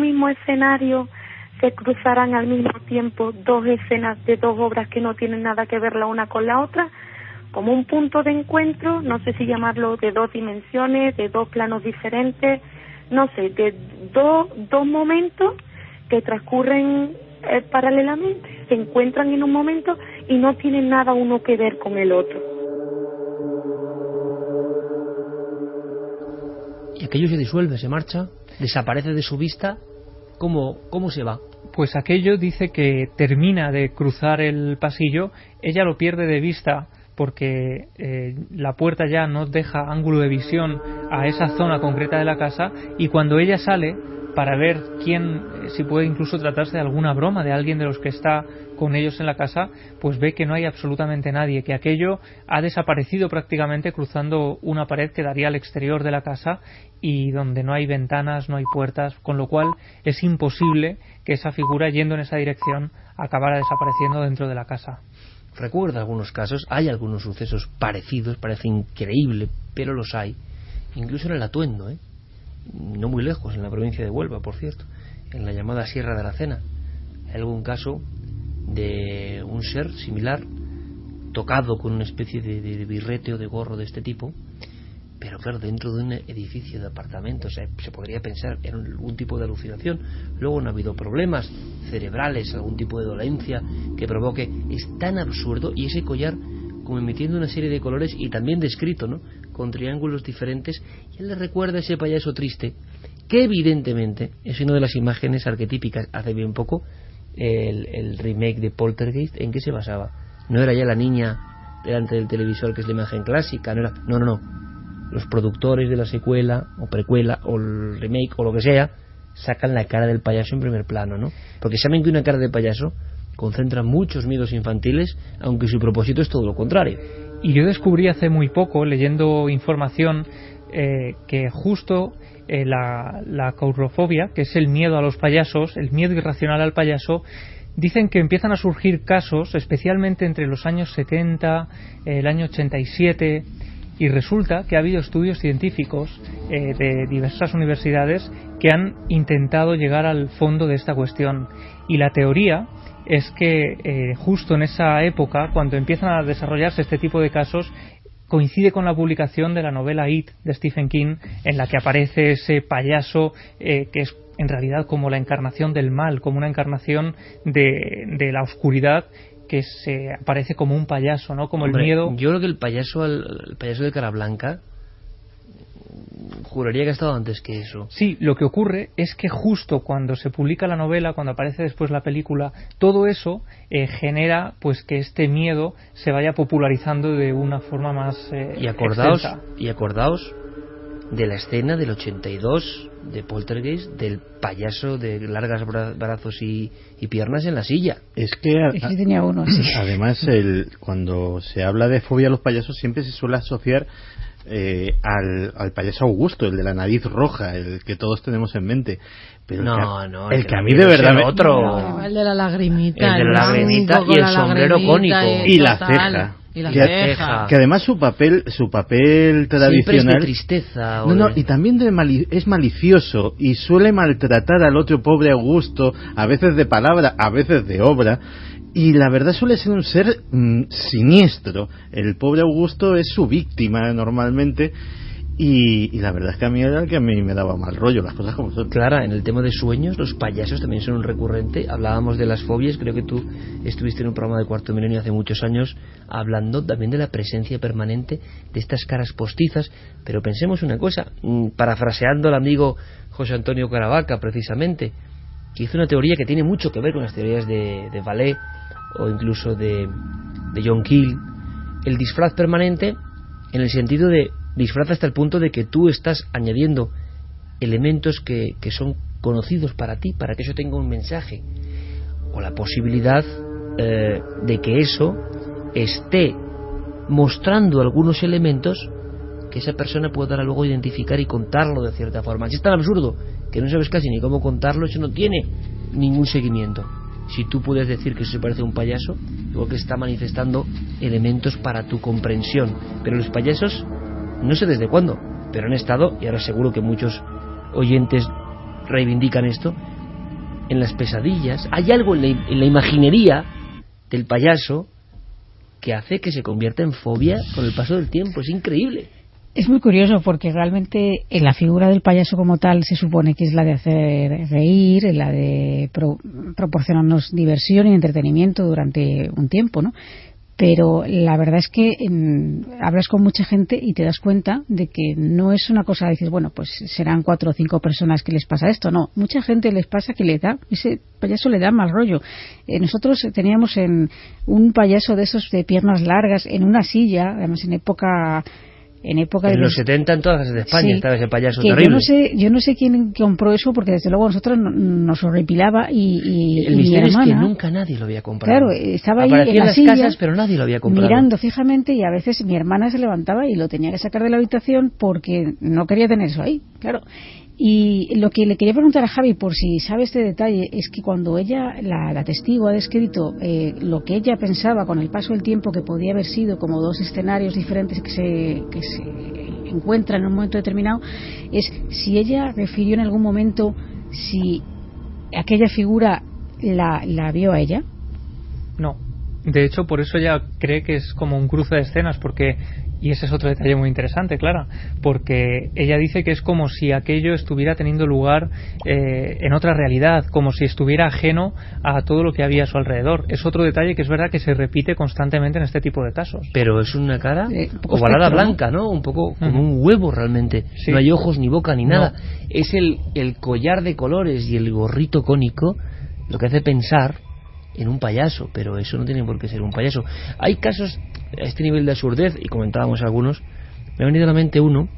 mismo escenario se cruzaran al mismo tiempo dos escenas de dos obras que no tienen nada que ver la una con la otra, como un punto de encuentro, no sé si llamarlo de dos dimensiones, de dos planos diferentes, no sé, de dos momentos que transcurren paralelamente, se encuentran en un momento y no tienen nada uno que ver con el otro. Y aquello se disuelve, se marcha, desaparece de su vista. ¿Cómo se va? Pues aquello dice que termina de cruzar el pasillo, ella lo pierde de vista porque la puerta ya no deja ángulo de visión a esa zona concreta de la casa, y cuando ella sale para ver si puede incluso tratarse de alguna broma de alguien de los que está con ellos en la casa, pues ve que no hay absolutamente nadie, que aquello ha desaparecido prácticamente cruzando una pared que daría al exterior de la casa y donde no hay ventanas, no hay puertas, con lo cual es imposible que esa figura yendo en esa dirección acabara desapareciendo dentro de la casa. Recuerda algunos casos, hay algunos sucesos parecidos, parece increíble, pero los hay, incluso en el Atuendo, no muy lejos, en la provincia de Huelva, por cierto, en la llamada Sierra de Aracena. Hay algún caso de un ser similar, tocado con una especie de birrete o de gorro de este tipo, pero claro, dentro de un edificio de apartamentos, se podría pensar en algún tipo de alucinación. Luego no ha habido problemas cerebrales, algún tipo de dolencia que provoque. Es tan absurdo, y ese collar como emitiendo una serie de colores y también descrito, ¿no?, con triángulos diferentes, y él le recuerda a ese payaso triste, que evidentemente es una de las imágenes arquetípicas. Hace bien poco el remake de Poltergeist, ¿en qué se basaba? No era ya la niña delante del televisor, que es la imagen clásica, no. Los productores de la secuela o precuela o el remake o lo que sea sacan la cara del payaso en primer plano, ¿no? Porque saben que una cara de payaso concentra muchos miedos infantiles, aunque su propósito es todo lo contrario. Y yo descubrí hace muy poco, leyendo información, que justo la coulrofobia, que es el miedo a los payasos, el miedo irracional al payaso, dicen que empiezan a surgir casos, especialmente entre los años 70, el año 87, y resulta que ha habido estudios científicos de diversas universidades que han intentado llegar al fondo de esta cuestión. Y la teoría es que justo en esa época, cuando empiezan a desarrollarse este tipo de casos, coincide con la publicación de la novela It de Stephen King, en la que aparece ese payaso que es en realidad como la encarnación del mal, como una encarnación de la oscuridad, que se aparece como un payaso, ¿no? Como Hombre, el miedo. Yo creo que el payaso de cara blanca, juraría que ha estado antes que eso. Sí, lo que ocurre es que justo cuando se publica la novela, cuando aparece después la película, todo eso genera pues que este miedo se vaya popularizando de una forma más extensa. Y acordaos de la escena del 82 de Poltergeist, del payaso de largas brazos y piernas en la silla. Es que tenía uno así. Además, cuando se habla de fobia a los payasos siempre se suele asociar al payaso Augusto, el de la nariz roja, el que todos tenemos en mente. Pero el que a mí de verdad el de la lagrimita, el de la lagrimita y el sombrero cónico y la ceja. Que además su papel tradicional siempre es de tristeza y también es malicioso y suele maltratar al otro pobre Augusto, a veces de palabra, a veces de obra, y la verdad suele ser un ser siniestro. El pobre Augusto es su víctima normalmente. Y la verdad es que a mí era el que a mí me daba mal rollo, las cosas como son. Clara, en el tema de sueños, los payasos también son un recurrente. Hablábamos de las fobias, creo que tú estuviste en un programa de Cuarto Milenio hace muchos años hablando también de la presencia permanente de estas caras postizas. Pero pensemos una cosa, parafraseando al amigo José Antonio Caravaca precisamente, que hizo una teoría que tiene mucho que ver con las teorías de Vallée o incluso de John Keel, el disfraz permanente, en el sentido de disfraz hasta el punto de que tú estás añadiendo elementos que son conocidos para ti, para que eso tenga un mensaje, o la posibilidad de que eso esté mostrando algunos elementos que esa persona pueda luego identificar y contarlo de cierta forma. Si es tan absurdo que no sabes casi ni cómo contarlo, eso no tiene ningún seguimiento. Si tú puedes decir que eso se parece a un payaso, luego que está manifestando elementos para tu comprensión. Pero los payasos, no sé desde cuándo, pero han estado, y ahora seguro que muchos oyentes reivindican esto, en las pesadillas. Hay algo en la imaginería del payaso que hace que se convierta en fobia con el paso del tiempo. Es increíble. Es muy curioso porque realmente en la figura del payaso como tal se supone que es la de hacer reír, la de proporcionarnos diversión y entretenimiento durante un tiempo, ¿no? Pero la verdad es que hablas con mucha gente y te das cuenta de que no es una cosa de decir, bueno, pues serán 4 o 5 personas que les pasa esto. No, mucha gente les pasa que ese payaso le da mal rollo. Nosotros teníamos un payaso de esos de piernas largas en una silla, además en época de los 70 en todas las de España, sí, estaba ese payaso que terrible. Yo no sé quién compró eso, porque desde luego a nosotros nos horripilaba y el misterio es que nunca nadie lo había comprado. Claro, estaba ahí aparecía en las silla, casas, pero nadie lo había comprado, mirando fijamente, y a veces mi hermana se levantaba y lo tenía que sacar de la habitación porque no quería tener eso ahí, claro. Y lo que le quería preguntar a Javi, por si sabe este detalle, es que cuando ella, la testigo, ha descrito lo que ella pensaba con el paso del tiempo, que podía haber sido como 2 escenarios diferentes que se encuentran en un momento determinado, es si ella refirió en algún momento si aquella figura la vio a ella. No, de hecho por eso ella cree que es como un cruce de escenas, y ese es otro detalle muy interesante, Clara, porque ella dice que es como si aquello estuviera teniendo lugar en otra realidad, como si estuviera ajeno a todo lo que había a su alrededor. Es otro detalle que es verdad que se repite constantemente en este tipo de casos. Pero es una cara ovalada blanca, ¿no? Un poco como un huevo realmente. Sí. No hay ojos ni boca ni nada. Es el collar de colores y el gorrito cónico lo que hace pensar en un payaso, pero eso no tiene por qué ser un payaso. Hay casos a este nivel de absurdez, y comentábamos algunos. Me ha venido a la mente uno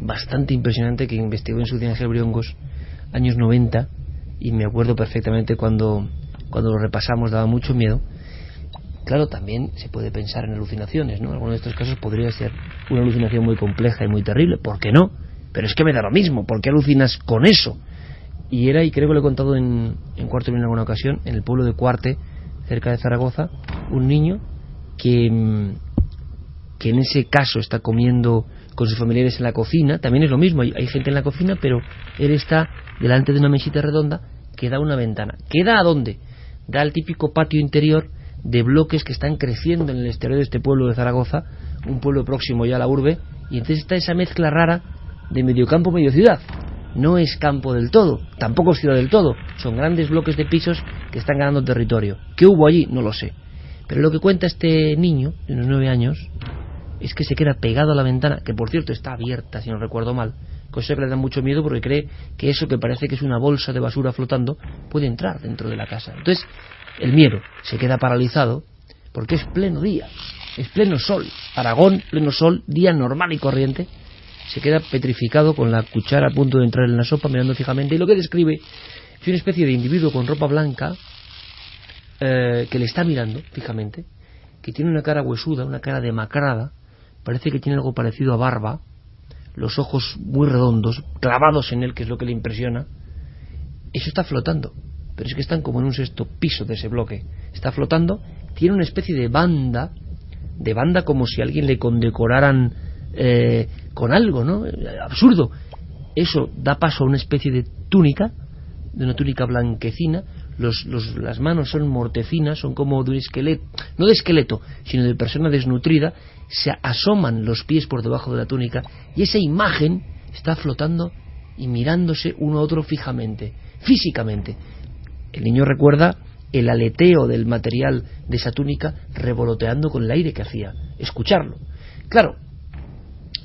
bastante impresionante que investigó en su día Ángel Briongos, años 90, y me acuerdo perfectamente cuando lo repasamos, daba mucho miedo. Claro, también se puede pensar en alucinaciones, ¿no? Alguno de estos casos podría ser una alucinación muy compleja y muy terrible, ¿por qué no? Pero es que me da lo mismo, ¿por qué alucinas con eso? Y creo que lo he contado en Cuarto Milenio en alguna ocasión, en el pueblo de Cuarte, cerca de Zaragoza, un niño que que en ese caso está comiendo con sus familiares en la cocina, también es lo mismo, hay gente en la cocina, pero él está delante de una mesita redonda que da a una ventana. ¿Que da a dónde? Da al típico patio interior de bloques que están creciendo en el exterior de este pueblo de Zaragoza, un pueblo próximo ya a la urbe, y entonces está esa mezcla rara de medio campo, medio ciudad. No es campo del todo, tampoco es ciudad del todo, son grandes bloques de pisos que están ganando territorio. ¿Qué hubo allí? No lo sé. Pero lo que cuenta este niño, de unos 9 años, es que se queda pegado a la ventana, que por cierto está abierta, si no recuerdo mal, cosa que le da mucho miedo porque cree que eso que parece que es una bolsa de basura flotando puede entrar dentro de la casa. Entonces, el miedo se queda paralizado porque es pleno día, es pleno sol, Aragón, pleno sol, día normal y corriente. Se queda petrificado con la cuchara a punto de entrar en la sopa, mirando fijamente, y lo que describe es una especie de individuo con ropa blanca que le está mirando fijamente, que tiene una cara huesuda, una cara demacrada, parece que tiene algo parecido a barba, los ojos muy redondos, clavados en él, que es lo que le impresiona. Eso está flotando, pero es que están como en un sexto piso de ese bloque. Está flotando, tiene una especie de banda como si a alguien le condecoraran con algo, ¿no? Absurdo. Eso da paso a una especie de túnica, de una túnica blanquecina. Las manos son mortecinas, son como de un esqueleto, no de esqueleto, sino de persona desnutrida. Se asoman los pies por debajo de la túnica y esa imagen está flotando y mirándose uno a otro fijamente, físicamente. El niño recuerda el aleteo del material de esa túnica revoloteando con el aire que hacía, escucharlo. Claro,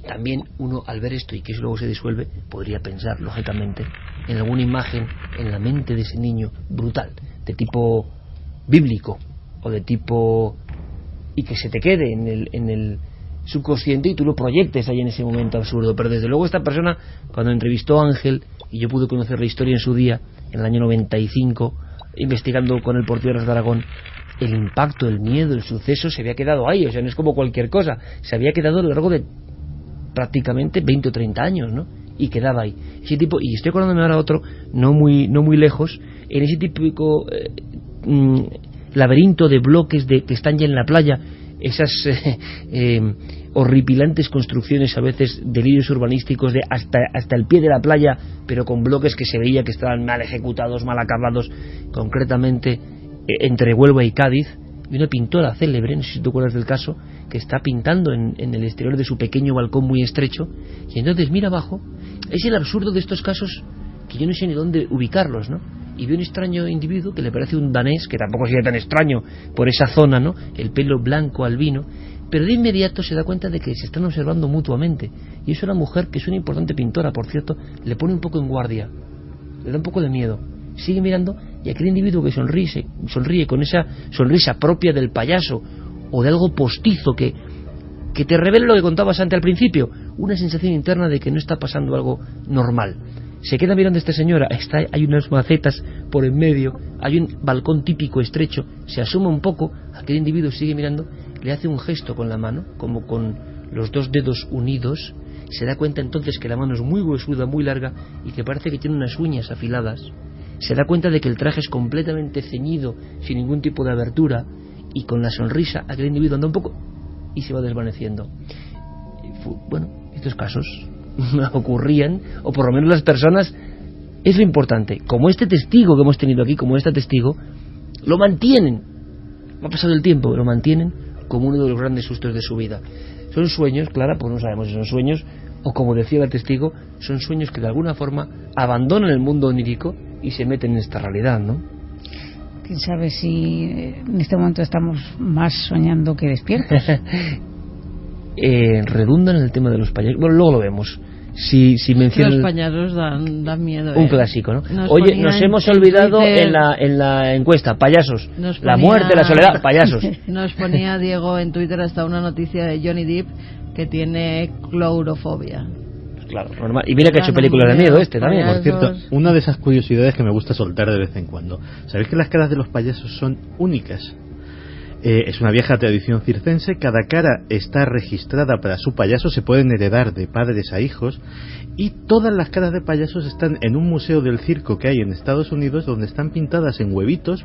también uno al ver esto y que eso luego se disuelve podría pensar lógicamente en alguna imagen en la mente de ese niño brutal, de tipo bíblico o de tipo, y que se te quede en el subconsciente y tú lo proyectes ahí en ese momento absurdo. Pero desde luego esta persona, cuando entrevistó a Ángel, y yo pude conocer la historia en su día, en el año 95, investigando con el por tierras de Aragón, el impacto, el miedo, el suceso se había quedado ahí. O sea, no es como cualquier cosa, se había quedado a lo largo de prácticamente 20 o 30 años, ¿no? Y quedaba ahí. Ese tipo, y estoy acordándome ahora otro, no muy lejos, en ese típico laberinto de bloques que están ya en la playa, esas horripilantes construcciones, a veces delirios urbanísticos de hasta el pie de la playa, pero con bloques que se veía que estaban mal ejecutados, mal acabados, concretamente entre Huelva y Cádiz. Y una pintora célebre, no sé si te acuerdas del caso, que está pintando en el exterior de su pequeño balcón muy estrecho, y entonces mira abajo. Es el absurdo de estos casos que yo no sé ni dónde ubicarlos, ¿no? Y ve un extraño individuo que le parece un danés, que tampoco sería tan extraño por esa zona, ¿no? El pelo blanco albino, pero de inmediato se da cuenta de que se están observando mutuamente. Y eso a la mujer, que es una importante pintora, por cierto, le pone un poco en guardia, le da un poco de miedo. Sigue mirando y aquel individuo que sonríe con esa sonrisa propia del payaso o de algo postizo que te revela lo que contabas antes al principio, una sensación interna de que no está pasando algo normal. Se queda mirando a esta señora, hay unas macetas por en medio, hay un balcón típico estrecho, se asoma un poco, aquel individuo sigue mirando, le hace un gesto con la mano, como con los dos dedos unidos. Se da cuenta entonces que la mano es muy huesuda, muy larga, y que parece que tiene unas uñas afiladas. Se da cuenta de que el traje es completamente ceñido, sin ningún tipo de abertura, y con la sonrisa aquel individuo anda un poco y se va desvaneciendo. Bueno, estos casos ocurrían, o por lo menos las personas, es lo importante, como este testigo que hemos tenido aquí, como esta testigo, lo mantienen, no ha pasado el tiempo, lo mantienen como uno de los grandes sustos de su vida. Son sueños, Clara, pues no sabemos si son sueños, o como decía el testigo, son sueños que de alguna forma abandonan el mundo onírico y se meten en esta realidad, ¿no? ¿Quién sabe si en este momento estamos más soñando que despiertos? Redundan en el tema de los payasos. Bueno, luego lo vemos. Si mencionan... Los payasos dan miedo. Un clásico, ¿no? Oye, nos hemos olvidado en la encuesta, payasos. La muerte, la soledad, payasos. Nos ponía Diego en Twitter hasta una noticia de Johnny Depp que tiene clourofobia. Claro, normal. Y mira que ha hecho películas de miedo también. Por cierto, una de esas curiosidades que me gusta soltar de vez en cuando. ¿Sabéis que las caras de los payasos son únicas? Es una vieja tradición circense. Cada cara está registrada para su payaso, se pueden heredar de padres a hijos, y todas las caras de payasos están en un museo del circo que hay en Estados Unidos, donde están pintadas en huevitos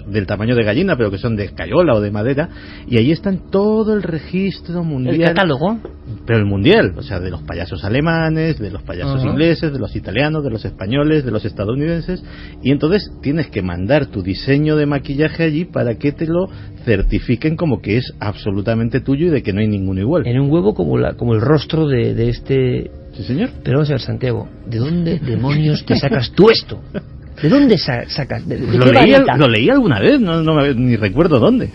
del tamaño de gallina, pero que son de escayola o de madera, y ahí están todo el registro mundial. ¿El catálogo? Pero el mundial, o sea, de los payasos alemanes, de los payasos ingleses, de los italianos, de los españoles, de los estadounidenses, y entonces tienes que mandar tu diseño de maquillaje allí para que te lo certifiquen como que es absolutamente tuyo y de que no hay ninguno igual. En un huevo como el rostro de este... Sí, señor. Pero vamos a ver, Santiago, ¿de dónde demonios te sacas tú esto? ¿De dónde sacas? ¿De lo leí alguna vez, ni recuerdo dónde.